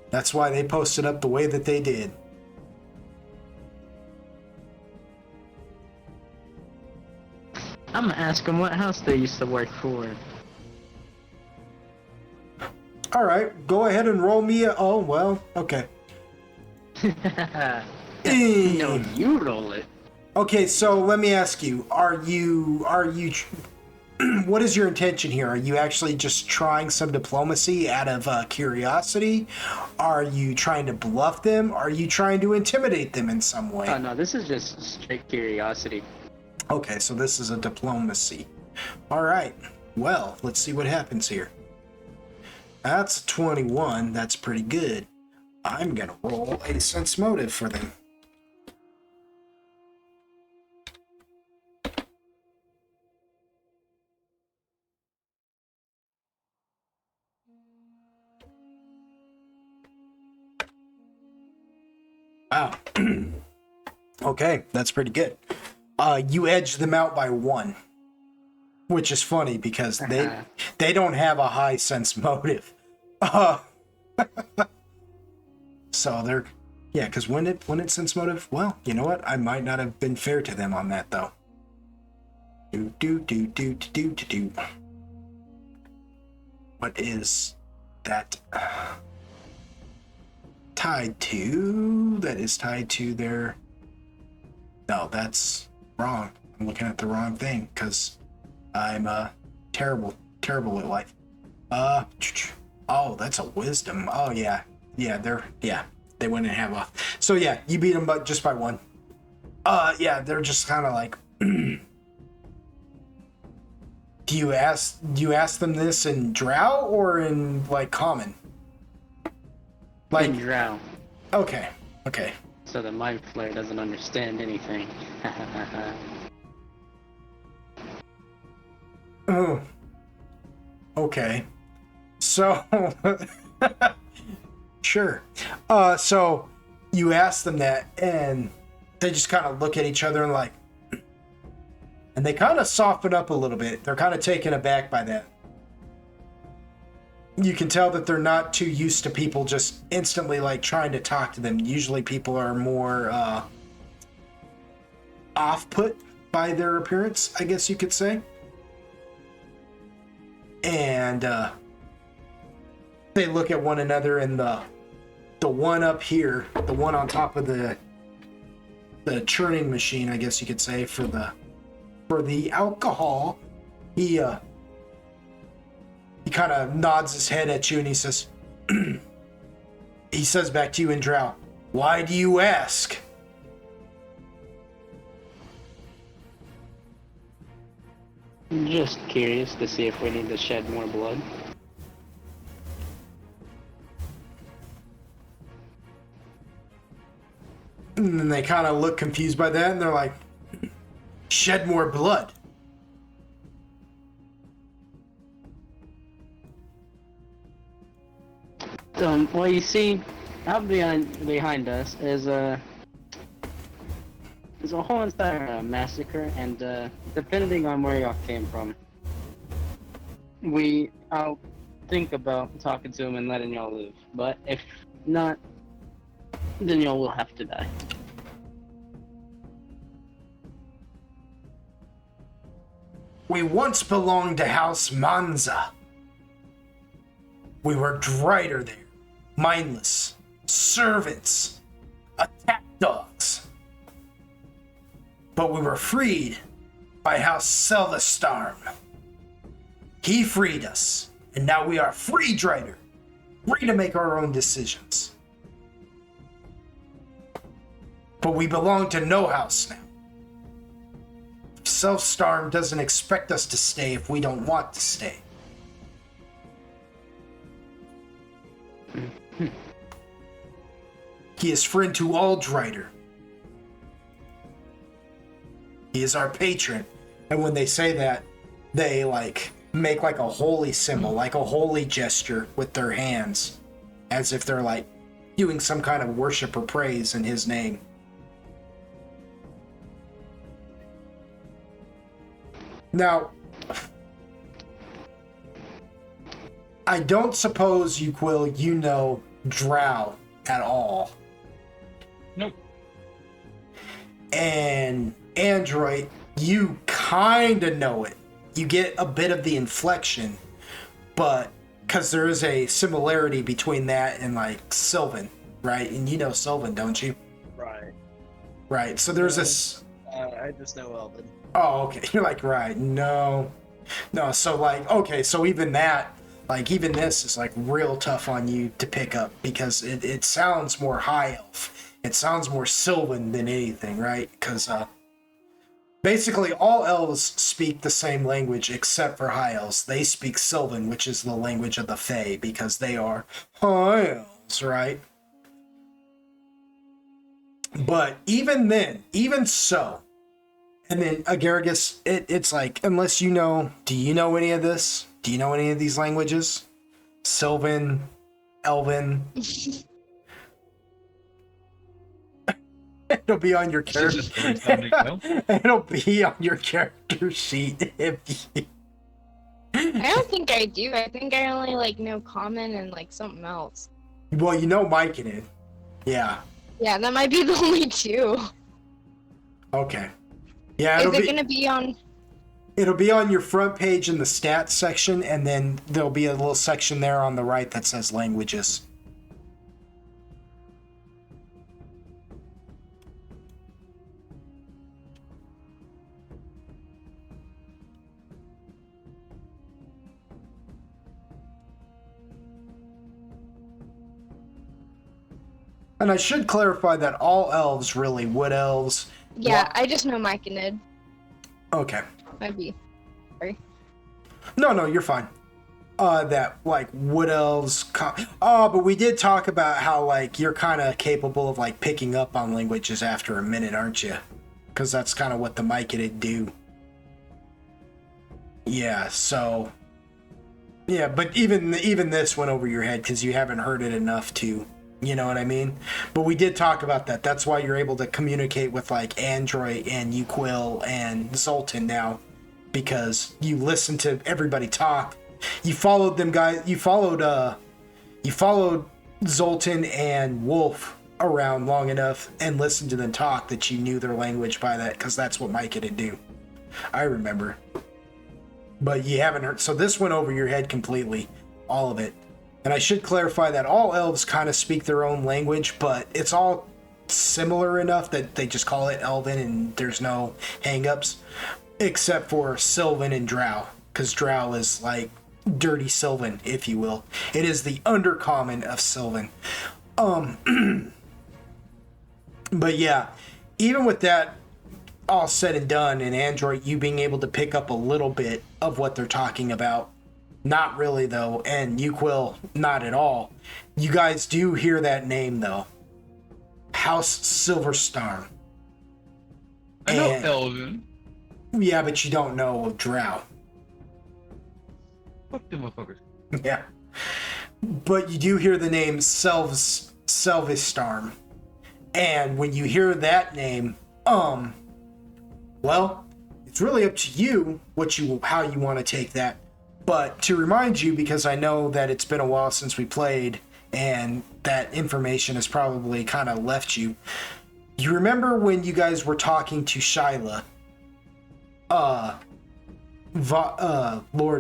That's why they posted up the way that they did. I'm gonna ask them what house they used to work for. All right, go ahead and roll me a... Oh, well, okay. No, you roll it. Okay, so let me ask you, are you what is your intention here? Are you actually just trying some diplomacy out of curiosity? Are you trying to bluff them? Are you trying to intimidate them in some way? Oh no, this is just straight curiosity. Okay, so this is a diplomacy. All right. Well, let's see what happens here. That's 21. That's pretty good. I'm going to roll a sense motive for them. Wow. Okay, that's pretty good. You edge them out by 1, which is funny because they don't have a high sense motive. So they're, yeah, because when it sense motive, well, you know what? I might not have been fair to them on that though. Do. What is that tied to? That is tied to their. No, that's wrong. I'm looking at the wrong thing because I'm terrible at life. Oh, that's a wisdom. Oh yeah, they wouldn't have a. So yeah, you beat them, but just by 1. Yeah, they're just kind of like. Do you ask them this in Drow or in like common? Like In Drow, okay. so the Mind Flayer doesn't understand anything. Oh. Okay. So sure. So you ask them that and they just kind of look at each other and like, and they kind of soften up a little bit. They're kind of taken aback by that. You can tell that they're not too used to people just instantly like trying to talk to them. Usually people are more off-put by their appearance, I guess you could say. And they look at one another, and the one up here, the one on top of the churning machine, I guess you could say, for the alcohol, he kind of nods his head at you and he says, he says back to you in Drow, "Why do you ask?" Just curious to see if we need to shed more blood. And then they kind of look confused by that and they're like, "Shed more blood?" Well, you see, out behind us is a whole entire massacre, and depending on where y'all came from, I'll think about talking to him and letting y'all live. But if not, then y'all will have to die. We once belonged to House Manza. We were Drider there, mindless, servants, attack dogs. But we were freed by House Selvastarm. He freed us, and now we are free Drider, free to make our own decisions. But we belong to no house now. Selvastarm doesn't expect us to stay if we don't want to stay. He is friend to all Drider. He is our patron. And when they say that, they make like a holy symbol, like a holy gesture with their hands, as if they're like doing some kind of worship or praise in his name. Now, I don't suppose, Yuquil, you know Drow at all. Nope. And Android, you kind of know it. You get a bit of the inflection, but because there is a similarity between that and like Sylvan, right? And you know Sylvan, don't you? Right. Right. So there's this. I just know Elven. Oh, okay. You're like, right. No. No, so like, okay, so even that, like even this is like real tough on you to pick up because it sounds more high elf. It sounds more Sylvan than anything, right? Because basically all elves speak the same language except for high elves. They speak Sylvan, which is the language of the Fae, because they are high elves, right? But even then, even so, and then Agaragis, it's like, unless you know, do you know any of this? Do you know any of these languages? Sylvan, Elven. It'll be on your This character. is just very sounding, no? It'll be on your character sheet if you. I don't think I do. I think I only like know common and like something else. Well, you know Mike in it. Yeah. Yeah, that might be the only two. Okay. Yeah, Is it'll it be. gonna be on? It'll be on your front page in the stats section, and then there'll be a little section there on the right that says languages. And I should clarify that all elves, really, wood elves. Yeah, Well- I just know Mike and Ed. Okay. Might be. No, you're fine. That like wood elves. But we did talk about how like you're kind of capable of like picking up on languages after a minute, aren't you? Because that's kind of what the Myconid do. Yeah. So. Yeah, but even this went over your head because you haven't heard it enough to. You know what I mean? But we did talk about that. That's why you're able to communicate with like Android and Uquil and Zoltan now. Because you listened to everybody talk. You followed them guys. You followed Zoltan and Wolf around long enough and listened to them talk that you knew their language by that, because that's what Mike had to do. I remember. But you haven't heard. So this went over your head completely. All of it. And I should clarify that all elves kind of speak their own language, but it's all similar enough that they just call it Elven and there's no hang-ups. Except for Sylvan and Drow, because Drow is like dirty Sylvan, if you will. It is the undercommon of Sylvan. But yeah, even with that all said and done, and Android, you being able to pick up a little bit of what they're talking about, not really though, and Uquil, not at all. You guys do hear that name though. House Silverstar. I know And- Elven. Yeah, but you don't know of Drow. Fuck them motherfuckers. Yeah. But you do hear the name Selvistarm. And when you hear that name, well, it's really up to you how you want to take that. But to remind you, because I know that it's been a while since we played, and that information has probably kind of left you. You remember when you guys were talking to Shyla? Lord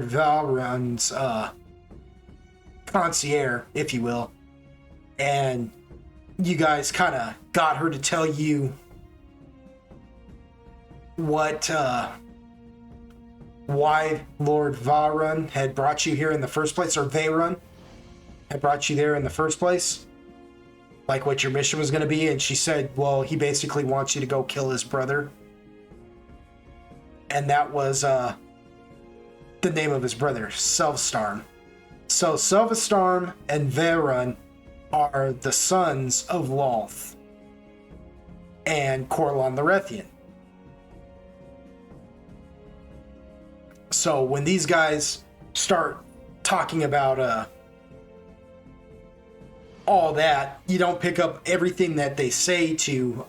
Valron's concierge, if you will, and you guys kind of got her to tell you what why Lord Valron had brought you here in the first place, or Veyron had brought you there in the first place, like what your mission was going to be. And she said, well, he basically wants you to go kill his brother. And that was the name of his brother, Selvstarm. So Selvstarm and Veyron are the sons of Lolth and Corlon the Rethian. So when these guys start talking about all that, you don't pick up everything that they say to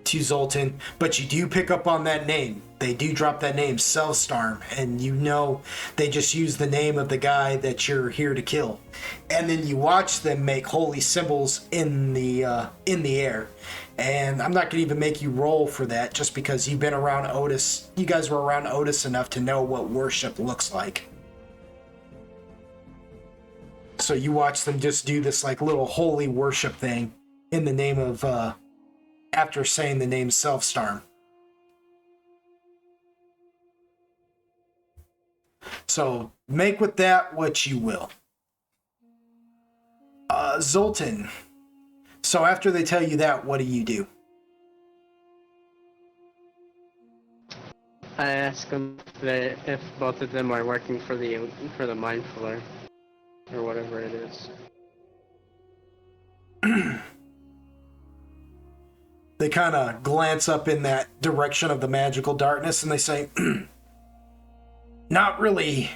Zoltan, but you do pick up on that name. They do drop that name, Selvstarm, and you know they just use the name of the guy that you're here to kill. And then you watch them make holy symbols in the air. And I'm not going to even make you roll for that, just because you've been around Otis. You guys were around Otis enough to know what worship looks like. So you watch them just do this like little holy worship thing in the name of after saying the name Selvstarm. So make with that what you will. Zoltan. So after they tell you that, what do you do? I ask them if both of them are working for the mindfuller or whatever it is. They kind of glance up in that direction of the magical darkness and they say, not really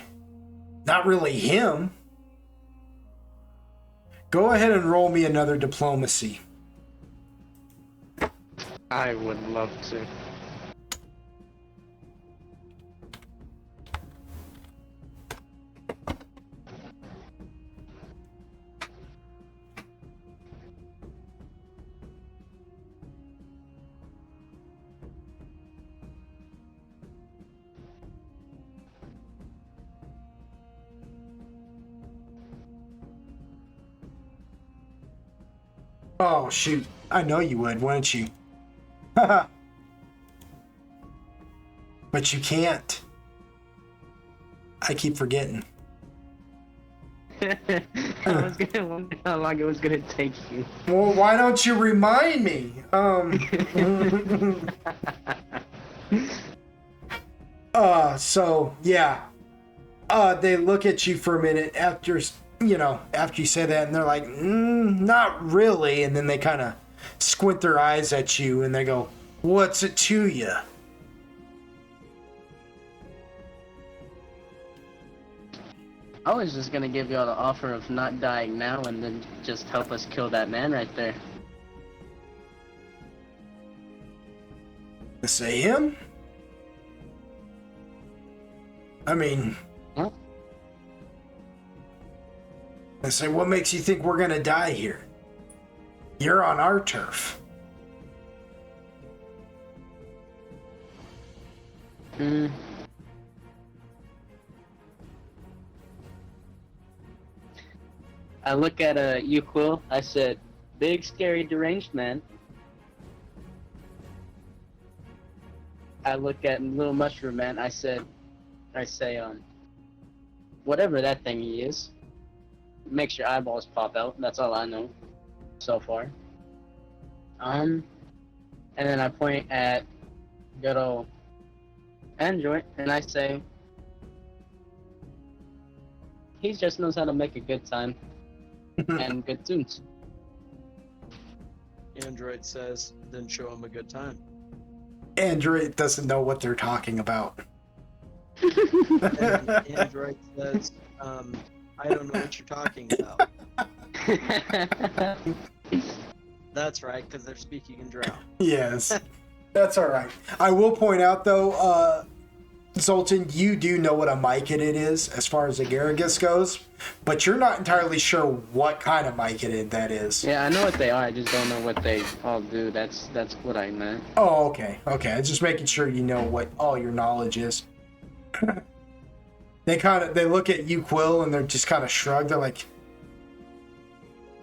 him. Go ahead and roll me another diplomacy. I would love to. Oh, shoot. I know you would, wouldn't you? Haha. But you can't. I keep forgetting. I was gonna wonder how long it was gonna take you. Well, why don't you remind me? So, yeah. They look at you for a minute after you say that, and they're like, not really. And then they kind of squint their eyes at you, and they go, what's it to you? I was just gonna give y'all the offer of not dying now and then just help us kill that man right there. I say him? I mean... Huh? I say, what makes you think we're gonna die here? You're on our turf. I look at Yukwil, I said, big, scary, deranged man. I look at Little Mushroom Man, I say, whatever that thing he is, makes your eyeballs pop out, that's all I know so far. And then I point at good old Android, and I say, he just knows how to make a good time. And good tunes. Android says, then show him a good time. Android doesn't know what they're talking about. And Android says, I don't know what you're talking about. That's right, because they're speaking in drow. Yes, that's all right. I will point out, though, Zoltan, you do know what a myconid is as far as Agaragus goes, but you're not entirely sure what kind of myconid that is. Yeah, I know what they are. I just don't know what they all do. That's what I meant. Oh, okay. Okay, I'm just making sure you know what all your knowledge is. They look at you, Quill, and they're just kind of shrug. They're like,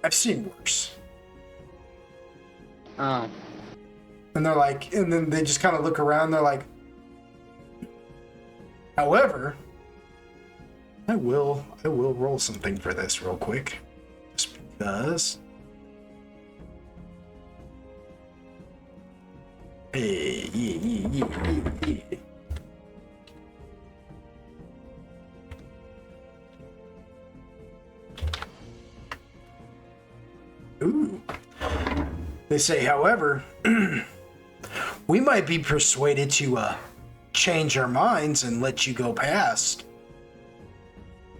I've seen worse. Oh. And they're like, and then they just kind of look around. They're like, however, I will roll something for this real quick, just because. Yeah. Ooh. They say, however, we might be persuaded to change our minds and let you go past.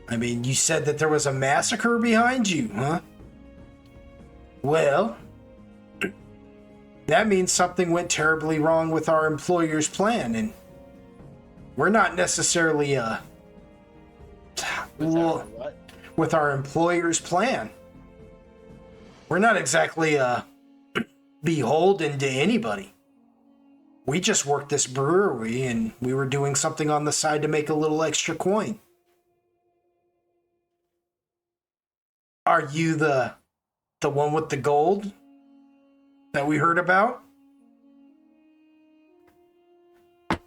I mean, you said that there was a massacre behind you, huh? Well, that means something went terribly wrong with our employer's plan, and we're not necessarily with our employer's plan. We're not exactly beholden to anybody. We just worked this brewery, and we were doing something on the side to make a little extra coin. Are you the one with the gold that we heard about?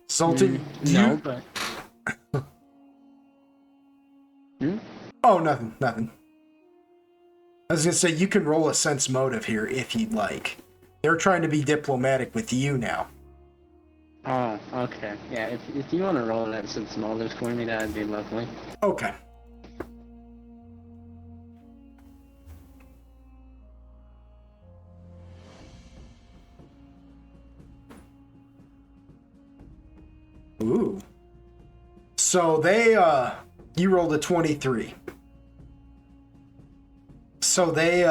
Sultan, No, but Oh, nothing. I was gonna say, you can roll a sense motive here if you'd like. They're trying to be diplomatic with you now. Oh, okay. Yeah, if you want to roll that sense motive for me, that'd be lovely. Okay. Ooh. So you rolled a 23. So they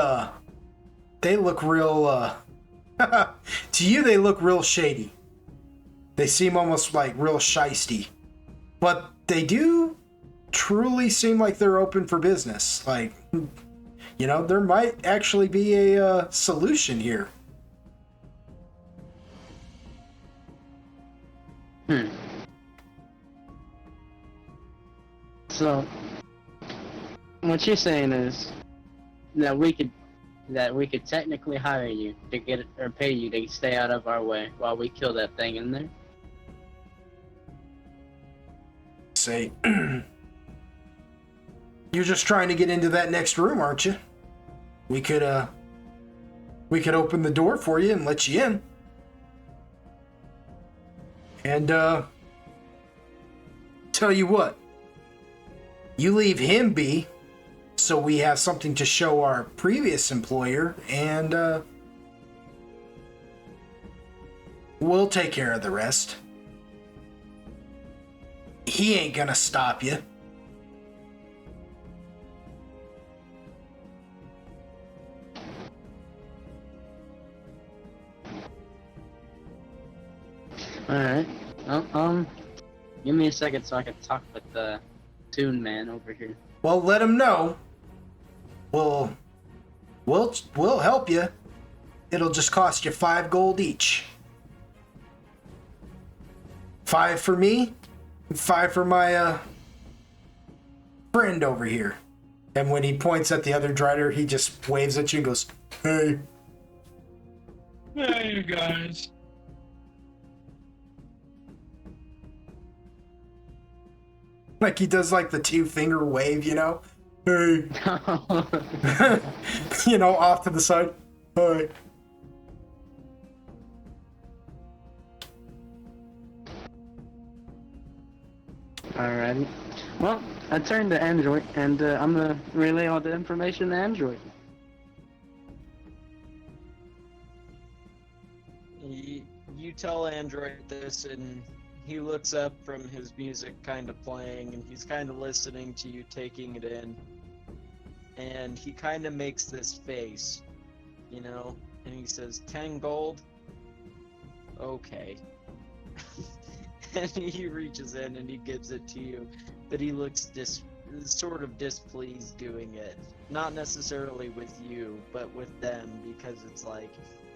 look real, to you they look real shady. They seem almost like real shisty. But they do truly seem like they're open for business. Like, you know, there might actually be a solution here. So, what you're saying is that we could technically hire you to get it, or pay you to stay out of our way while we kill that thing in there. Say, you're just trying to get into that next room, aren't you? We could open the door for you and let you in. And tell you what, you leave him be, so we have something to show our previous employer, and we'll take care of the rest. He ain't gonna stop you. Alright. Well, give me a second so I can talk with the Toon Man over here. Well, let him know. We'll help you. It'll just cost you 5 gold each. 5 for me, 5 for my friend over here. And when he points at the other drider, he just waves at you and goes, "Hey." Hey, you guys. Like he does like the 2-finger wave, you know? Hey. You know, off to the side. Hey. Alrighty. Well, I turned to Android, and I'm gonna relay all the information to Android. You tell Android this, and he looks up from his music kind of playing, and he's kind of listening to you taking it in. And he kind of makes this face, you know, and he says, 10 gold? Okay. And he reaches in and he gives it to you, but he looks sort of displeased doing it. Not necessarily with you, but with them, because it's like,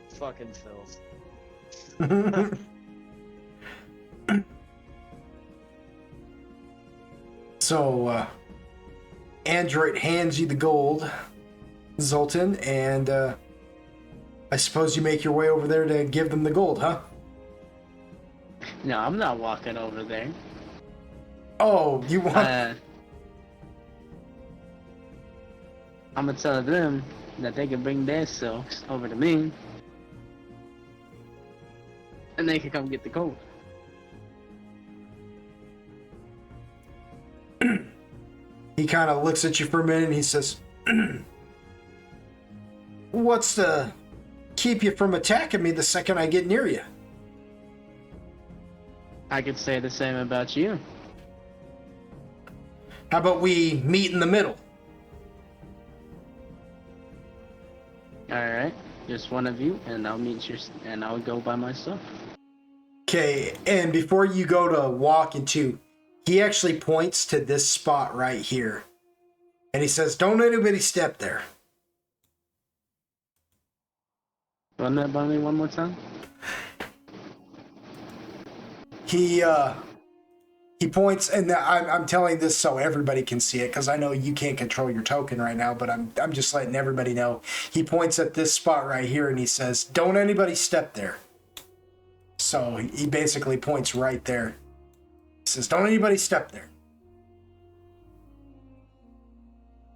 fucking filth. So, Android hands you the gold, Zoltan, and I suppose you make your way over there to give them the gold, huh? No, I'm not walking over there. Oh, you want... I'm gonna tell them that they can bring their silks over to me, and they can come get the gold. He kind of looks at you for a minute and he says, "What's to keep you from attacking me the second I get near you?" I could say the same about you. How about we meet in the middle? Alright, just one of you, and I'll go by myself. Okay, and before you go to walk into, he actually points to this spot right here. And he says, "Don't anybody step there." Run that by me one more time. He points, and I'm telling this so everybody can see it, because I know you can't control your token right now, but I'm just letting everybody know. He points at this spot right here, and he says, "Don't anybody step there." So he basically points right there. He says, "Don't anybody step there."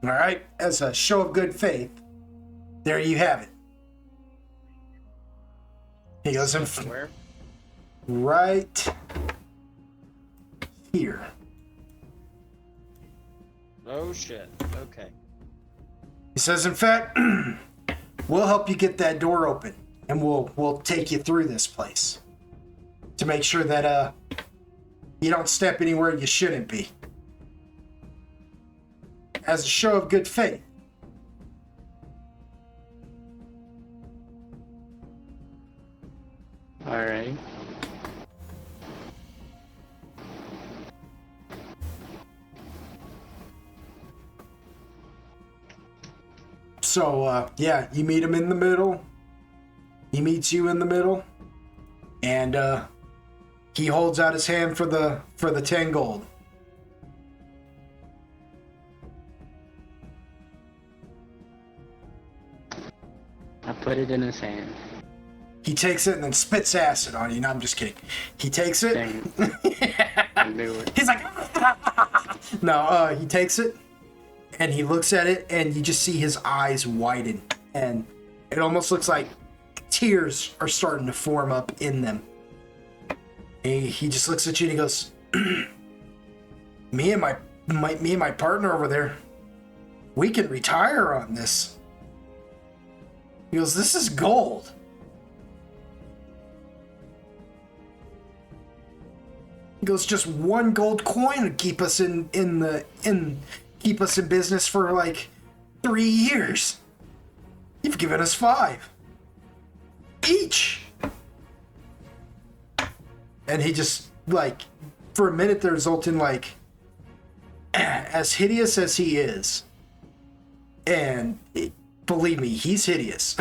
All right, as a show of good faith, there you have it. He goes in Where? right here. Oh shit. Okay. He says, in fact, we'll help you get that door open, and we'll take you through this place to make sure that you don't step anywhere you shouldn't be. As a show of good faith. Alright. So, yeah, you meet him in the middle. He meets you in the middle. And, he holds out his hand for the 10 gold. I put it in his hand. He takes it and then spits acid on you. No, I'm just kidding. He takes it. Dang it. I knew it. He's like, no, he takes it and he looks at it and you just see his eyes widen and it almost looks like tears are starting to form up in them. And he just looks at you and he goes, me and my partner over there, we can retire on this. He goes, this is gold. He goes, just one gold coin would keep us in business for like 3 years. You've given us 5 each. And he just, like, for a minute there, Zoltan, like, as hideous as he is, and believe me, he's hideous.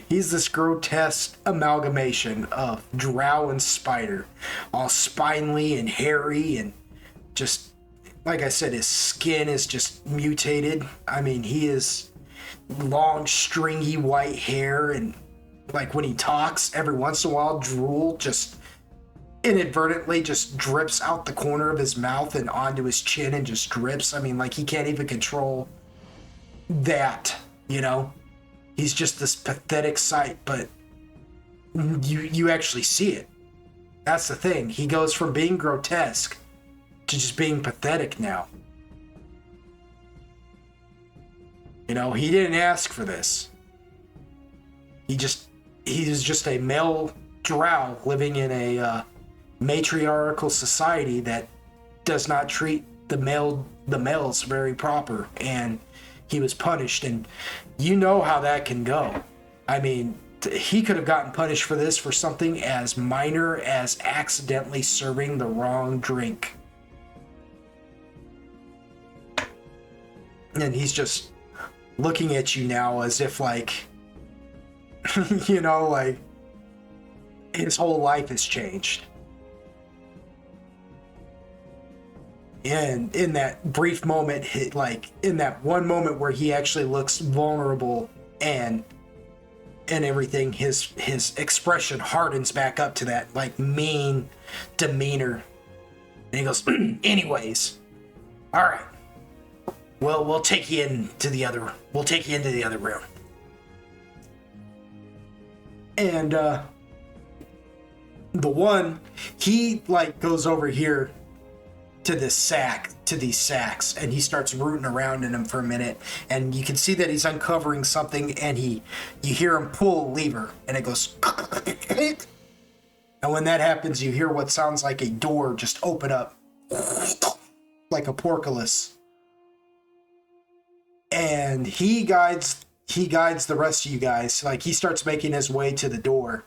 He's this grotesque amalgamation of drow and spider, all spinely and hairy, and just, like I said, his skin is just mutated. I mean, he is long, stringy white hair, and like when he talks, every once in a while, drool just inadvertently just drips out the corner of his mouth and onto his chin and just drips. I mean, like he can't even control that, you know? He's just this pathetic sight, but you actually see it. That's the thing. He goes from being grotesque to just being pathetic now. You know, he didn't ask for this. He is just a male drow living in a matriarchal society that does not treat the males very proper, and he was punished, and you know how that can go. I mean, he could have gotten punished for this for something as minor as accidentally serving the wrong drink. And he's just looking at you now as if like, you know, like his whole life has changed. And in that brief moment, like in that one moment where he actually looks vulnerable and everything, his expression hardens back up to that like mean demeanor. And he goes, anyways, all right. Well, we'll take you into the other room. And the one, he like goes over here to these sacks, and he starts rooting around in them for a minute, and you can see that he's uncovering something, and you hear him pull a lever, and it goes and when that happens, you hear what sounds like a door just open up like a portcullis, and he guides the rest of you guys. Like, he starts making his way to the door,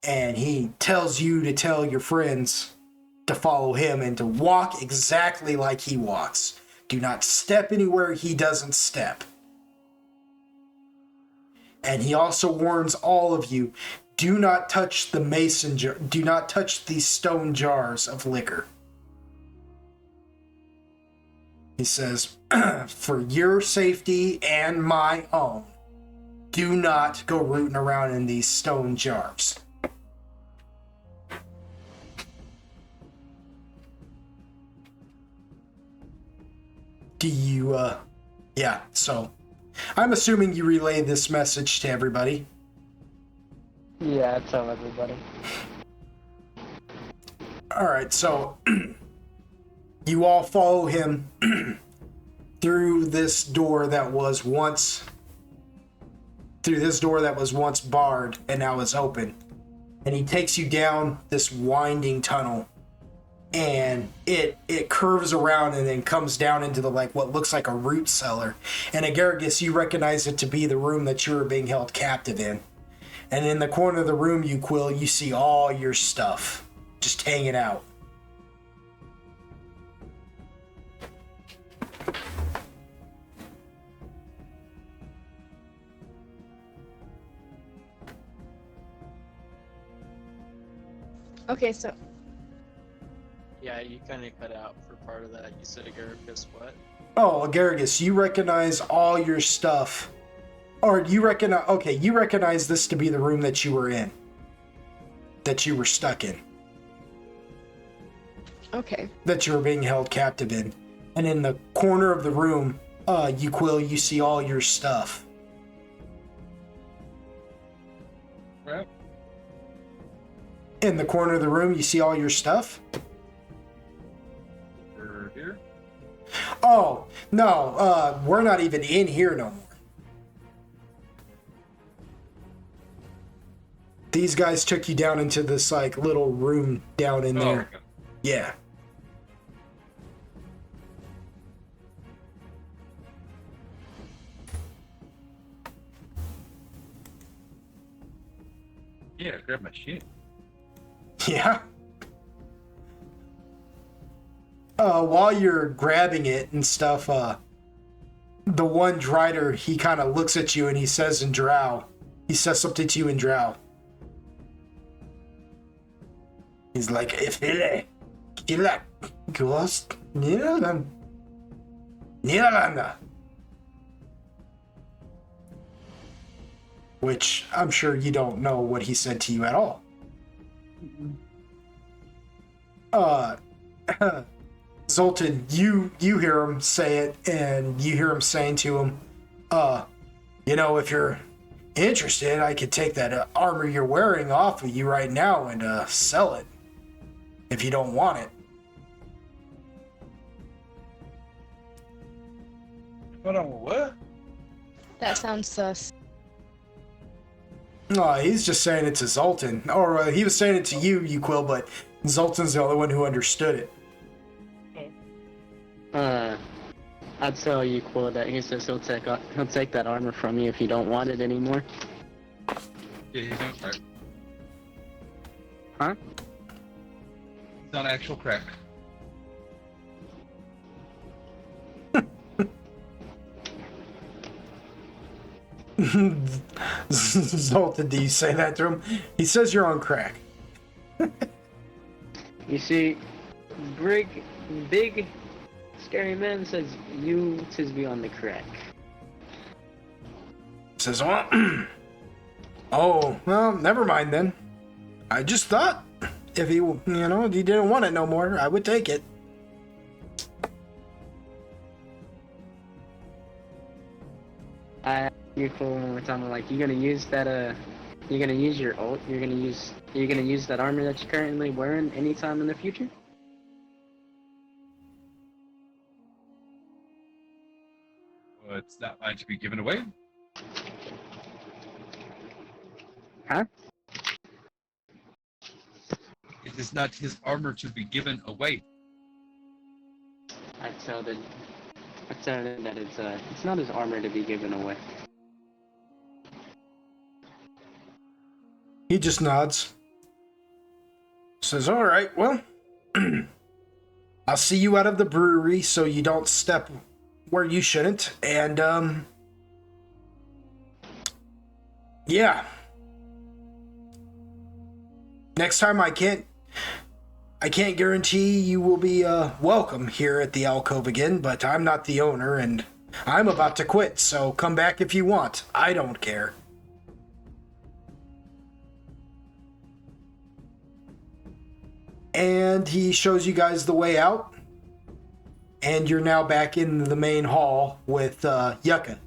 and he tells you to tell your friends to follow him and to walk exactly like he walks. Do not step anywhere he doesn't step. And he also warns all of you, do not touch the mason jar, do not touch these stone jars of liquor. He says, for your safety and my own, do not go rooting around in these stone jars. do you, yeah, so I'm assuming you relay this message to everybody. Yeah, I tell everybody. Alright, so you all follow him through this door that was once barred and now is open. And he takes you down this winding tunnel, and it curves around and then comes down into the like what looks like a root cellar. And Agaragis, you recognize it to be the room that you were being held captive in. And in the corner of the room, you see all your stuff just hanging out. Okay, so Yeah, you kind of cut out for part of that. You said Agaricus what? Oh, Agaragis, you recognize all your stuff. Or you recognize this to be the room that you were in. That you were stuck in. okay. That you were being held captive in. And in the corner of the room, you see all your stuff. Right. In the corner of the room, you see all your stuff? We're here. Oh, no, we're not even in here no more. These guys took you down into this, like, little room down in there. Okay. Yeah. Yeah, grab my shit. Yeah. While you're grabbing it and stuff, the one Drider, he kind of looks at you and he says in Drow. He says something to you in Drow. He's like, if kila ghost Nirlanda. Which I'm sure you don't know what he said to you at all. Zoltan, you hear him say it, and you hear him saying to him, if you're interested, I could take that armor you're wearing off of you right now and sell it. If you don't want it. Hold on, what? That sounds sus. No, he's just saying it to Zoltan. Or he was saying it to you, Quill, but Zoltan's the only one who understood it. I'd tell you, Quill, that he says he'll take that armor from you if you don't want it anymore. Yeah, he's on crack. Huh? He's on actual crack. Zoltan, do you say that to him? He says you're on crack. You see, big, scary man says you tis be on the crack. Says, well, oh, well, never mind then. I just thought if he didn't want it no more, I would take it. You cool one more time. Like, you're gonna use that you're gonna use your ult. You're gonna use that armor that you're currently wearing anytime in the future. Well, it's not mine to be given away. Huh? It is not his armor to be given away. I tell them that it's not his armor to be given away. He just nods. Says, all right, well, I'll see you out of the brewery so you don't step where you shouldn't. And, yeah. Next time I can't guarantee you will be welcome here at the alcove again, but I'm not the owner and I'm about to quit, so come back if you want. I don't care. And he shows you guys the way out. and you're now back in the main hall with Yucca.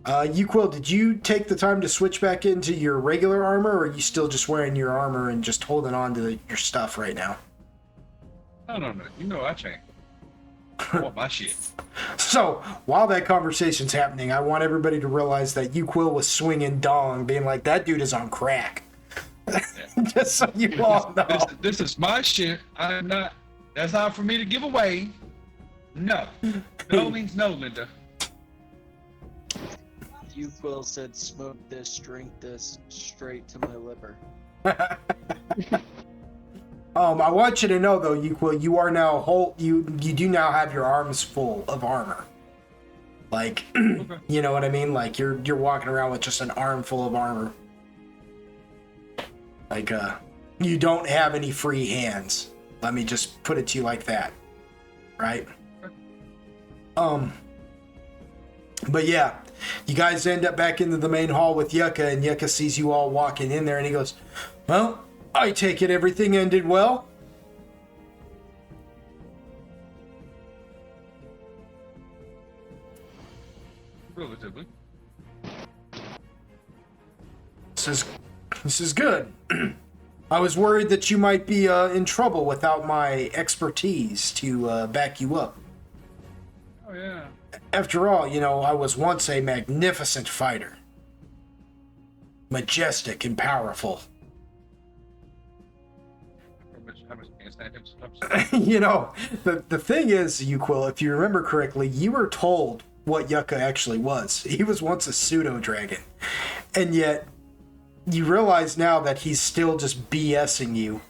Uquill, did you take the time to switch back into your regular armor, or are you still just wearing your armor and just holding on to your stuff right now? No. You know I changed. I want my shit. So, while that conversation's happening, I want everybody to realize that Uquill was swinging dong, being like, that dude is on crack. Just so you all know. This is my shit. I'm not. That's not for me to give away. No. No means no, Linda. Uquill said, "Smoke this, drink this, straight to my liver." I want you to know though, Uquill, you are now whole. You do now have your arms full of armor. Like, Okay. you know what I mean? Like you're walking around with just an arm full of armor. Like, you don't have any free hands. Let me just put it to you like that, right? But yeah, you guys end up back into the main hall with Yucca, and Yucca sees you all walking in there, and he goes, "Well, I take it everything ended well." Relatively. This is good. I was worried that you might be in trouble without my expertise to back you up. Oh yeah. After all, you know, I was once a magnificent fighter. Majestic and powerful. How much can I stand him sometimes? You know, the thing is, Uquill, if you remember correctly, you were told what Yucca actually was. He was once a pseudo-dragon. And yet, you realize now that he's still just BSing you.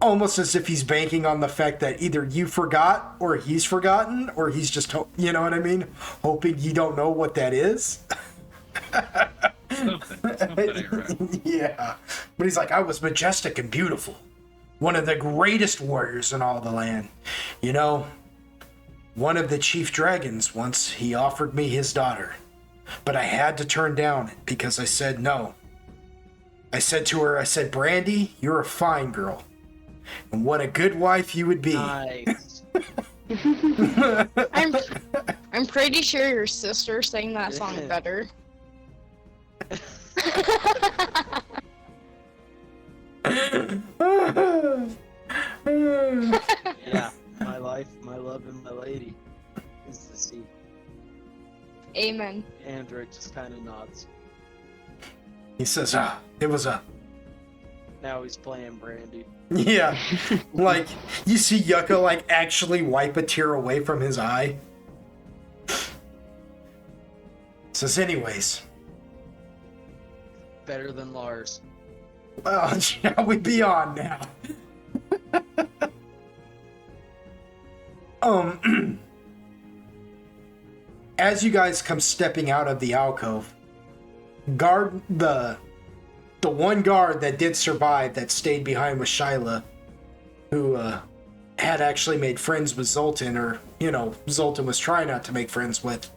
Almost as if he's banking on the fact that either you forgot, or he's forgotten, or he's just, you know what I mean? Hoping you don't know what that is. Something ain't right. Yeah. But he's like, I was majestic and beautiful. One of the greatest warriors in all the land. You know, one of the chief dragons once, he offered me his daughter. But I had to turn down because I said no. I said to her, I said, Brandy, you're a fine girl. And what a good wife you would be. Nice. I'm pretty sure your sister sang that song better. Yeah, my life, my love, and my lady is the sea. Amen. Android just kind of nods. He says, it was a... Now he's playing Brandy. Yeah. Like, you see Yucca, like, actually wipe a tear away from his eye. Says, anyways. Better than Lars. Well, shall we be on now? As you guys come stepping out of the alcove, the one guard that did survive, that stayed behind with Shyla, who had actually made friends with Zoltan, or, you know, Zoltan was trying not to make friends with,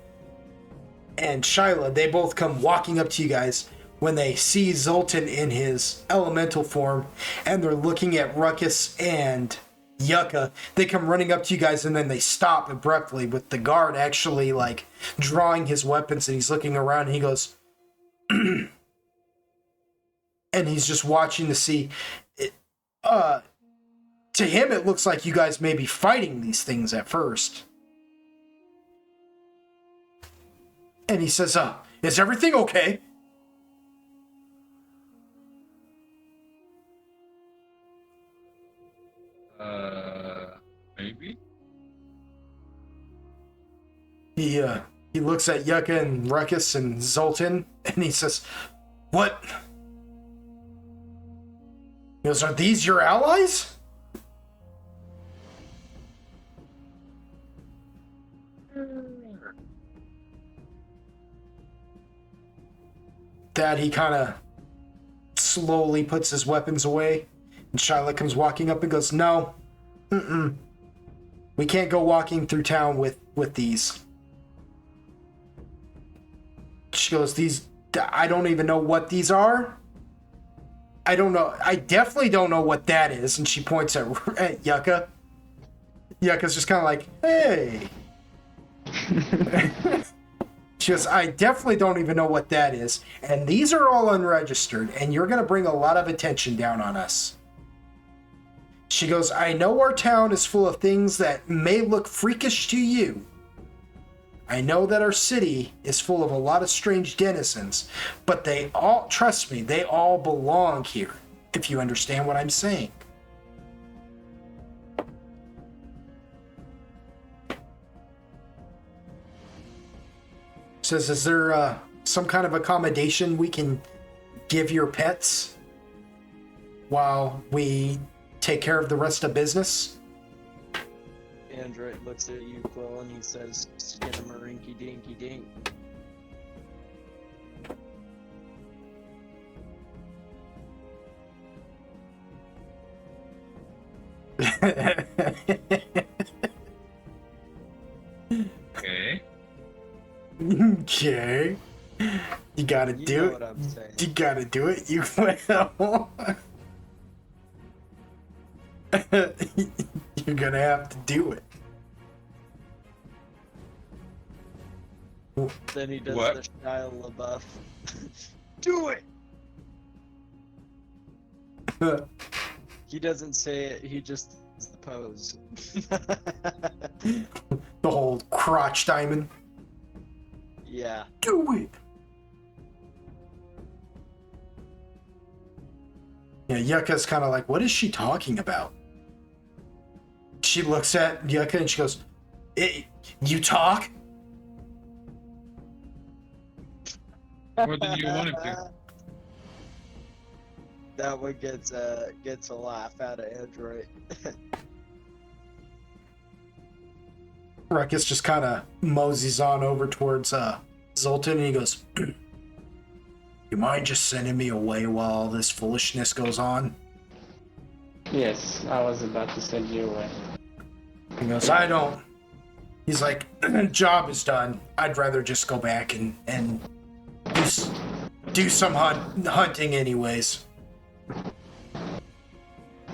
and Shyla, they both come walking up to you guys when they see Zoltan in his elemental form, and they're looking at Ruckus and Yucca. They come running up to you guys, and then they stop abruptly, with the guard actually, like, drawing his weapons, and he's looking around, and he goes... and he's just watching to see... to him, it looks like you guys may be fighting these things at first. And he says, is everything okay? Maybe. He looks at Yucca and Ruckus and Zoltan, and he says, what? He goes, are these your allies? That he kind of slowly puts his weapons away, and Shyla comes walking up and goes, no, we can't go walking through town with these. She goes, I don't even know what these are. I don't know. I definitely don't know what that is. And she points at Yucca. Yucca's just kind of like, hey. She goes, I definitely don't even know what that is. And these are all unregistered, and you're going to bring a lot of attention down on us. She goes, I know our town is full of things that may look freakish to you. I know that our city is full of a lot of strange denizens, but they all, trust me, they all belong here, if you understand what I'm saying. Says, is there some kind of accommodation we can give your pets while we take care of the rest of business? Android looks at you, Quill, and he says, skin him a rinky dinky dink. Okay. Okay. You gotta You do know it. what I'm saying. You gotta do it. You will. You're gonna have to do it. Then he does What? the Shia LaBeouf. Do it! He doesn't say it, he just does the pose. The whole crotch diamond. Yeah. Do it. Yeah, Yucca's kind of like, what is she talking about? She looks at Yucca and she goes, you talk? More than you wanted to. That one gets a laugh out of Android. Ruckus just kind of moseys on over towards Zoltan and he goes, you mind just sending me away while all this foolishness goes on? Yes, I was about to send you away. He goes, I don't. He's like, job is done. I'd rather just go back and do some hunting anyways.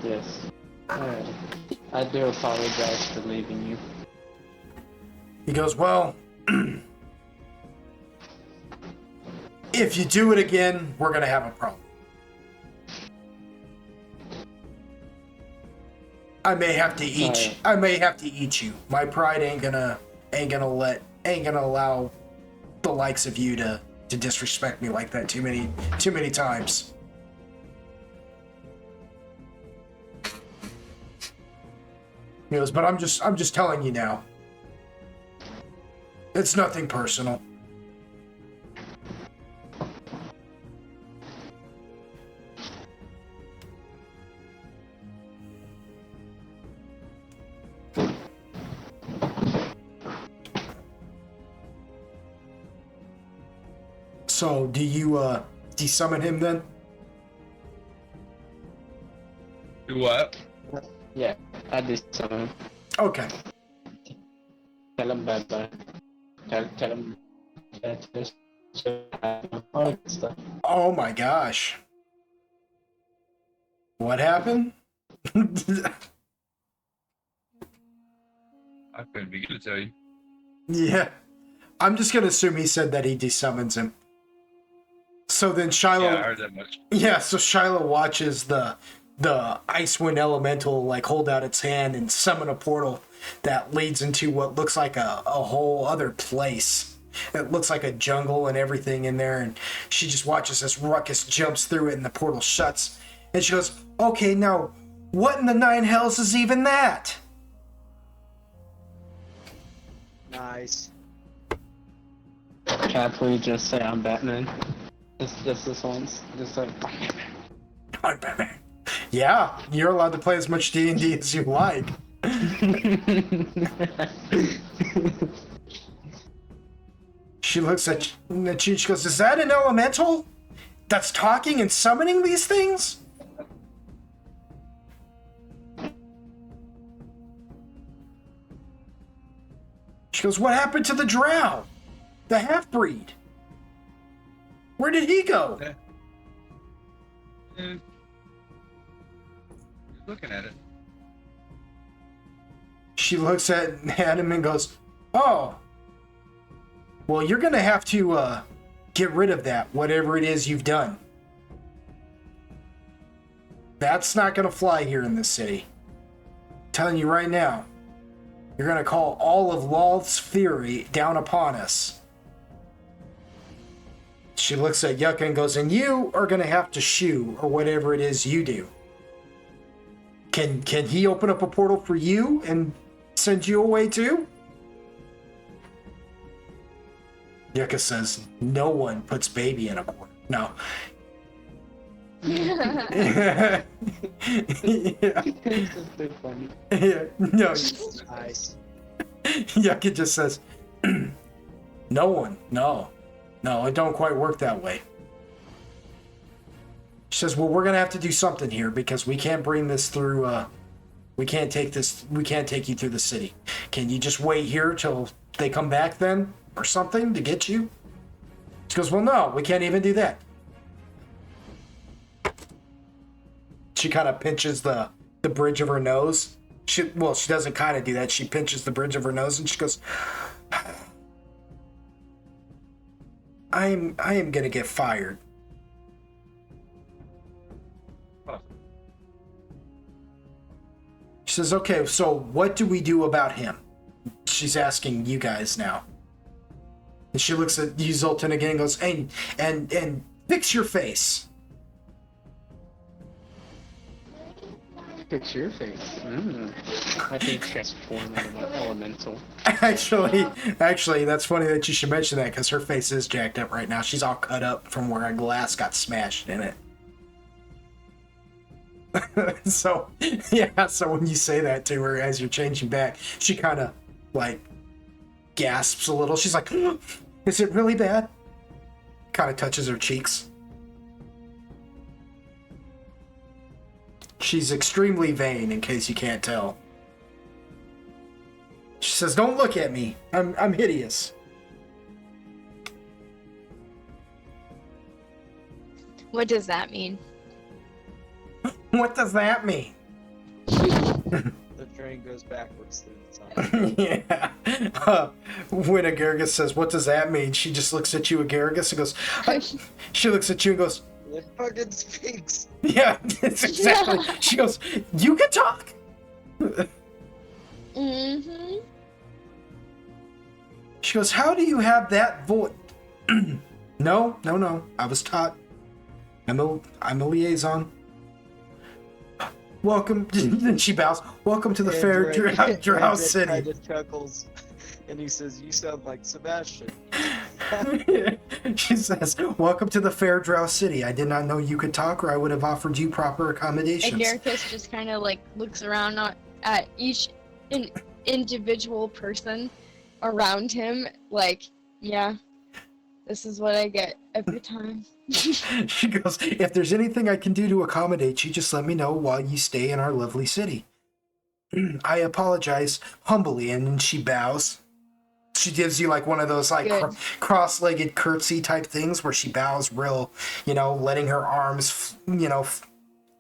Yes. I do apologize for leaving you. He goes, well, if you do it again, we're gonna have a problem. I may have to eat. I may have to eat you. My pride ain't gonna allow the likes of you to disrespect me like that too many times. He goes, but I'm just telling you now. It's nothing personal. So, do you desummon him then? Do what? Yeah, I did something. Okay. Tell him bye bye. Tell him that all that stuff. Oh my gosh. What happened? I couldn't begin to tell you. Yeah. I'm just gonna assume he said that he desummons him. So then Shiloh, Yeah, I heard that much. yeah, so Shiloh watches the Icewind Elemental like hold out its hand and summon a portal that leads into what looks like a whole other place. It looks like a jungle and everything in there, and she just watches as Ruckus jumps through it and the portal shuts. And she goes, okay, now, what in the nine hells is even that? Nice. Can I please just say I'm Batman? Just this once. Just like I'm Batman. Yeah, you're allowed to play as much D&D as you like. She looks at you and she goes, is that an elemental that's talking and summoning these things? She goes, what happened to the drow? The half-breed? Where did he go? He's looking at it. she looks at him and goes, "Oh, well, you're gonna have to get rid of that, whatever it is you've done. That's not gonna fly here in this city. I'm telling you right now, you're gonna call all of Law's fury down upon us." She looks at Yucca and goes, "And you are gonna have to shoo, or whatever it is you do. Can he open up a portal for you and send you away too?" Yucca says, "No one puts baby in a corner." No. Yeah. It's just so funny. Yeah. No. Nice. Yucca just says, "No one. No, it don't quite work that way." She says, "Well, we're gonna have to do something here because we can't bring this through. We can't take you through the city. Can you just wait here till they come back then, or something, to get you?" She goes, "Well, no, we can't even do that." She kind of pinches the bridge of her nose. She doesn't kind of do that. She pinches the bridge of her nose and she goes, I am gonna get fired." She says, "Okay, so what do we do about him?" She's asking you guys now. And she looks at you, Zoltan, again and goes, and fix your face." Fix your face. I think transform into an elemental. Actually, that's funny that you should mention that because her face is jacked up right now. She's all cut up from where a glass got smashed in it. So when you say that to her as you're changing back, she kind of like gasps a little. She's like, "Is it really bad?" Kind of touches her cheeks. She's extremely vain, in case you can't tell. She says, "Don't look at me. I'm hideous." What does that mean? What does that mean? The train goes backwards through the tunnel. Yeah. When Agargus says, "What does that mean?" she just looks at you, Agargus, and goes, she looks at you and goes, The fucking Sphinx. "Yeah, it's exactly." She goes, "You can talk?" Mm-hmm. She goes, "How do you have that voice?" No. I was taught. I'm a liaison. Welcome. And she bows. "Welcome to the fair, Drow City." Kind of chuckles, and he says, "You sound like Sebastian." She says, "Welcome to the fair, Drow City. I did not know you could talk, or I would have offered you proper accommodations." Agaricus just kind of like looks around at each individual person around him, like, "Yeah, this is what I get every time." She goes, "If there's anything I can do to accommodate you, just let me know while you stay in our lovely city." "I apologize humbly," and then she bows. She gives you like one of those like cross-legged curtsy type things where she bows real, letting her arms,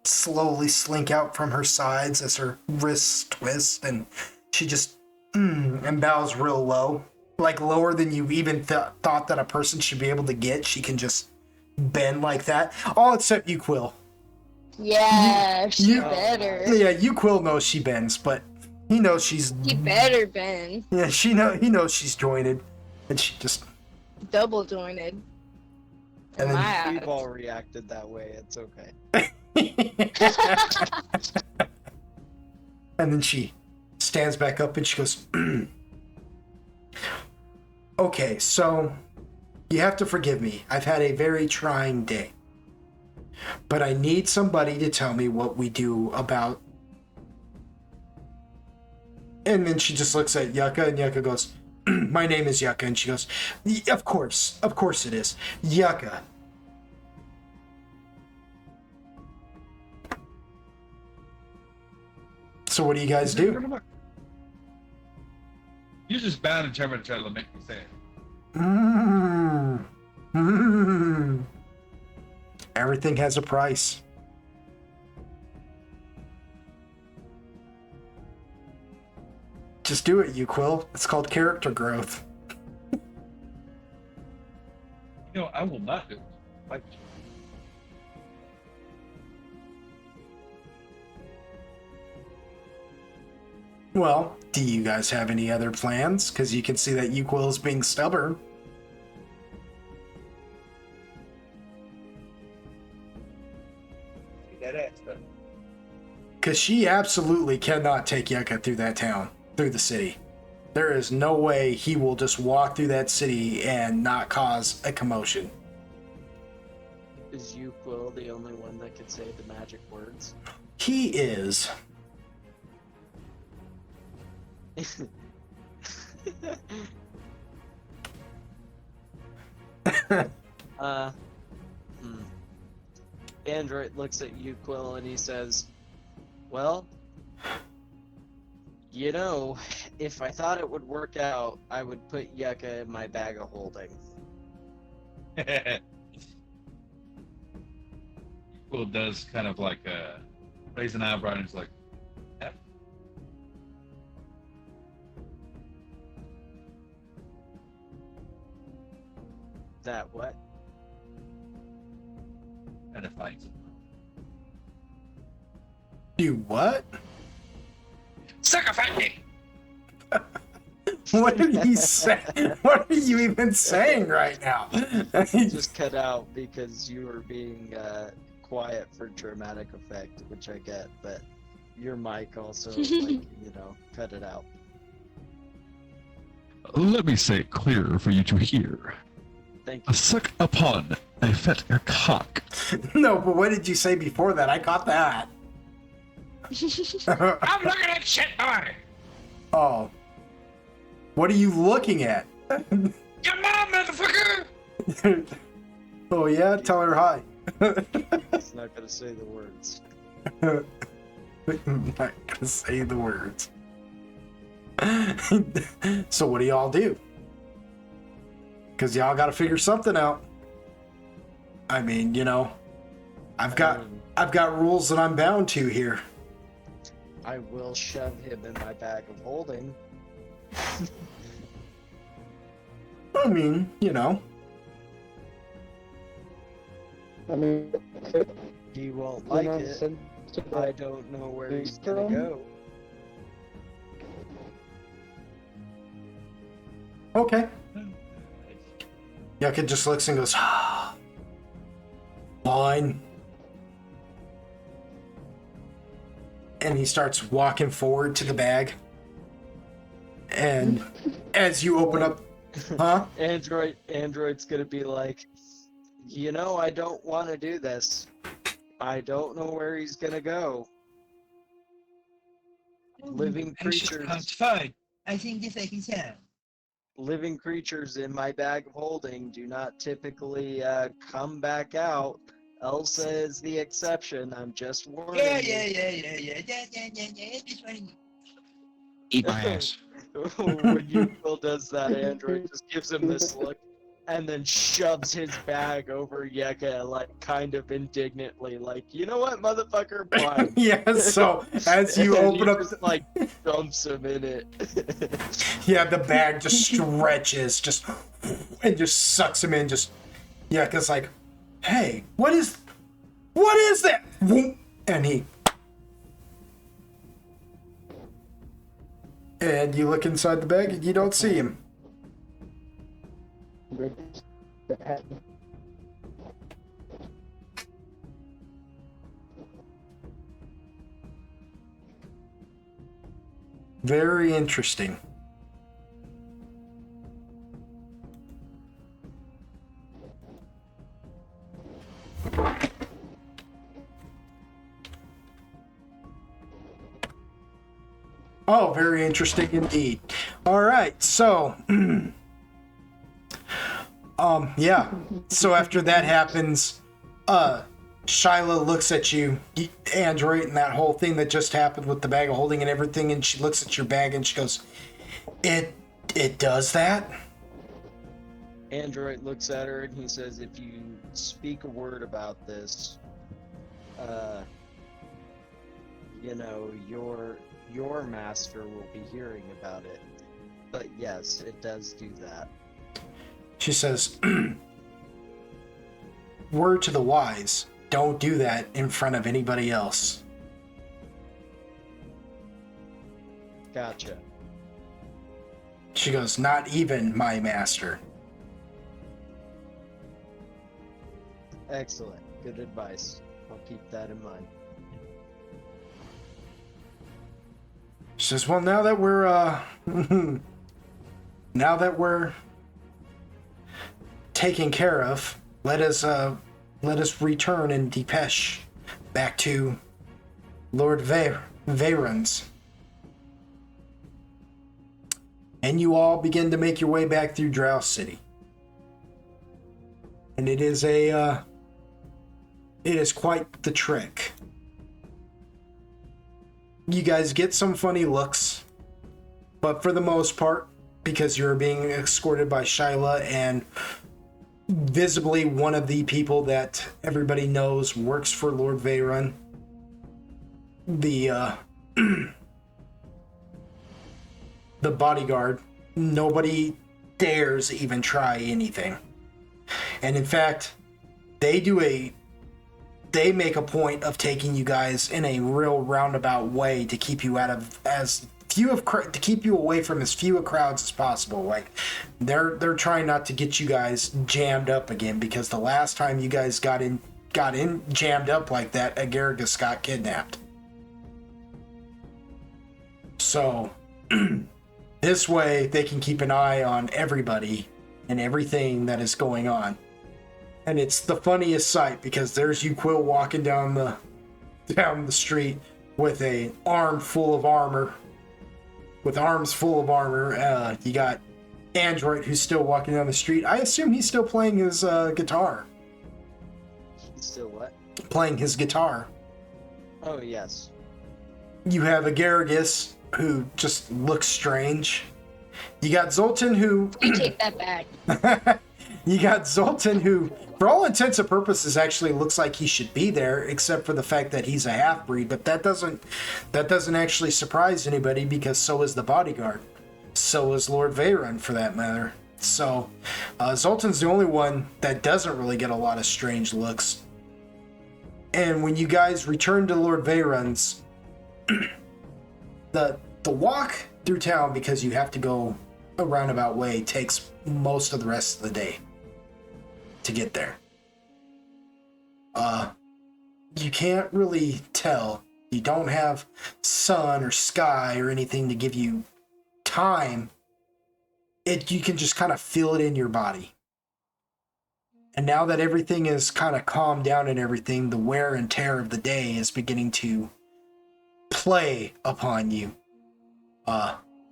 slowly slink out from her sides as her wrists twist, and she just and bows real low, like lower than you even thought that a person should be able to get. She can just bend like that, all except you, Quill. Yeah, she better. Yeah, you, Quill, knows she bends, but he knows she's. He better bend. Yeah, he knows she's jointed, and she just double jointed. And then we've all reacted that way. It's okay. And then she stands back up and she goes, "Okay, so you have to forgive me. I've had a very trying day. But I need somebody to tell me what we do about..." And then she just looks at Yucca, and Yucca goes, "My name is Yucca." And she goes, of course it is. Yucca. So what do you guys do? You're just bound and determined to try to make me say it. Everything has a price. Just do it, you Quill. It's called character growth. You know, I will not do it. Like, Well, do you guys have any other plans? Because you can see that Uquill is being stubborn. that ass, but Because she absolutely cannot take Yucca through that town, through the city. There is no way he will just walk through that city and not cause a commotion. Is Uquill the only one that could say the magic words? He is. uh, Android looks at Uquill and he says, well, you know, if I thought it would work out, I would put Yucca in my bag of holding. Will does kind of like raise an eyebrow and is like, yeah. That what? Kind of fights. Do what? Sucker fight me! What are you saying? What are you even saying right now? Just cut out because you were being quiet for dramatic effect, which I get, but your mic also, cut it out. Let me say it clearer for you to hear. Thank A you. suck upon a fat cock. No, but what did you say before that? I got that. I'm looking at shit, boy! Oh. What are you looking at? Your mom, motherfucker! Oh yeah? Tell her hi. It's not gonna say the words. I'm not gonna say the words. So what do y'all do? Because y'all gotta figure something out. I mean, I've got rules that I'm bound to here. I will shove him in my bag of holding. I mean, I mean, He won't like it. I don't know where he's gonna go. Okay. Yucca just looks and goes, fine. And he starts walking forward to the bag. And as you open up, huh? Android's gonna be like, I don't want to do this. I don't know where he's gonna go. Living creatures. Fine. I think this I can tell. Living creatures in my bag of holding do not typically come back out. Elsa is the exception. I'm just warning you. Eat my ass. When Uquill does that, Android just gives him this look and then shoves his bag over Yucca, like, kind of indignantly, like, you know what, motherfucker, fine. Yeah, so as you And open he up, just, like, dumps him in it. yeah, the bag just stretches, and just sucks him in. Yucca's like, hey, what is that? And and you look inside the bag and you don't see him. Very interesting. Oh, very interesting indeed. All right, so yeah. So after that happens, Shyla looks at you, Android, and that whole thing that just happened with the bag of holding and everything, and she looks at your bag and she goes, It does that? Android looks at her and he says, if you speak a word about this, you know, your master will be hearing about it. But yes, it does do that. She says, word to the wise, don't do that in front of anybody else. Gotcha. She goes, not even my master. Excellent. Good advice. I'll keep that in mind. She says, well, now that we're taken care of, let us return in Depeche back to Lord Veyron's. And you all begin to make your way back through Drow City. And it is quite the trick. You guys get some funny looks, but for the most part, because you're being escorted by Shyla and visibly one of the people that everybody knows works for Lord Veyron, the bodyguard, nobody dares even try anything. And in fact, they make a point of taking you guys in a real roundabout way to keep you to keep you away from as few crowds as possible. Like they're trying not to get you guys jammed up again, because the last time you guys got in jammed up like that, Agaragus got kidnapped. So this way they can keep an eye on everybody and everything that is going on. And it's the funniest sight, because there's Quill walking down the street with arms full of armor. You got Android, who's still walking down the street. I assume he's still playing his guitar. He's still what? Playing his guitar. Oh, yes. You have Agaragus, who just looks strange. You got Zoltan, who... You take that back. You got Zoltan, who, for all intents and purposes, actually looks like he should be there, except for the fact that he's a half-breed. But that doesn't actually surprise anybody, because so is the bodyguard. So is Lord Veyron, for that matter. So, Zoltan's the only one that doesn't really get a lot of strange looks. And when you guys return to Lord Veyron's, the walk through town, because you have to go a roundabout way, takes most of the rest of the day to get there. You can't really tell. You don't have sun or sky or anything to give you time. You can just kind of feel it in your body. And now that everything is kind of calmed down and everything, the wear and tear of the day is beginning to play upon you.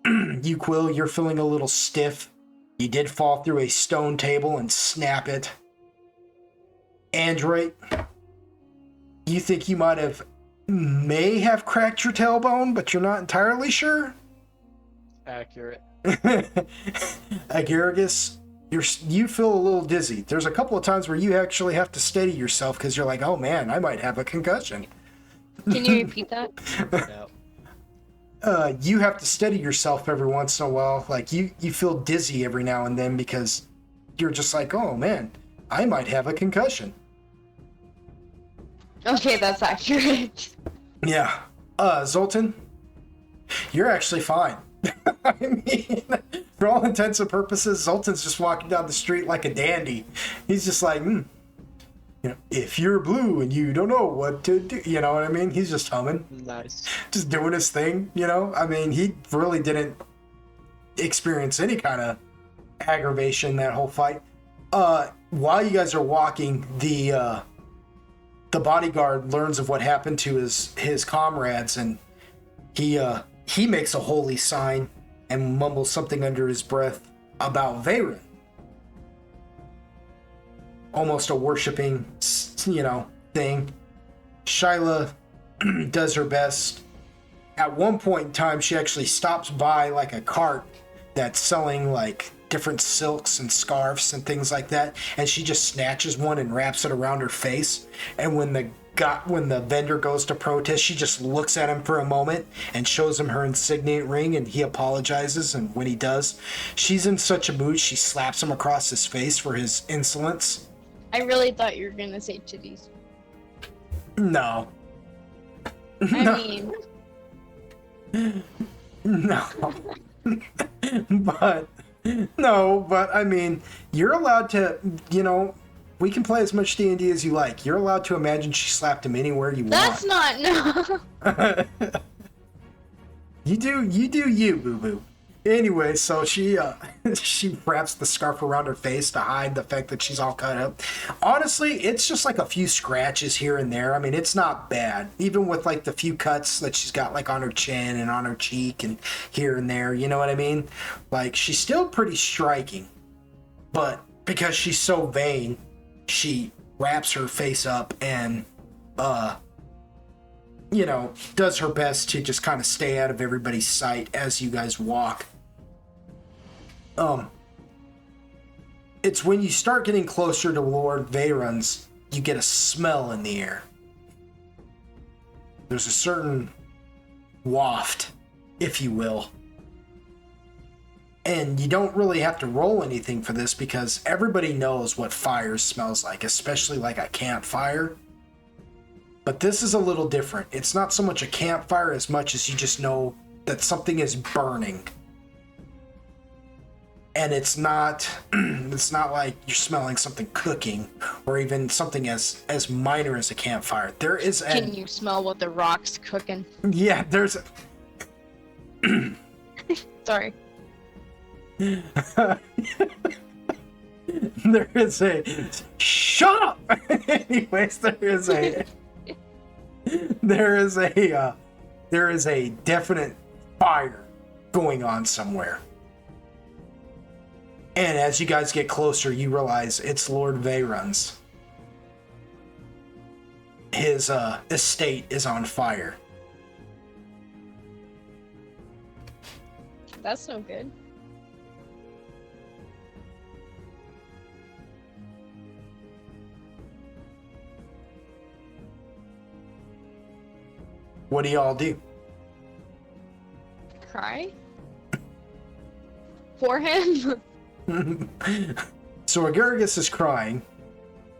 You, Quill, you're feeling a little stiff. You did fall through a stone table and snap it. Android, you think you may have cracked your tailbone, but you're not entirely sure? Accurate. Agaragus, you feel a little dizzy. There's a couple of times where you actually have to steady yourself, because you're like, oh man, I might have a concussion. Can you repeat that? No. You have to steady yourself every once in a while. Like you feel dizzy every now and then, because you're just like, oh man, I might have a concussion. Okay, that's accurate. Yeah. Zoltan, you're actually fine. I mean, for all intents and purposes, Zoltan's just walking down the street like a dandy. He's just like, if you're blue and you don't know what to do, you know what I mean? He's just humming. Nice. Just doing his thing, I mean, he really didn't experience any kind of aggravation that whole fight. While you guys are walking, the bodyguard learns of what happened to his comrades, and he makes a holy sign and mumbles something under his breath about Veyron. Almost a worshipping, thing. Shyla does her best. At one point in time, she actually stops by like a cart that's selling like different silks and scarves and things like that, and she just snatches one and wraps it around her face. And when when the vendor goes to protest, she just looks at him for a moment and shows him her insignia ring, and he apologizes. And when he does, she's in such a mood, she slaps him across his face for his insolence. I really thought you were gonna say titties. No. I mean, No. but I mean, you're allowed to, we can play as much D&D as you like. You're allowed to imagine she slapped him anywhere you that's want. not no. You do you, boo-boo. Anyway, so she wraps the scarf around her face to hide the fact that she's all cut up. Honestly, it's just like a few scratches here and there. I mean, it's not bad. Even with like the few cuts that she's got like on her chin and on her cheek and here and there, you know what I mean? Like, she's still pretty striking. But because she's so vain, she wraps her face up and does her best to just kind of stay out of everybody's sight as you guys walk. It's when you start getting closer to Lord Veyron's, you get a smell in the air. There's a certain waft, if you will. And you don't really have to roll anything for this because everybody knows what fire smells like, especially like a campfire. But this is a little different. It's not so much a campfire as much as you just know that something is burning. And it's not like you're smelling something cooking or even something as minor as a campfire. There is Can you smell what the rock's cooking? Yeah, there's Sorry. there is a shut up. Anyways, there is a definite fire going on somewhere. And as you guys get closer, you realize it's Lord Veyron's. His estate is on fire. That's no good. What do y'all do? Cry? For him? So Agurgus is crying,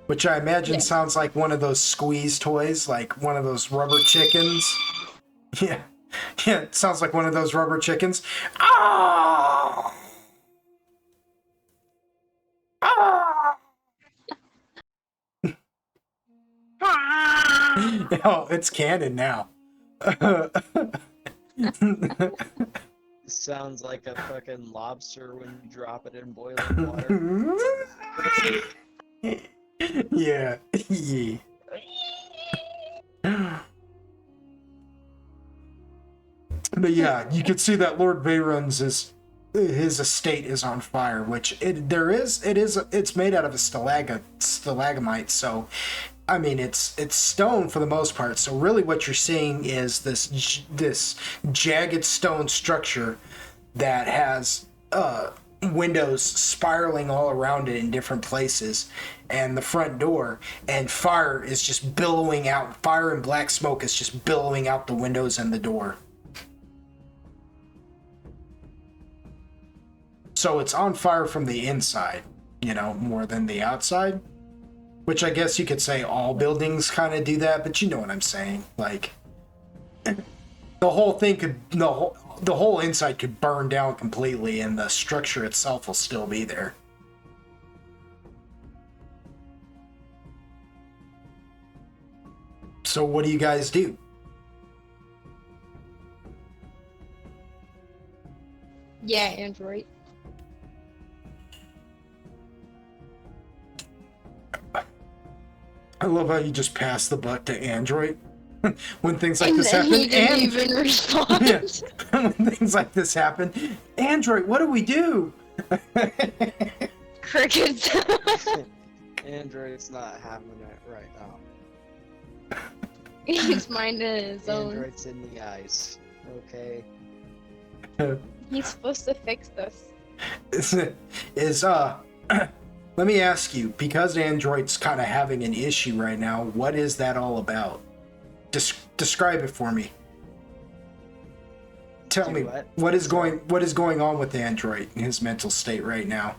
which I imagine sounds like one of those squeeze toys, like one of those rubber chickens. Yeah, it sounds like one of those rubber chickens. Ah! Ah! Oh, it's canon now. Sounds like a fucking lobster when you drop it in boiling water. Yeah. But yeah, you can see that Lord Veyron's his estate is on fire, which it's made out of a stalagmite, so I mean it's stone for the most part. So really what you're seeing is this jagged stone structure that has windows spiraling all around it in different places, and the front door, and fire is just billowing out. Fire and black smoke is just billowing out the windows and the door. So it's on fire from the inside, more than the outside. Which I guess you could say all buildings kind of do that, but you know what I'm saying. Like, the whole thing the whole inside could burn down completely, and the structure itself will still be there. So what do you guys do? Yeah, Android. I love how you just pass the buck to Android when things like And this then happen. he didn't even respond. Yeah. When things like this happen, Android, what do we do? Crickets. Android's not having it right now. He's minding his own. Android's in the ice. Okay. He's supposed to fix this. let me ask you, because Android's kind of having an issue right now, what is that all about? Describe it for me. Tell me what is going on with Android in his mental state right now.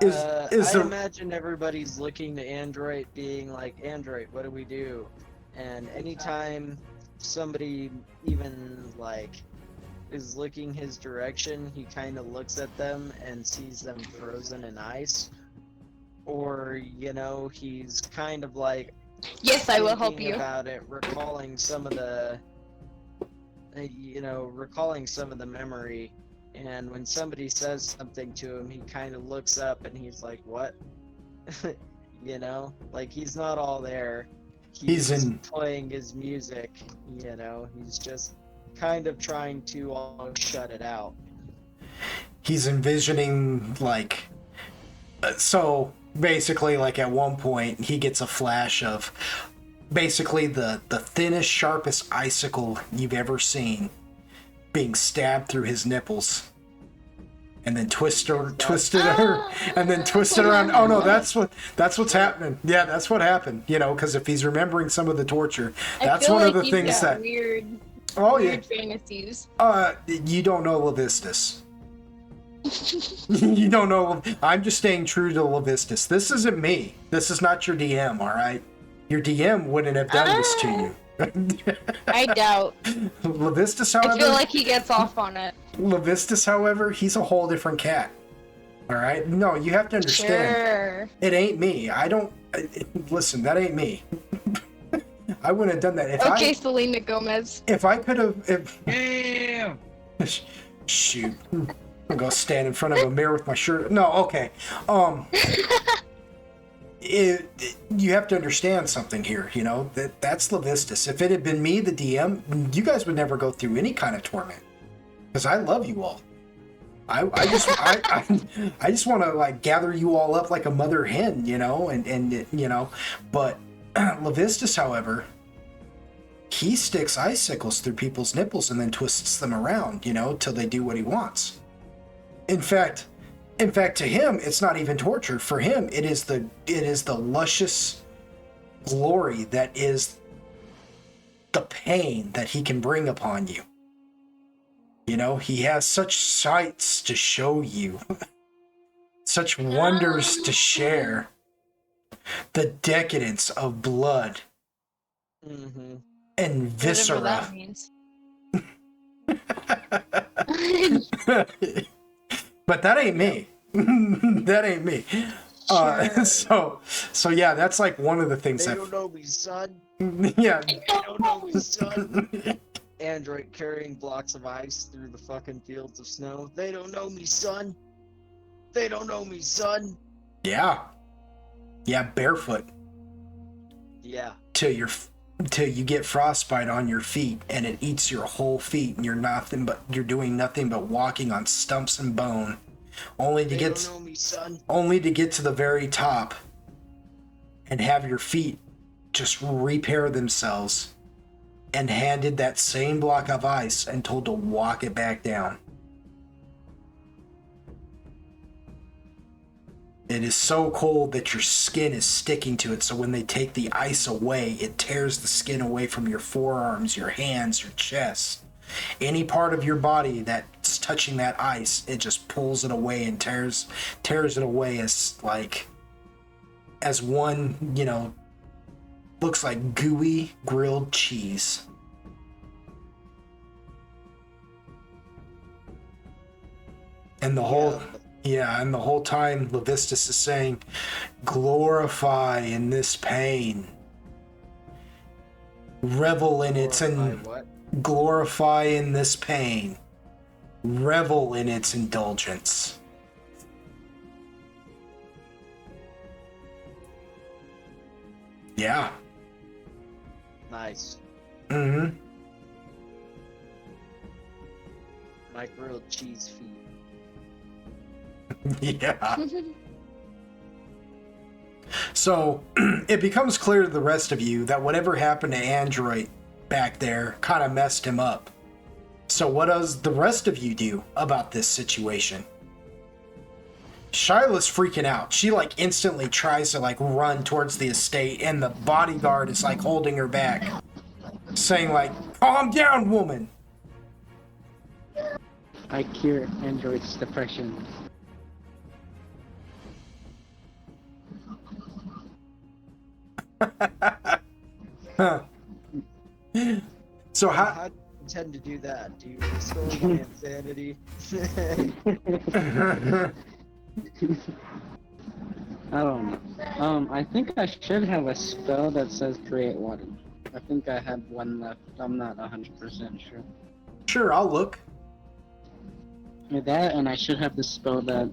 I imagine everybody's looking to Android being like, Android, what do we do? And anytime somebody even like is looking his direction, he kind of looks at them and sees them frozen in ice. Or, you know, he's kind of like, Yes, I will help thinking you. about it, recalling some of the memory, and when somebody says something to him, he kind of looks up and he's like, what? You know, like he's not all there. He's playing his music, you know, he's just kind of trying to all shut it out. He's envisioning, like, so basically, like, at one point he gets a flash of basically the thinnest, sharpest icicle you've ever seen being stabbed through his nipples, and then twisted around. Oh no, that's what's happening. Yeah, that's what happened. You know, because if he's remembering some of the torture, that's one of the things that weird fantasies. You don't know Levistus. You don't know. I'm just staying true to Levistus. This isn't me. This is not your DM, all right? Your DM wouldn't have done this to you. I doubt. Levistus, however... I feel like he gets off on it. Levistus, however, he's a whole different cat. All right? No, you have to understand. Sure. It ain't me. Listen, that ain't me. I wouldn't have done that. Okay, Selena Gomez. If I could have... Damn! Shoot. I'm gonna go stand in front of a mirror with my shirt. No, okay. You have to understand something here, you know, that's Levistus. If it had been me, the DM, you guys would never go through any kind of torment. Because I love you all. I just want to, like, gather you all up like a mother hen, you know, and you know, but Levistus, however, he sticks icicles through people's nipples and then twists them around, you know, till they do what he wants. In fact, to him, it's not even torture. For him, it is the luscious glory that is the pain that he can bring upon you. You know, he has such sights to show you, such wonders to share. The decadence of blood and viscera. Whatever that means. But that ain't me. That ain't me. Sure. So yeah, that's like one of the things They don't know me, son. Yeah. They don't know me, son. Android carrying blocks of ice through the fucking fields of snow. They don't know me, son. They don't know me, son. Yeah. Yeah, barefoot. Yeah. Till you get frostbite on your feet and it eats your whole feet and you're doing nothing but walking on stumps and bone. Only to get to the very top and have your feet just repair themselves and handed that same block of ice and told to walk it back down. It is so cold that your skin is sticking to it, so when they take the ice away, it tears the skin away from your forearms, your hands, your chest. Any part of your body that's touching that ice, it just pulls it away and tears it away as one, you know, looks like gooey grilled cheese. And the whole time Levistus is saying, glorify in this pain. Revel in its glorify in this pain. Revel in its indulgence. Yeah. Nice. Mm-hmm. My grilled cheese feet. Yeah. So it becomes clear to the rest of you that whatever happened to Android back there kind of messed him up. So what does the rest of you do about this situation? Shyla's freaking out. She like instantly tries to like run towards the estate, and the bodyguard is like holding her back, saying like, "Calm down, woman." I cure android's depression. Huh. So How how? do you intend to do that? Do you restore my insanity? I don't know. I think I should have a spell that says create water. I think I have one left. I'm not 100% sure. Sure, I'll look. With that, and I should have the spell that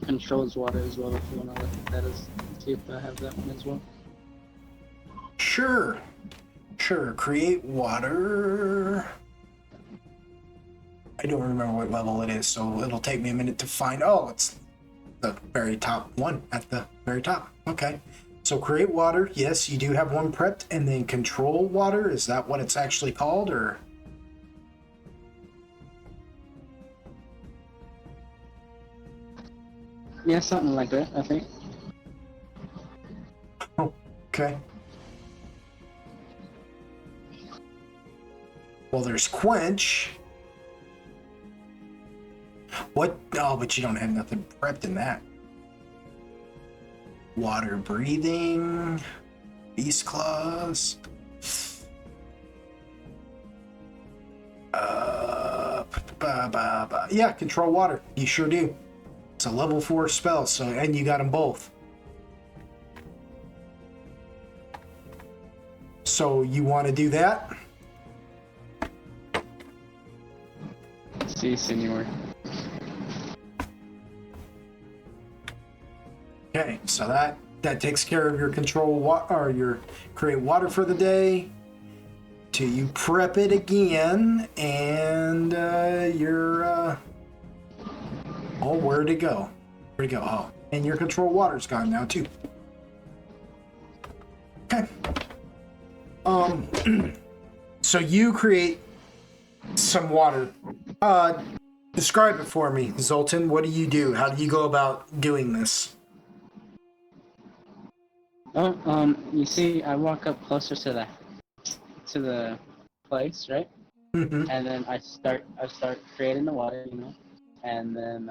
controls water as well. If you want to look at that, see if I have that one as well. Sure. Create water. I don't remember what level it is, so it'll take me a minute to find. Oh, it's the very top one at the very top. Okay. So create water. Yes, you do have one prepped, and then control water. Is that what it's actually called, or? Yeah, something like that, I think. Oh, okay. Well, there's quench. What? Oh, but you don't have nothing prepped in that. Water breathing. Beast claws. Yeah, control water. You sure do. It's a level 4 spell, so, and you got them both. So you want to do that? See, senor. Okay, so that takes care of your control or your create water for the day. Till you prep it again, and you're oh, where'd it go? Where'd it go? Oh, and your control water's gone now too. Okay. So you create some water. Describe it for me, Zoltan. What do you do? How do you go about doing this? Oh, you see, I walk up closer to the place, right? Mm-hmm. And then I start creating the water, and then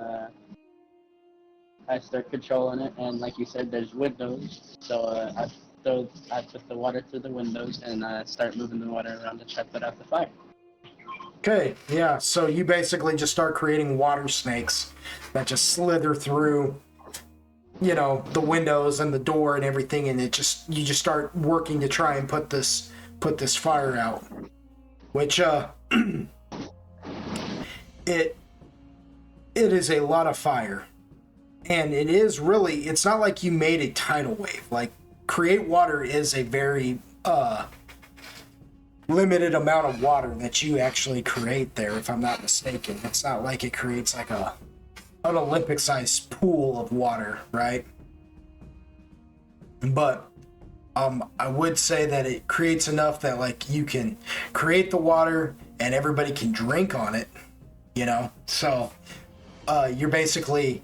I start controlling it. And like you said, there's windows, so I put the water through the windows and start moving the water around to try to put out the fire. Okay, yeah, so you basically just start creating water snakes that just slither through, the windows and the door and everything, and you just start working to try and put this fire out. Which it is a lot of fire. And it's not like you made a tidal wave. Like, create water is a very limited amount of water that you actually create there, if I'm not mistaken. It's not like it creates like an Olympic-sized pool of water, right? But I would say that it creates enough that like you can create the water and everybody can drink on it, So you're basically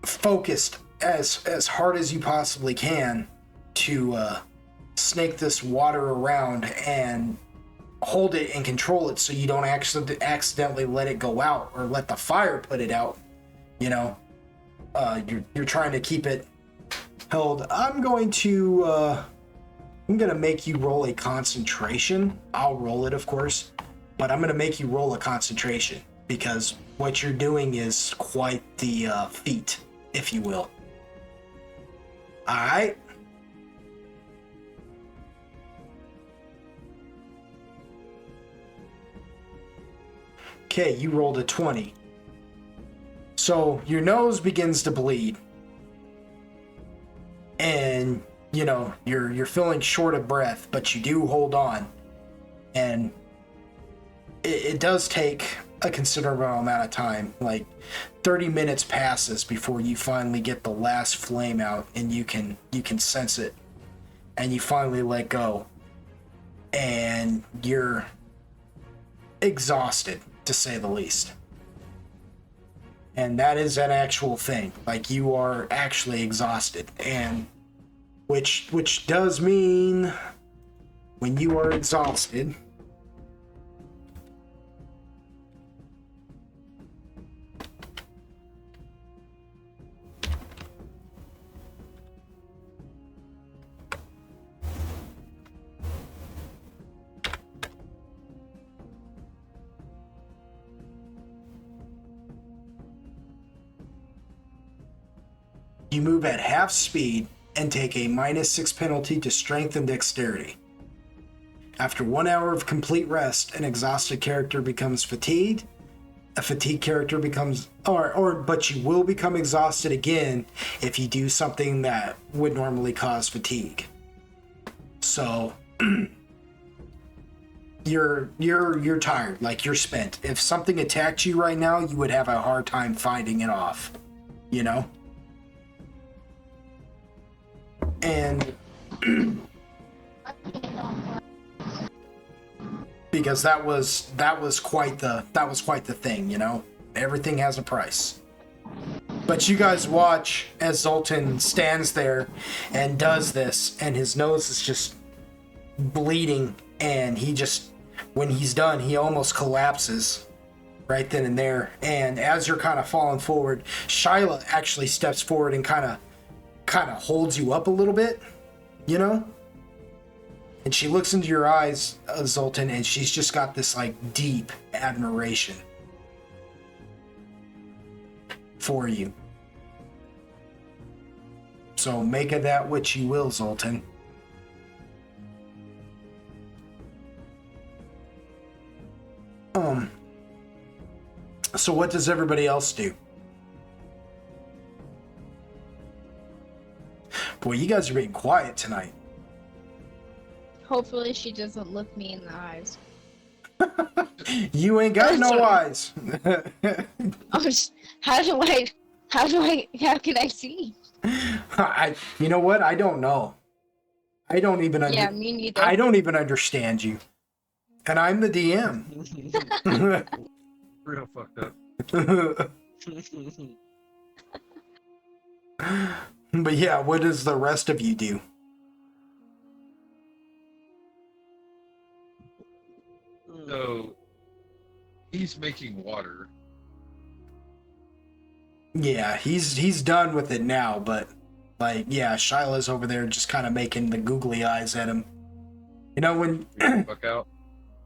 focused as hard as you possibly can to snake this water around and hold it and control it so you don't accidentally let it go out or let the fire put it out. You're trying to keep it held. I'm gonna make you roll a concentration. I'll roll it, of course, but I'm gonna make you roll a concentration because what you're doing is quite the feat, if you will. All right. Okay, you rolled a 20. So your nose begins to bleed. And, you're feeling short of breath, but you do hold on. And it does take a considerable amount of time. Like 30 minutes passes before you finally get the last flame out and you can sense it. And you finally let go. And you're exhausted, to say the least. And that is an actual thing. Like, you are actually exhausted. And which does mean when you are exhausted, you move at half speed and take a -6 penalty to strength and dexterity. After 1 hour of complete rest, an exhausted character becomes fatigued. A fatigued character becomes, but you will become exhausted again if you do something that would normally cause fatigue. So you're tired, like you're spent. If something attacked you right now, you would have a hard time fighting it off, you know? And because that was quite the thing, you know. Everything has a price. But you guys watch as Zoltan stands there and does this, and his nose is just bleeding, and when he's done, he almost collapses right then and there. And as you're kind of falling forward, Shyla actually steps forward and kind of holds you up a little bit, you know? And she looks into your eyes, Zoltan, and she's just got this, like, deep admiration for you. So make of that what you will, Zoltan. So what does everybody else do? Boy, you guys are being quiet tonight. Hopefully she doesn't look me in the eyes. You ain't got no Sorry. eyes. How can I see? You know what? I don't know. I don't even Yeah, me neither. I don't even understand you. And I'm the DM. Real fucked up. But yeah, what does the rest of you do? So he's making water. Yeah, he's done with it now, but like, yeah, Shyla's over there just kind of making the googly eyes at him. You know, when Fuck out.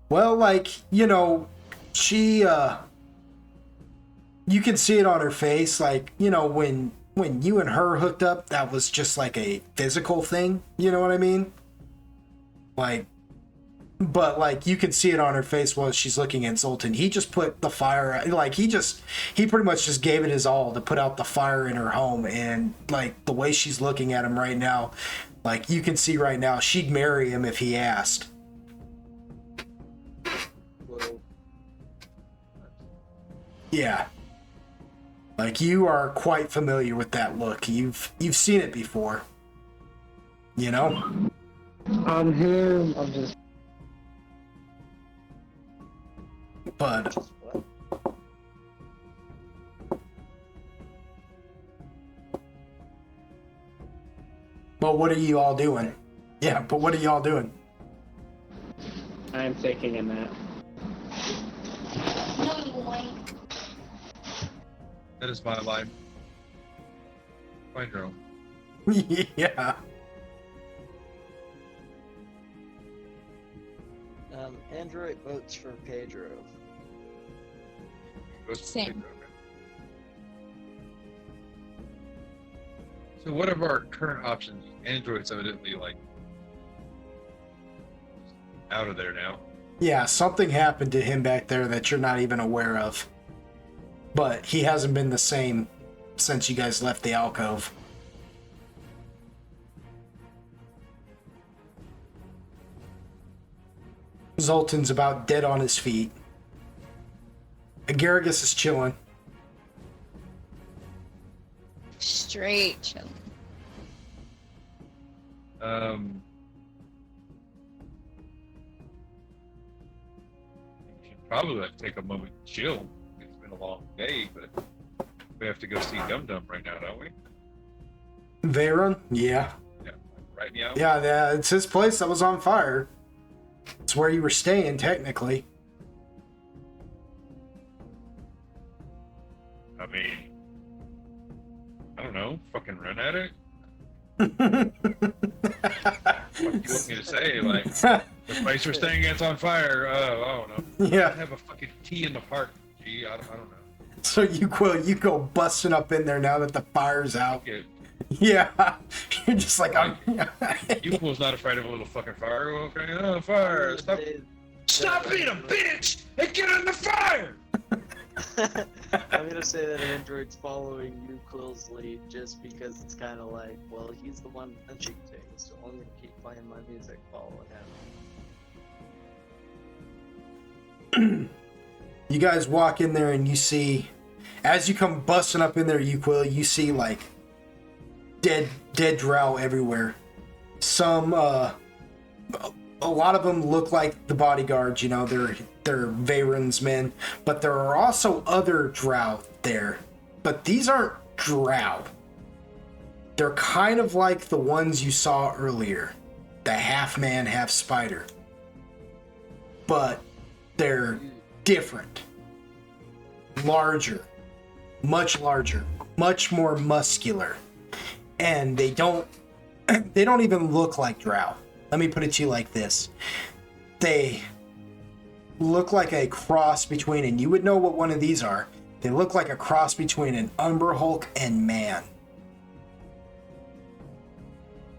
well, like, you know, she you can see it on her face, like, you know, when you and her hooked up, that was just like a physical thing, you know what I mean? Like, but like, you can see it on her face while she's looking at Zoltan. He just put the fire, like, he pretty much just gave it his all to put out the fire in her home. And like, the way she's looking at him right now, like, you can see right now, she'd marry him if he asked. Well, Yeah. Like, you are quite familiar with that look. You've seen it before. You know? I'm here. I'm just. But what are you all doing? Yeah, but what are y'all doing? I'm taking a nap. that is my line. Find your own. Yeah. Android votes for Pedro. Same. So what are our current options? Android's evidently like out of there now. Yeah, something happened to him back there that you're not even aware of. But he hasn't been the same since you guys left the alcove. Zoltan's about dead on his feet. Agaragis is chilling. Straight chilling. You should probably like take a moment to chill. It's been a long day, but We have to go see Dum Dum right now, don't we? Veyron? Yeah. Yeah. Right now? Yeah, it's his place that was on fire. It's where you were staying, technically. I mean, I don't know. Fucking run at it. What do you want me to say? Like, the place we're staying at's on fire. I don't know. Yeah. Have a fucking tea in the park. Gee, I don't know. So you go busting up in there now that the fire's out. Yeah. Yeah. You're just like, I'm... Yuko's not afraid of a little fucking fire. Okay, oh, fire. Stop being a bitch and get on the fire! I'm gonna say that Android's following Uquil's lead just because it's kind of like, well, he's the one punching things, so I'm gonna keep playing my music following him. You guys walk in there and you see, as you come busting up in there, Uquil, you see like dead drow everywhere. Some, a lot of them look like the bodyguards, you know, they're Veyron's men, but there are also other drow there. But these aren't drow. They're kind of like the ones you saw earlier, the half man, half spider. But they're different, larger, much more muscular, and they don't even look like drow. Let me put it to you like this: they look like a cross between, and you would know what one of these are. They look like a cross between an Umber Hulk and man.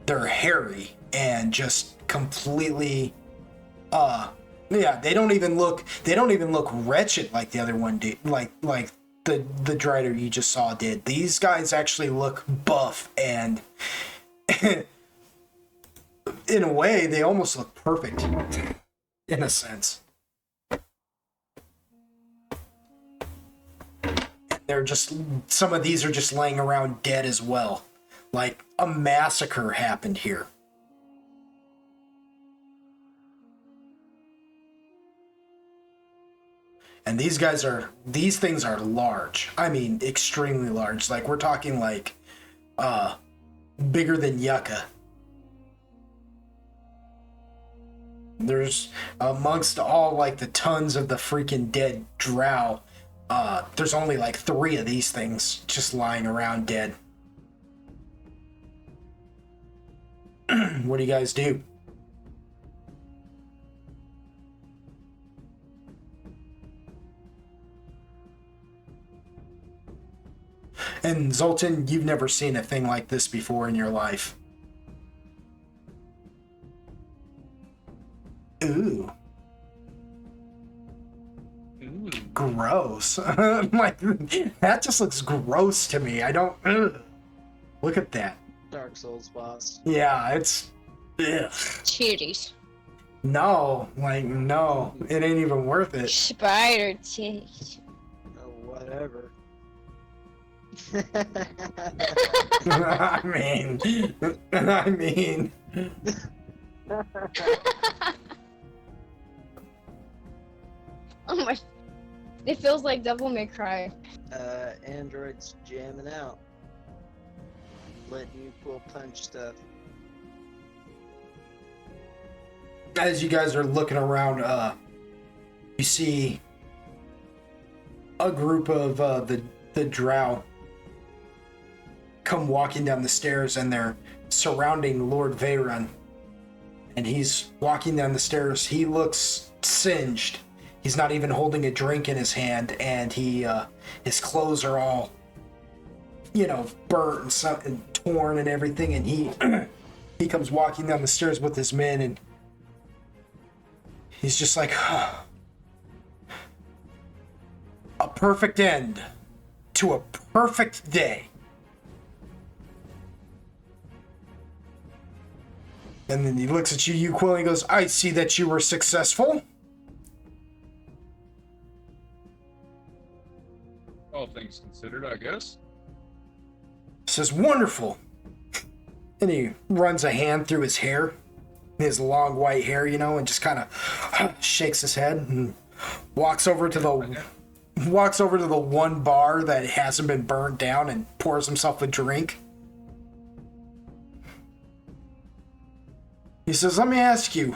They're hairy and just completely yeah, they don't even look wretched like the other one did, like the Drider you just saw did. These guys actually look buff, and in a way they almost look perfect in a sense. They're just, some of these are just laying around dead as well. Like a massacre happened here. And these things are large. I mean, extremely large. Like, we're talking like, bigger than Yucca. There's, amongst all like the tons of the freaking dead drow, there's only like 3 of these things just lying around dead. What do you guys do? And Zoltan, you've never seen a thing like this before in your life. Ooh. Ooh. Gross. Like, that just looks gross to me. I don't... Ugh. Look at that. Dark Souls boss. Yeah, it's... Ugh. Titties. No, like, no. It ain't even worth it. Spider titties. Oh, whatever. I mean... Oh my. It feels like Devil May Cry. Android's jamming out. Letting you pull punch stuff. As you guys are looking around, you see a group of the drow come walking down the stairs, and they're surrounding Lord Veyron. And he's walking down the stairs. He looks singed. He's not even holding a drink in his hand, and his clothes are all, burnt and torn and everything. And he comes walking down the stairs with his men, and he's just like, a perfect end to a perfect day. And then he looks at you, Quill, and he goes, I see that you were successful. All things considered, I guess. Says, wonderful. And he runs a hand through his hair, his long white hair, and just kind of shakes his head and walks over to walks over to the one bar that hasn't been burnt down and pours himself a drink. He says, let me ask you,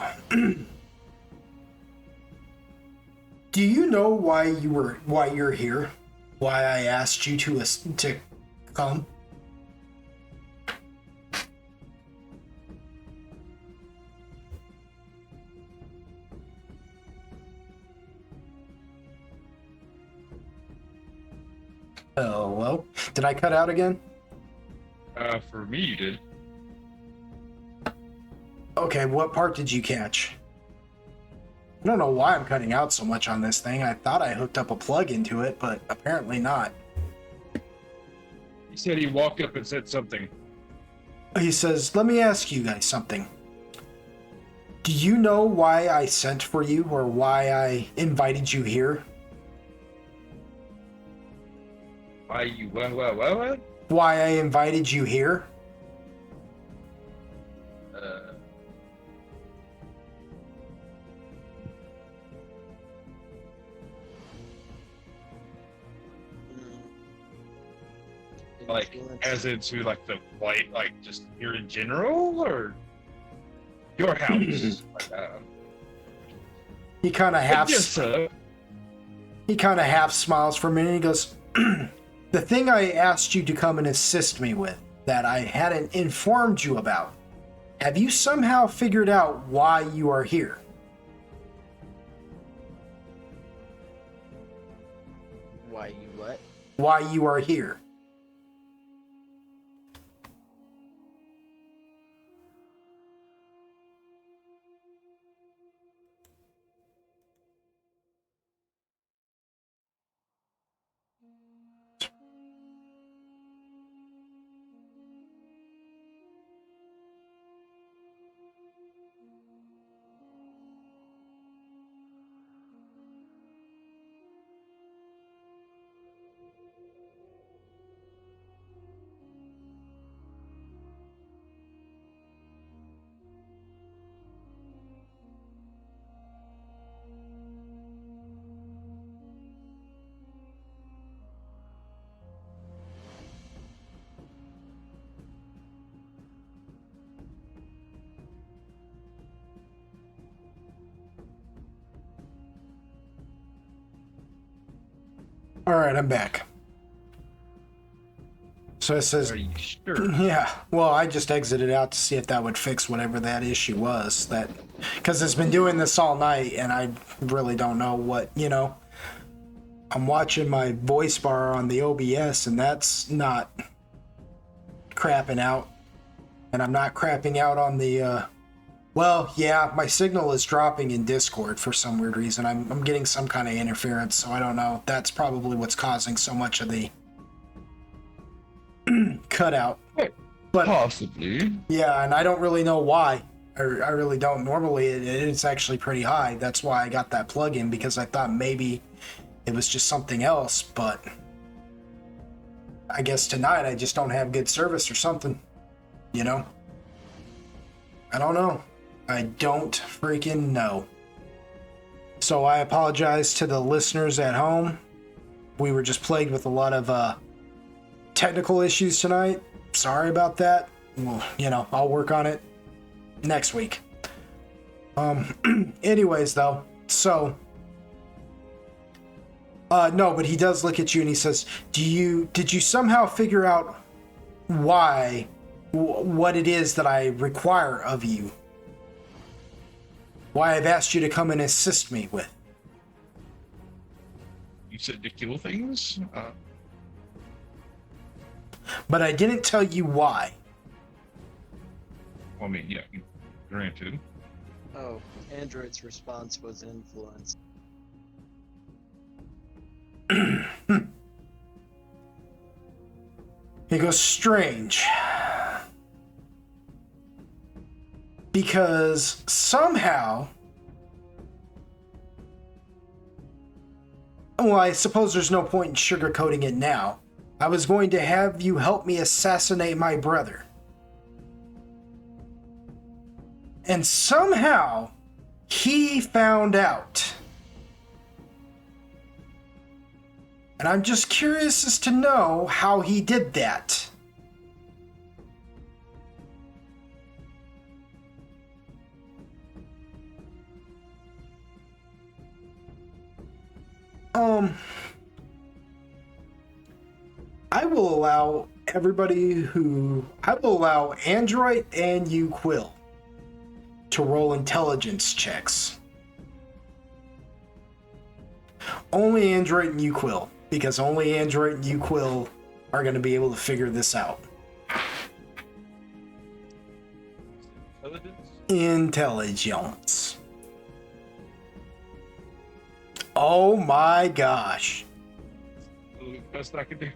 do you know why you're here? Why I asked you to come? Oh, well, did I cut out again? For me, you did. Okay, what part did you catch? I don't know why I'm cutting out so much on this thing. I thought I hooked up a plug into it, but apparently not. He said he walked up and said something. He says, let me ask you guys something. Do you know why I sent for you or why I invited you here? Why you, what? Why I invited you here? Like, as into, like, the white, like, just here in general, or your house? He kind of half... Yes, sir. He kind of half smiles for a minute and he goes, the thing I asked you to come and assist me with, that I hadn't informed you about, have you somehow figured out why you are here? Why you what? Why you are here? All right, I'm back. So it says, Are you sure? yeah, well, I just exited out to see if that would fix whatever that issue was. That, because it's been doing this all night, and I really don't know what, I'm watching my voice bar on the OBS, and that's not crapping out. And I'm not crapping out on the, well, yeah, my signal is dropping in Discord for some weird reason. I'm getting some kind of interference, so I don't know. That's probably what's causing so much of the cutout. But Possibly. yeah, and I don't really know why. I really don't. Normally, it's actually pretty high. That's why I got that plug-in, because I thought maybe it was just something else, but I guess tonight I just don't have good service or something, I don't know. I don't freaking know. So I apologize to the listeners at home. We were just plagued with a lot of technical issues tonight. Sorry about that. Well, I'll work on it next week. Anyways, though, so no, but he does look at you and he says, did you somehow figure out why, what it is that I require of you? Why I've asked you to come and assist me with? You said to kill things? But I didn't tell you why. Well, I mean, yeah, granted. Oh, Android's response was influence. He goes, strange. Because somehow, well, I suppose there's no point in sugarcoating it now. I was going to have you help me assassinate my brother. And somehow, he found out. And I'm just curious as to know how he did that. I will allow Android and you, Quill, to roll intelligence checks. Only Android and you, Quill, because only Android and you, Quill, are going to be able to figure this out. Intelligence. Oh my gosh. Best I can do.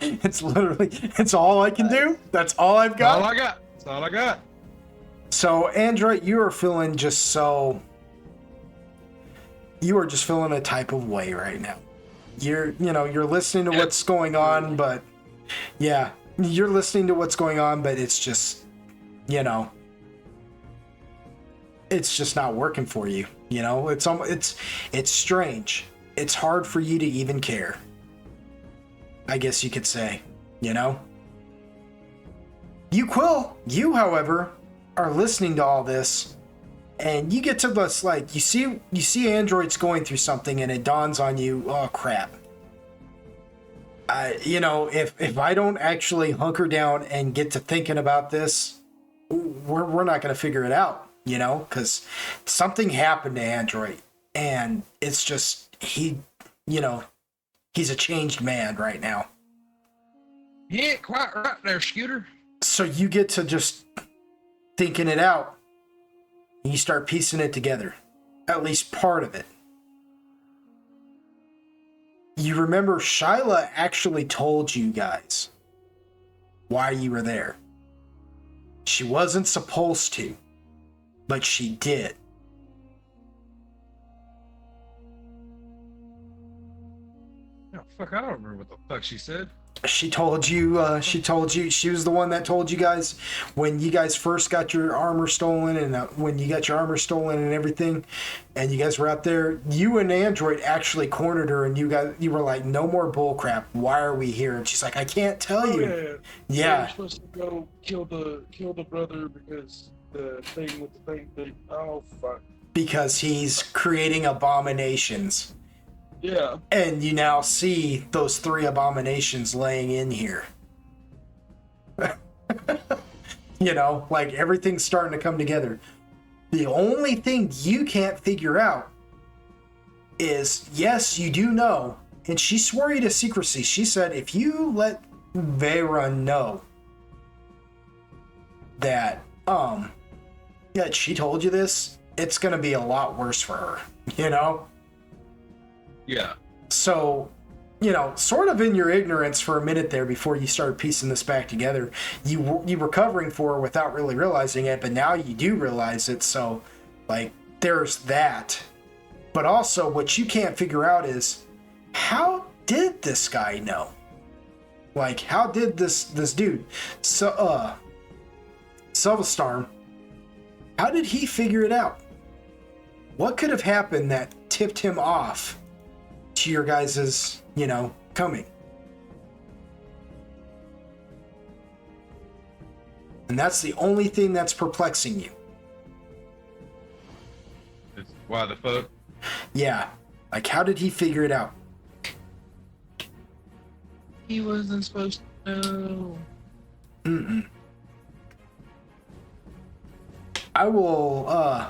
It's all I can do. That's all I've got. That's all I got. So, Android, you are feeling you are just feeling a type of way right now. You're listening to what's going on, but yeah, you're listening to what's going on, but it's just, it's just not working for you. It's strange. It's hard for you to even care, I guess you could say, You, Quill, you, however, are listening to all this, and you get to this, like, you see androids going through something, and it dawns on you, oh crap. If I don't actually hunker down and get to thinking about this, we're not going to figure it out, because something happened to Android, and it's just, he's a changed man right now. Yeah, quite right there, Scooter. So you get to just thinking it out, and you start piecing it together, at least part of it. You remember Shyla actually told you guys why you were there. She wasn't supposed to, but she did. Oh, fuck, I don't remember what the fuck she said. She told you, she was the one that told you guys when you guys first got your armor stolen, and when you got your armor stolen and everything, and you guys were out there, you and Android actually cornered her, and you were like, no more bullcrap. Why are we here? And she's like, I can't tell you. Yeah. We're supposed to go kill the brother because the thing with the thing. Oh, fuck. Because he's creating abominations. Yeah. And you now see those 3 abominations laying in here. Like everything's starting to come together. The only thing you can't figure out is, yes, you do know, and she swore you to secrecy. She said if you let Vera know that, that she told you this, it's going to be a lot worse for her, Yeah. So, sort of in your ignorance for a minute there before you started piecing this back together, you were covering for her without really realizing it, but now you do realize it, so, like, there's that. But also, what you can't figure out is, how did this guy know? Like, how did this dude, Silverstorm, how did he figure it out? What could have happened that tipped him off to your guys's, coming? And that's the only thing that's perplexing you. It's why the fuck? Yeah. Like, how did he figure it out? He wasn't supposed to know. Mm-mm. I will,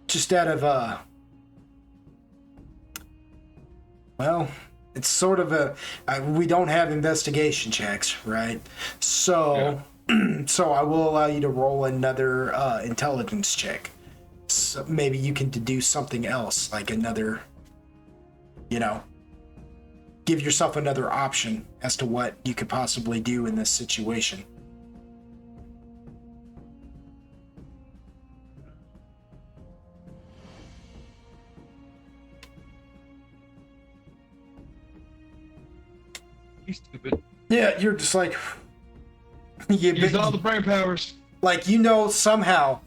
just out of, well, it's sort of we don't have investigation checks, right? So, so I will allow you to roll another intelligence check. So maybe you can deduce something else, like another, give yourself another option as to what you could possibly do in this situation. He's stupid. Yeah, you're just like, Use all the brain powers. like, somehow,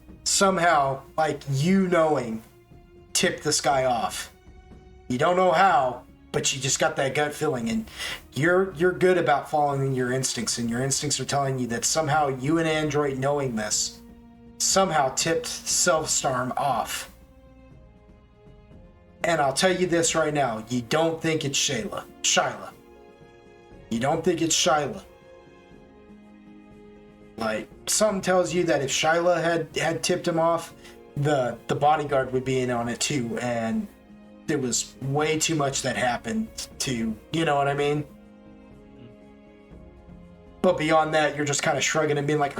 like, knowing tipped this guy off. You don't know how, but you just got that gut feeling, and you're good about following your instincts, and your instincts are telling you that somehow you and Android knowing this somehow tipped Self-Storm off. And I'll tell you this right now, you don't think it's Shyla. You don't think it's Shyla. Like, something tells you that if Shyla had tipped him off, the bodyguard would be in on it too, and there was way too much that happened to, you know what I mean? But beyond that, you're just kind of shrugging and being like,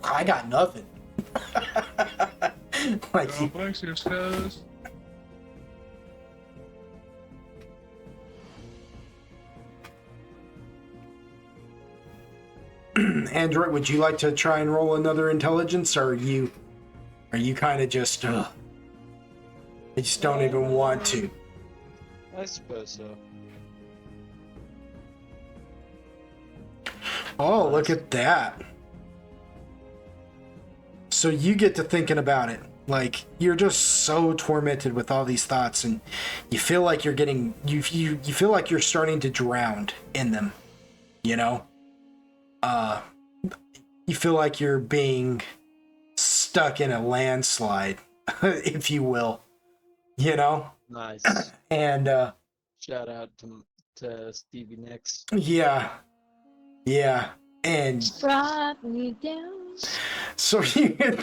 I got nothing. Like, Thanks, cuz. Android, would you like to try and roll another intelligence, or are you kind of just, I just don't even want to? I suppose so. Oh, look at that. So you get to thinking about it. Like, you're just so tormented with all these thoughts, and you feel like you're getting, you feel like you're starting to drown in them, you know? You feel like you're being stuck in a landslide, if you will, you know? Nice. And, Shout out to Stevie Nicks. yeah, and Brought me down. so you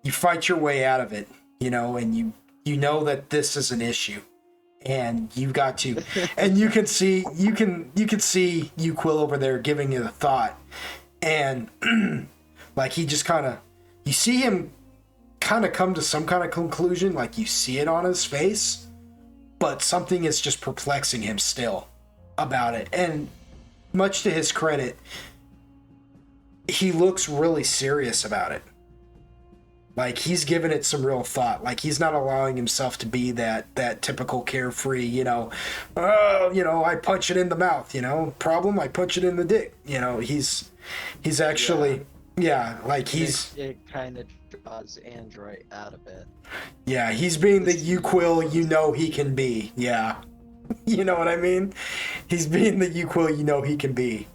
fight your way out of it, you know, and you know that this is an issue, and you've got to, and you can see you Quill over there giving it a thought, and like he just kind of, you see him kind of come to some kind of conclusion, like you see it on his face, but something is just perplexing him still about it, and much to his credit, he looks really serious about it. Like, he's given it some real thought. Like, he's not allowing himself to be that typical carefree, you know, oh, you know, I punch it in the mouth, you know, problem, I punch it in the dick. You know, he's actually, like It kind of draws Android out of it. Yeah, he's being the Quill you know he can be. Yeah. You know what I mean? He's being the Quill you know he can be.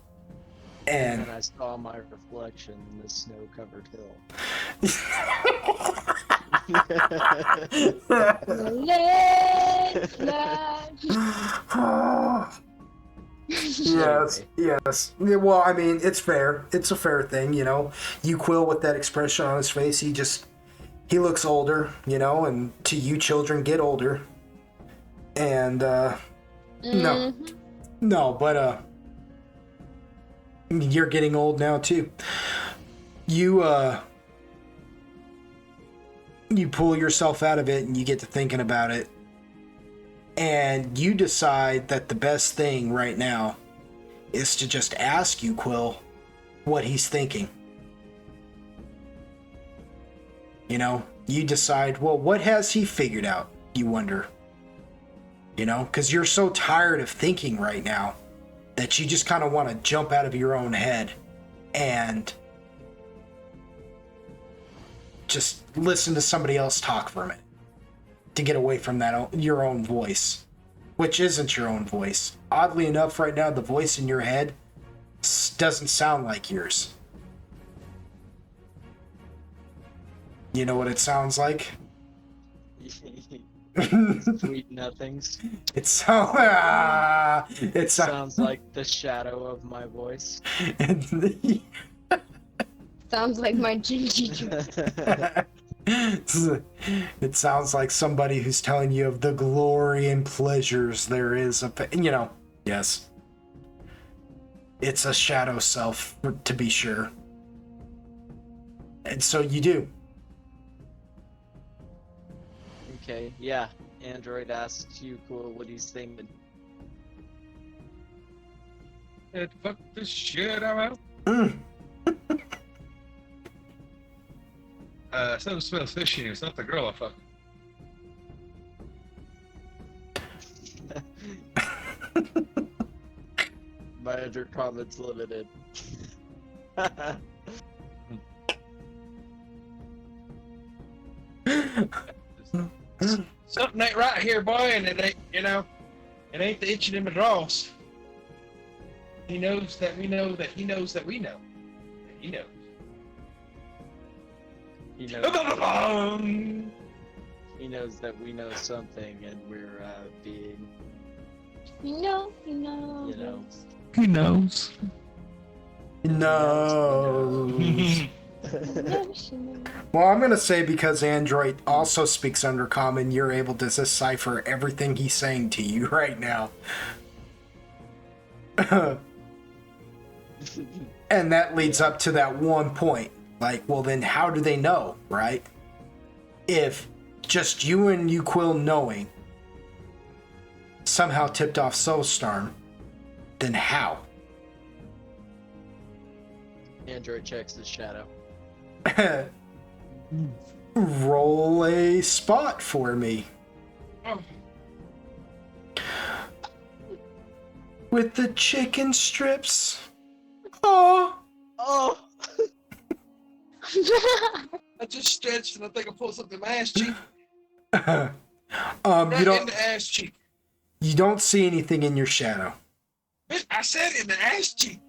And I saw my reflection in the snow-covered hill. Yes. Yeah, well, I mean, it's fair. It's a fair thing, you know. You Quill with that expression on his face, he looks older, you know, and to you children get older. And no, but you're getting old now too. You pull yourself out of it and you get to thinking about it, and you decide that the best thing right now is to just ask you Quill what he's thinking. You know, you decide, well, what has he figured out, you wonder? You know, because you're so tired of thinking right now that you just kind of want to jump out of your own head and just listen to somebody else talk for a minute to get away from your own voice, which isn't your own voice. Oddly enough, right now, the voice in your head doesn't sound like yours. You know what it sounds like? Sweet nothings. It sounds like the shadow of my voice. Sounds like my Gingy drink. It sounds like somebody who's telling you of the glory and pleasures there is you know, yes. It's a shadow self, to be sure. And so you do. Okay, yeah. Android asks you, Cool, what he's thinking. Fuck this shit, I'm out. Something smells fishy. It's not the girl I fucked. Manager comments limited. Something ain't right here, boy, and it ain't, it ain't the itching in my drawers. He knows that we know that he knows that we know. That he knows. He knows that we know something, and we're being, You know. you know. Who knows? No. Well, I'm going to say because Android also speaks Undercommon, you're able to decipher everything he's saying to you right now. And that leads up to that one point. Like, well, then how do they know, right? If just you and Uquill knowing somehow tipped off Soulstorm, then how? Android checks his shadow. Roll a spot for me. With the chicken strips. Oh. Oh! I just stretched and I think I pulled something in my ass cheek. You Right don't. in the ass cheek. You don't see anything in your shadow. Bitch, I said in the ass cheek.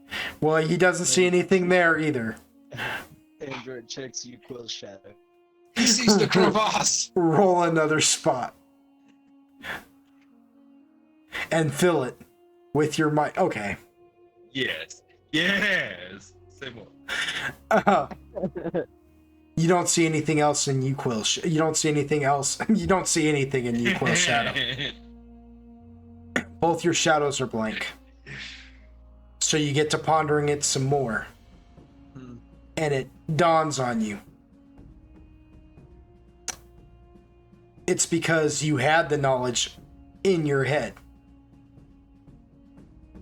Well, he doesn't see anything there either. Android checks Uquill's shadow. He sees the crevasse. Roll another spot. And fill it with your mic. Okay. Yes. Yes. Say more. You don't see anything else in Uquill's. You don't see anything else. You don't see anything in Uquill's shadow. Both your shadows are blank. So you get to pondering it some more. And it dawns on you. It's because you had the knowledge in your head.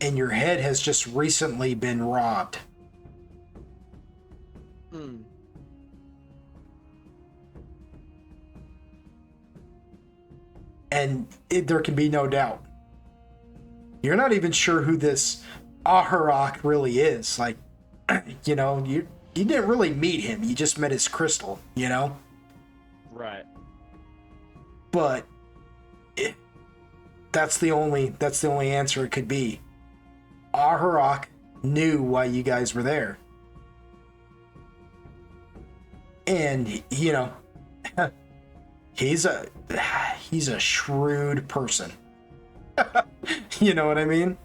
And your head has just recently been robbed. And there can be no doubt. You're not even sure who this Aharak really is. Like, you know, you didn't really meet him. You just met his crystal, you know? Right. But that's the only answer it could be. Aharak knew why you guys were there. And, you know, he's a shrewd person. You know what I mean?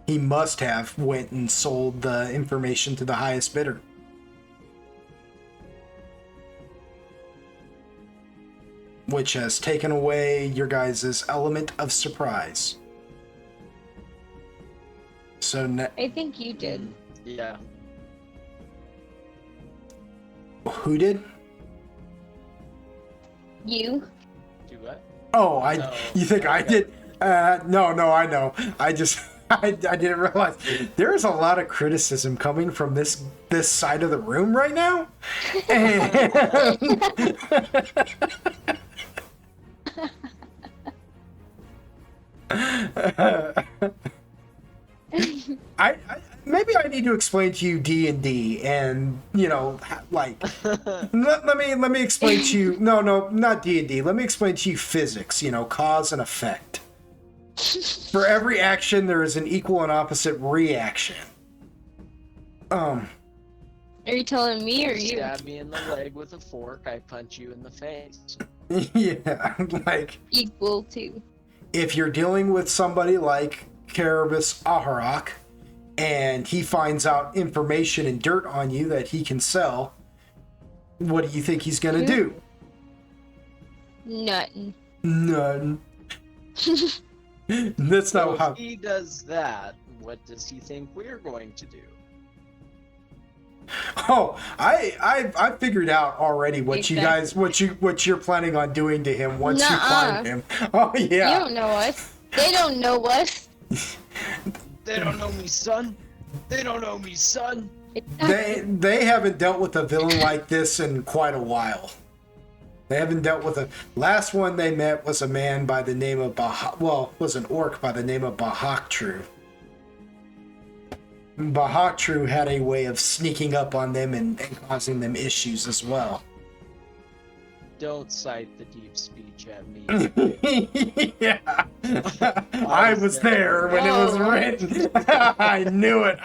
He must have went and sold the information to the highest bidder. Which has taken away your guys' element of surprise. So I think you did. Yeah. who did? You. Do what? Oh, No. You think I did? No, I know. I just I didn't realize there is a lot of criticism coming from this side of the room right now. I maybe I need to explain to you D&D and, you know, like let me explain to you. No, not D&D. Let me explain to you physics, you know, cause and effect. For every action there is an equal and opposite reaction. Are you telling me or you? Stab me in the leg with a fork, I punch you in the face. Yeah, like Equal to. if you're dealing with somebody like Carabas Aharak and he finds out information and dirt on you that he can sell, what do you think he's gonna do? Nothing. None. That's So not how. if he does that, what does he think we're going to do? Oh, I figured out already what you guys what you're planning on doing to him once you Nuh-uh. find him. Oh yeah. You don't know us. They don't know us. They don't know me, son. They don't know me, son. They haven't dealt with a villain like this in quite a while. They haven't dealt with a. Last one they met was a man by the name of was an orc by the name of Bahaktru. Bahatru had a way of sneaking up on them and causing them issues as well. Don't cite the deep speech at me. Yeah. I was there when it was written. I knew it.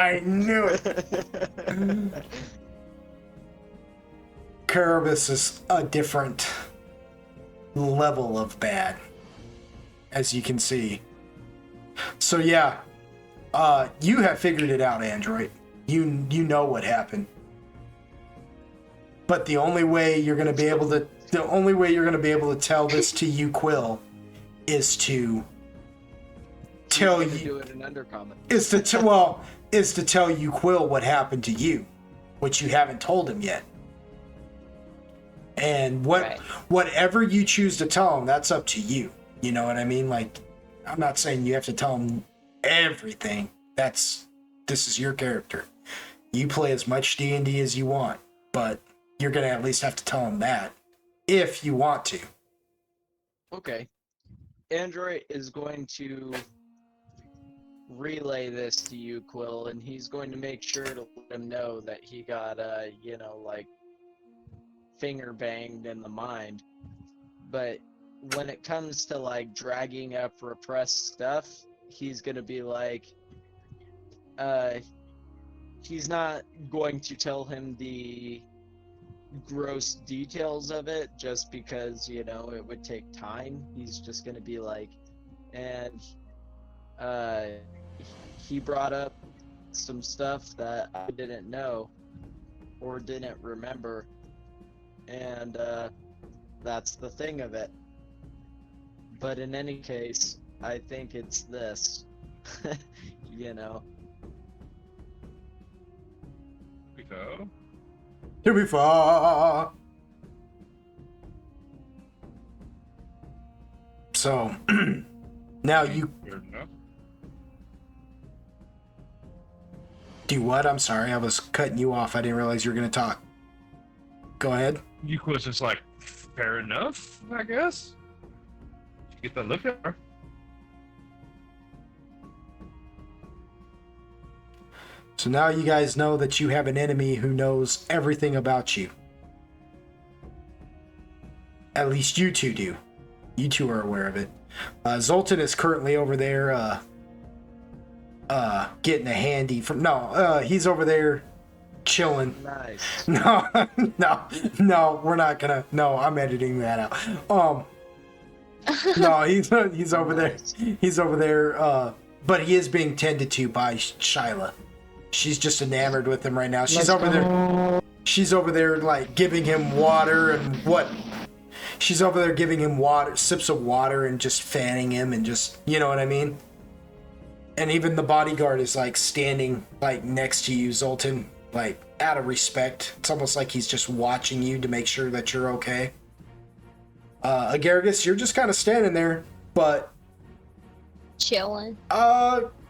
Carabas is a different level of bad, as you can see. So yeah, you have figured it out, Android. You know what happened. But the only way you're going to be able to tell this to you, Quill, is to tell you. Do it in undercommon. Is to tell you, Quill, what happened to you, which you haven't told him yet. And whatever you choose to tell him, that's up to you. You know what I mean? Like, I'm not saying you have to tell him everything. This is your character. You play as much D&D as you want, but you're gonna at least have to tell him that if you want to. Okay. Android is going to relay this to you, Quill, and he's going to make sure to let him know that he got, finger banged in the mind. But when it comes to, dragging up repressed stuff, he's gonna be like, he's not going to tell him the gross details of it just because, it would take time. He's just gonna be like, and he brought up some stuff that I didn't know or didn't remember, and that's the thing of it. But in any case, I think it's this. Here we fall. So now you do what? I'm sorry, I was cutting you off. I didn't realize you were going to talk. Go ahead. You was just like, fair enough, I guess. You get the look at her. So now you guys know that you have an enemy who knows everything about you. At least you two do. You two are aware of it. Zoltan is currently over there getting a handy from... No, he's over there chilling. Nice. No, we're not gonna... No, I'm editing that out. No, he's over there. He's over there, but he is being tended to by Shyla. She's just enamored with him right now. She's over there, like, giving him water and what? She's over there giving him water, sips of water, and just fanning him and just, you know what I mean? And even the bodyguard is, like, standing, like, next to you, Zoltan, like, out of respect. It's almost like he's just watching you to make sure that you're okay. Agargus, you're just kind of standing there, but... Chilling.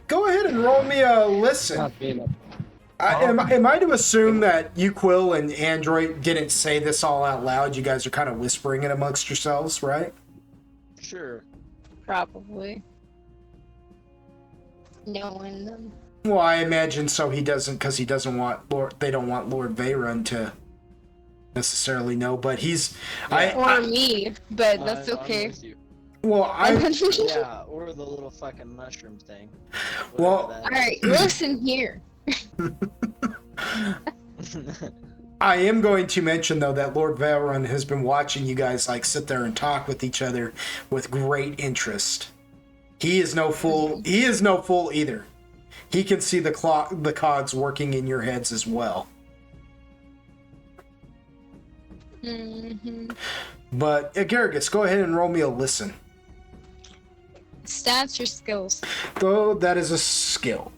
Go ahead and roll me a listen. Am I to assume that you, Quill, and Android didn't say this all out loud? You guys are kind of whispering it amongst yourselves, right? Sure. Probably. Knowing them. Well, I imagine so. He doesn't, because he doesn't want they don't want Lord Veyron to necessarily know, but he's... Or me, but that's okay. Well, yeah, or the little fucking mushroom thing. Well, alright, listen here. I am going to mention, though, that Lord Veyron has been watching you guys, like, sit there and talk with each other with great interest. He is no fool. He is no fool either. He can see the cogs working in your heads as well. Mm-hmm. But, Agargus, go ahead and roll me a listen. Stats or skills? Though that is a skill.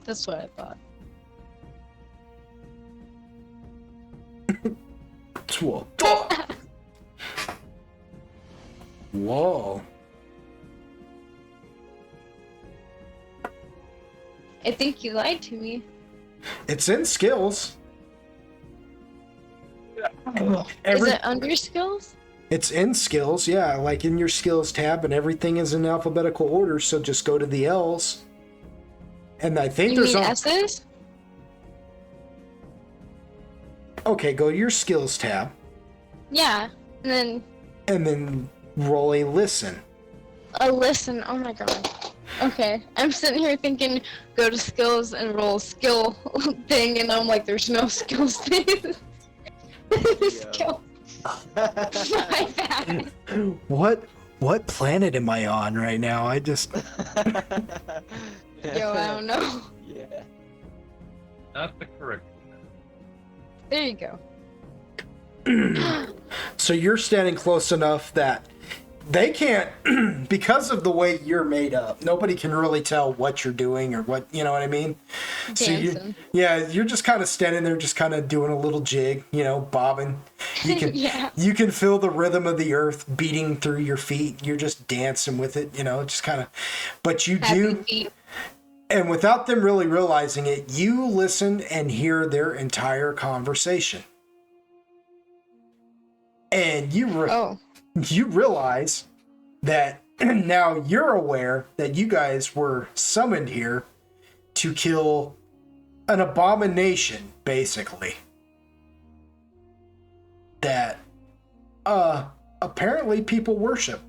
That's what I thought. 12. Whoa. I think you lied to me. It's in skills. Is it under skills? It's in skills, yeah, like in your skills tab, and everything is in alphabetical order, so just go to the L's. And I think You there's mean some. S's? Okay, go to your skills tab Yeah. And then roll a listen. a listen. Oh my god. Okay. I'm sitting here thinking, go to skills and roll skill thing, and I'm like, there's no skills thing. Skill. My bad. What planet am I on right now? I just Yo, I don't know. Yeah. Not the correct. There you go. so you're standing close enough that they can't because of the way you're made up. Nobody can really tell what you're doing or what, you know what I mean? Dancing. You're just kind of standing there, just kind of doing a little jig, bobbing. You can Yeah. you can feel the rhythm of the earth beating through your feet. You're just dancing with it, just kind of. But you Happy do, feet. and without them really realizing it, you listen and hear their entire conversation, and you realize that now you're aware that you guys were summoned here to kill an abomination, basically, that apparently people worship,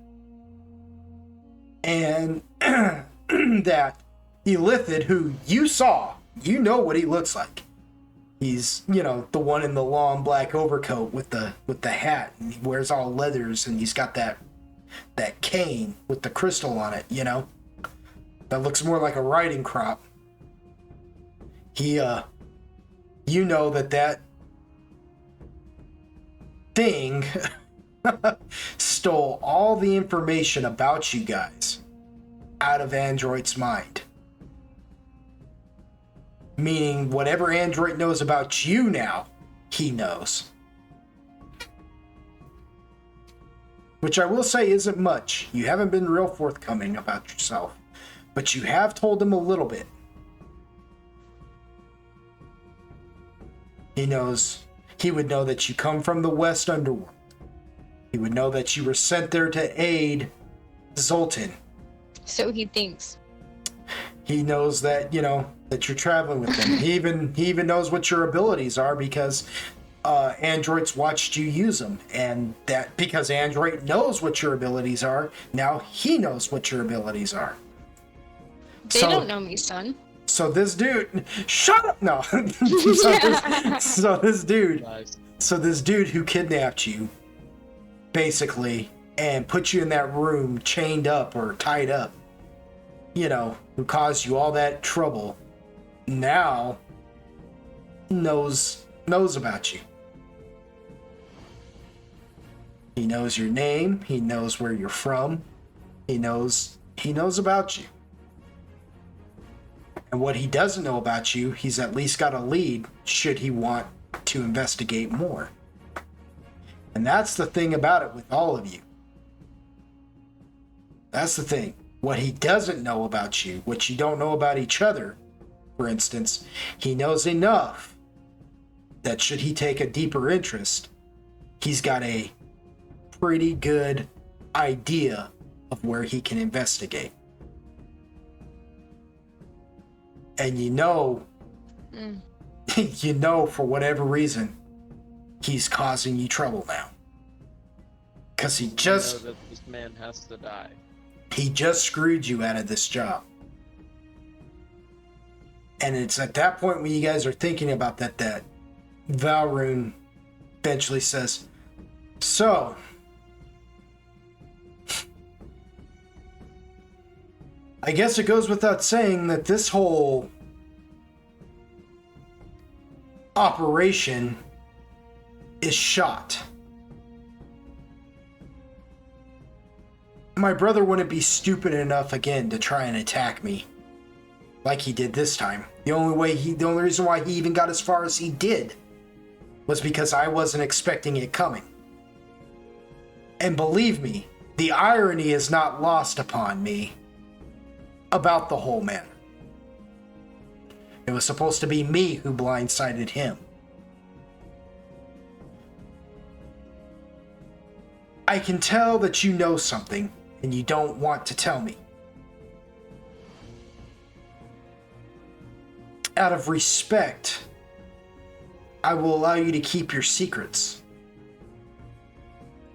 and that Illithid, who you saw, you know what he looks like. He's, the one in the long black overcoat with the hat, and he wears all leathers, and he's got that cane with the crystal on it, that looks more like a riding crop. He, you know that thing stole all the information about you guys out of Android's mind. Meaning whatever Android knows about you now, he knows. Which I will say isn't much. You haven't been real forthcoming about yourself. But you have told him a little bit. He would know that you come from the West Underworld. He would know that you were sent there to aid Zoltan. So he thinks. He knows that, that you're traveling with him. He even knows what your abilities are because Android's watched you use them. And that because Android knows what your abilities are, now he knows what your abilities are. They don't know me, son. So this dude, shut up! No. so this dude who kidnapped you, basically, and put you in that room chained up or tied up, who caused you all that trouble, now knows about you. He knows your name. He knows where you're from. He knows about you. And what he doesn't know about you, he's at least got a lead should he want to investigate more. And that's the thing about it with all of you. That's the thing. What he doesn't know about you, what you don't know about each other, for instance, he knows enough that should he take a deeper interest, he's got a pretty good idea of where he can investigate. And for whatever reason, he's causing you trouble now. Because he just... know that this man has to die. He just screwed you out of this job. And it's at that point when you guys are thinking about that Valrune eventually says, so... I guess it goes without saying that this whole operation is shot. My brother wouldn't be stupid enough again to try and attack me like he did this time. The only reason why he even got as far as he did was because I wasn't expecting it coming. And believe me, the irony is not lost upon me about the whole matter. It was supposed to be me who blindsided him. I can tell that you know something and you don't want to tell me. out of respect, I will allow you to keep your secrets.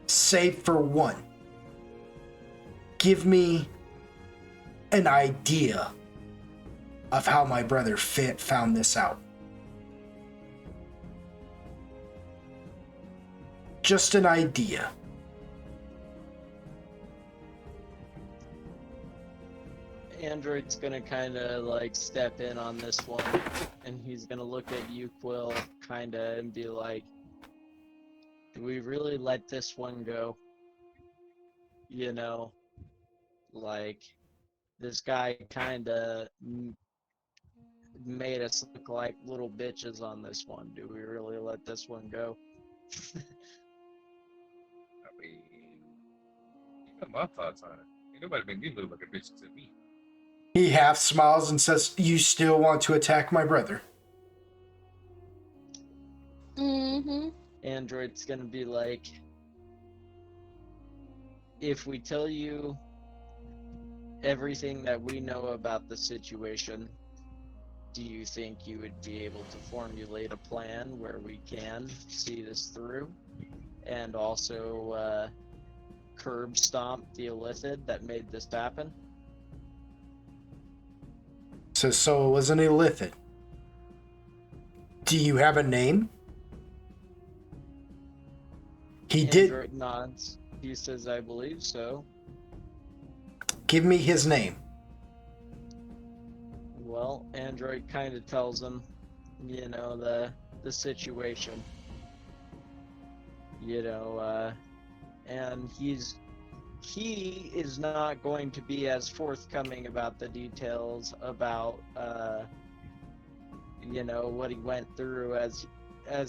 Save for one. Give me an idea of how my brother found this out. Just an idea. Android's gonna kind of like step in on this one, and he's gonna look at you, Quill, kind of, and be like, "Do we really let this one go? You know, like this guy kind of made us look like little bitches on this one. Do we really let this one go?" I mean, you know my thoughts on it. Ain't nobody made me look like a bitch except me. He half smiles and says, "You still want to attack my brother?" Mm-hmm. Android's gonna be like, "If we tell you everything that we know about the situation, do you think you would be able to formulate a plan where we can see this through and also curb stomp the illithid that made this happen?" Says, "So it was an illithid. Do you have a name?" He did. Android nods. He says, "I believe so." Give me his name. Well, Android kind of tells him, you know, the situation. You know, and he is not going to be as forthcoming about the details about you know, what he went through as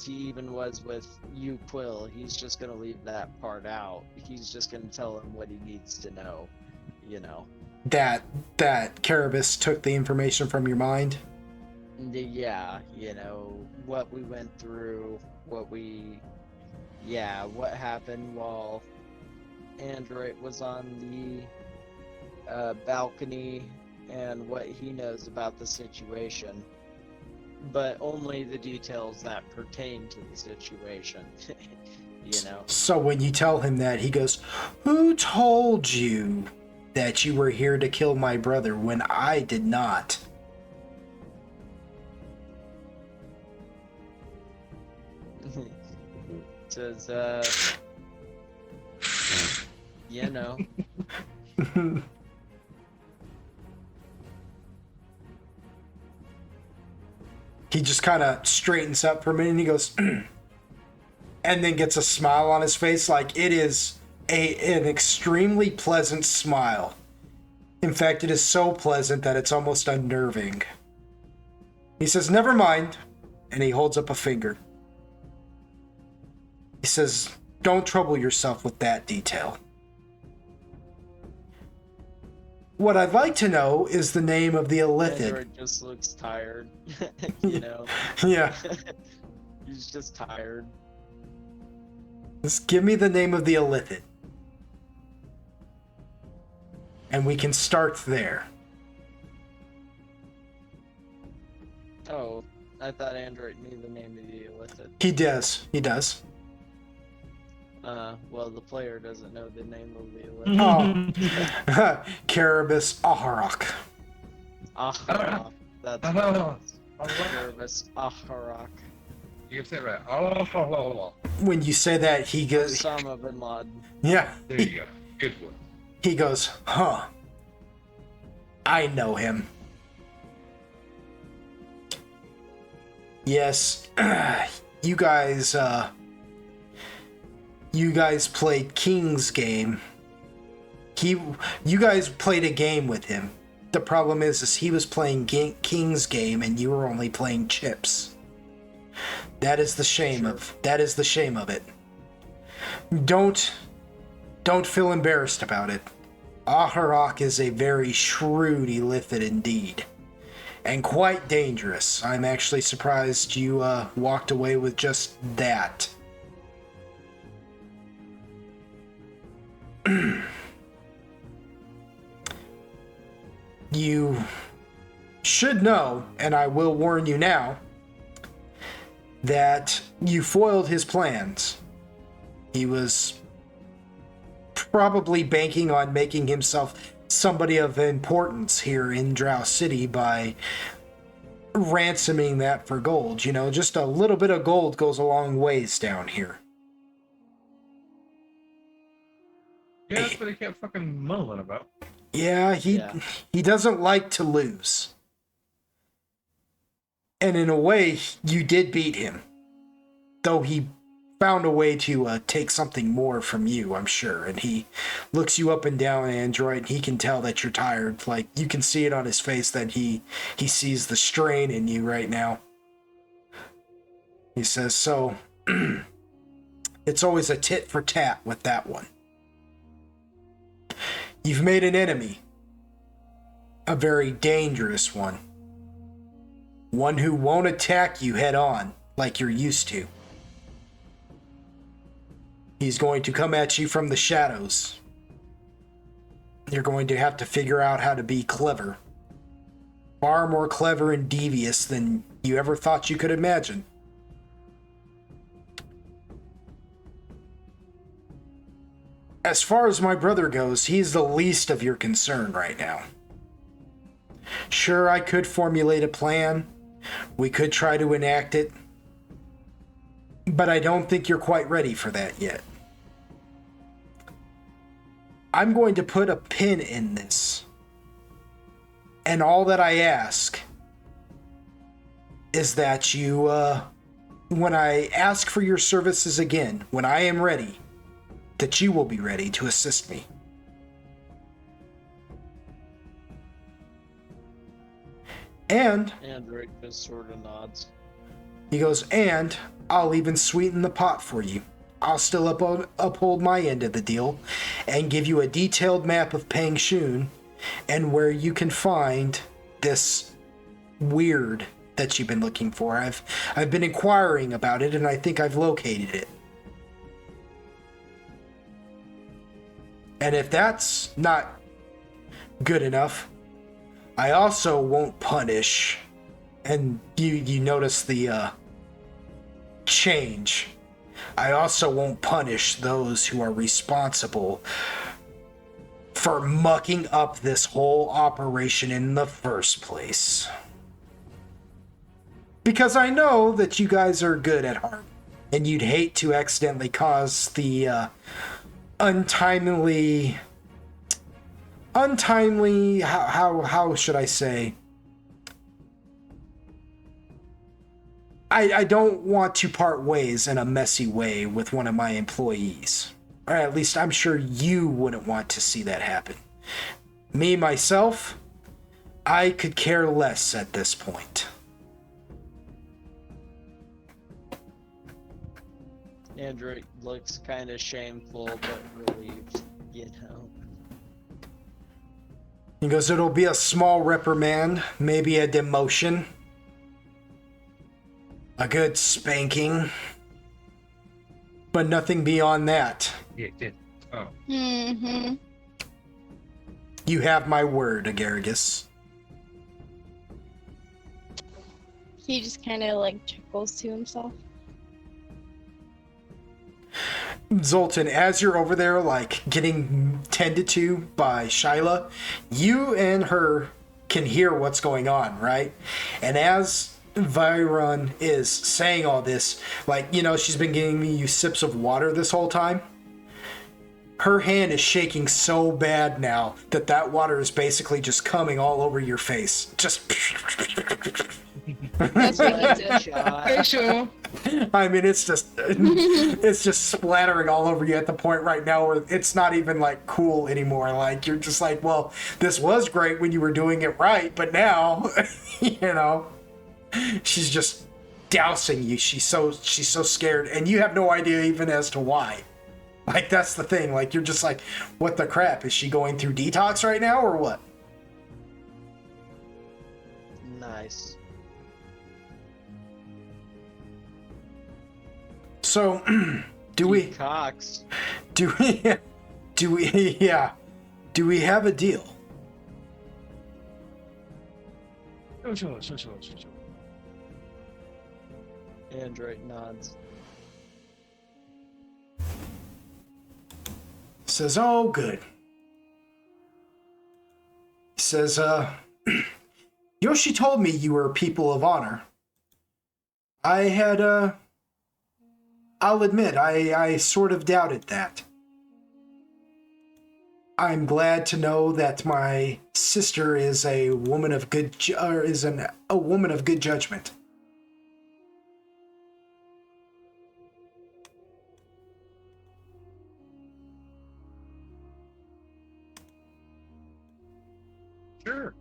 he even was with you, Quill. He's just gonna leave that part out. He's just gonna tell him what he needs to know, you know. That Carabas took the information from your mind? Yeah, you know, what we went through, what happened while Android was on the balcony, and what he knows about the situation. But only the details that pertain to the situation, you know. So when you tell him that, he goes, "Who told you that you were here to kill my brother when I did not?" Says, you know. He just kind of straightens up for a minute and he goes, and then gets a smile on his face. Like, it is an extremely pleasant smile. In fact, it is so pleasant that it's almost unnerving. He says, "Never mind," and he holds up a finger. He says, "Don't trouble yourself with that detail. What I'd like to know is the name of the illithid." Android just looks tired, you know. Yeah. He's just tired. Just give me the name of the illithid. And we can start there. Oh, I thought Android knew the name of the illithid. He does. Well, the player doesn't know the name of the illithid. Oh. Carabas Aharak. Aharak. That's Carabas Aharak. You can say it right. Oh, When you say that, he goes, Osama bin Laden. yeah. there you go. Good one. He goes, "Huh. I know him. Yes, you guys played King's game. You guys played a game with him. The problem is he was playing King's game and you were only playing chips. That is the shame of it. Don't feel embarrassed about it. Aharak is a very shrewd illithid indeed. And quite dangerous. I'm actually surprised you walked away with just that. You should know, and I will warn you now, that you foiled his plans. He was probably banking on making himself somebody of importance here in Drow City by ransoming that for gold. You know, just a little bit of gold goes a long ways down here. Yeah, that's what he kept fucking mumbling about. Yeah, he doesn't like to lose. And in a way, you did beat him. Though he found a way to take something more from you, I'm sure. And he looks you up and down, Android, and he can tell that you're tired. Like, you can see it on his face that he sees the strain in you right now. He says, so, it's always a tit for tat with that one. You've made an enemy. A very dangerous one. One who won't attack you head on like you're used to. He's going to come at you from the shadows. You're going to have to figure out how to be clever. Far more clever and devious than you ever thought you could imagine. As far as my brother goes, he's the least of your concern right now. Sure, I could formulate a plan. We could try to enact it. But I don't think you're quite ready for that yet. I'm going to put a pin in this. And all that I ask is that you, when I ask for your services again, when I am ready, that you will be ready to assist me. And Android just sort of nods. He goes, and I'll even sweeten the pot for you. I'll still uphold my end of the deal and give you a detailed map of Pangshun and where you can find this weird that you've been looking for. I've been inquiring about it, and I think I've located it. And if that's not good enough, I also won't punish. And you notice the change. I also won't punish those who are responsible for mucking up this whole operation in the first place. Because I know that you guys are good at heart, and you'd hate to accidentally cause the untimely, how should I say? I don't want to part ways in a messy way with one of my employees. Or at least I'm sure you wouldn't want to see that happen. Me, myself, I could care less at this point. Android looks kind of shameful but relieved, you know. He goes, it'll be a small reprimand, maybe a demotion. A good spanking. But nothing beyond that. Yeah, it did. Oh. Mm-hmm. You have my word, Agaragis. He just kind of like chuckles to himself. Zoltan, as you're over there, like, getting tended to by Shyla, you and her can hear what's going on, right? And as Viron is saying all this, like, you know, she's been giving you sips of water this whole time. Her hand is shaking so bad now that water is basically just coming all over your face. Just... That's what he did. For sure. I mean, it's just splattering all over you at the point right now where it's not even like cool anymore. Like, you're just like, well, this was great when you were doing it right, but now, you know, she's just dousing you. She's so scared, and you have no idea even as to why. Like, that's the thing. Like, you're just like, what the crap? Is she going through detox right now or what? Nice. So, do we have a deal? Sure. Android nods. Says, oh, good. He says, Yoshi told me you were people of honor. I'll admit, I sort of doubted that. I'm glad to know that my sister is a woman of good, a woman of good judgment. Sure.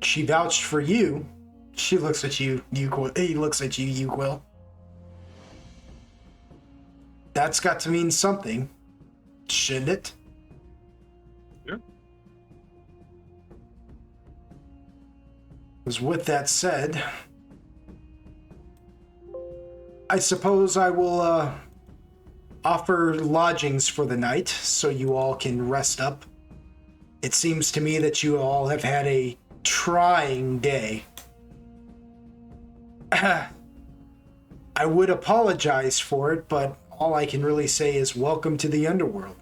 She vouched for you. She looks at you, he looks at you, Yuquil. That's got to mean something, shouldn't it? Sure. Because with that said, I suppose I will offer lodgings for the night so you all can rest up. It seems to me that you all have had a trying day. I would apologize for it, but all I can really say is welcome to the underworld.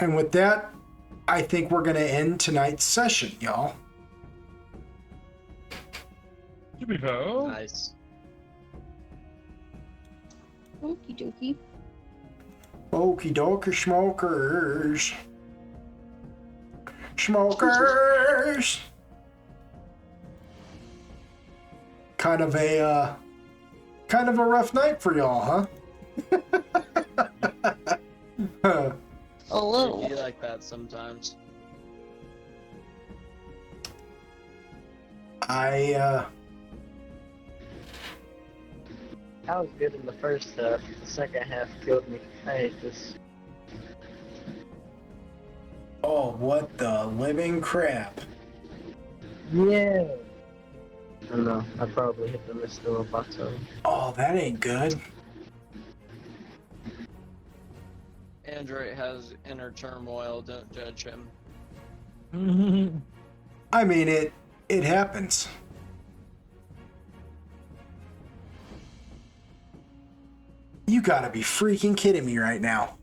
And with that, I think we're going to end tonight's session, y'all. Yippee-ho. Nice. Okie dokie. Okie dokie, smokers. Smokers! Kind of a rough night for y'all, huh? A It'd little. be like that sometimes. That was good in the first half. The second half killed me. I hate this. Oh, what the living crap. Yeah. I don't know. I probably hit the Mr. Roboto. Oh, that ain't good. Android has inner turmoil. Don't judge him. I mean, it happens. You gotta be freaking kidding me right now.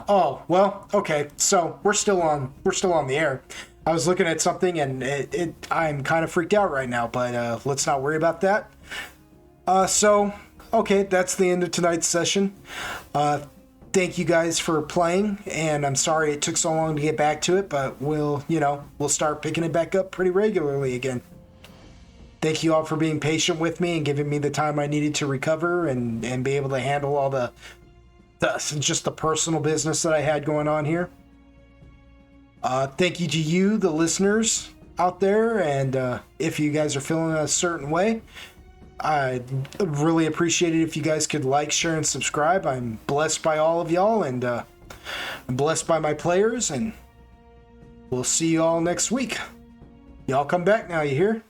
Oh, well, okay. So we're still on the air. I was looking at something and I'm kind of freaked out right now, but let's not worry about that. So okay, that's the end of tonight's session. Thank you guys for playing, and I'm sorry it took so long to get back to it, but we'll start picking it back up pretty regularly again. Thank you all for being patient with me and giving me the time I needed to recover and be able to handle all the personal business that I had going on here. Thank you to you, the listeners out there, and if you guys are feeling a certain way, I'd really appreciate it if you guys could like, share, and subscribe. I'm blessed by all of y'all, and I'm blessed by my players, and we'll see you all next week. Y'all come back now, you hear?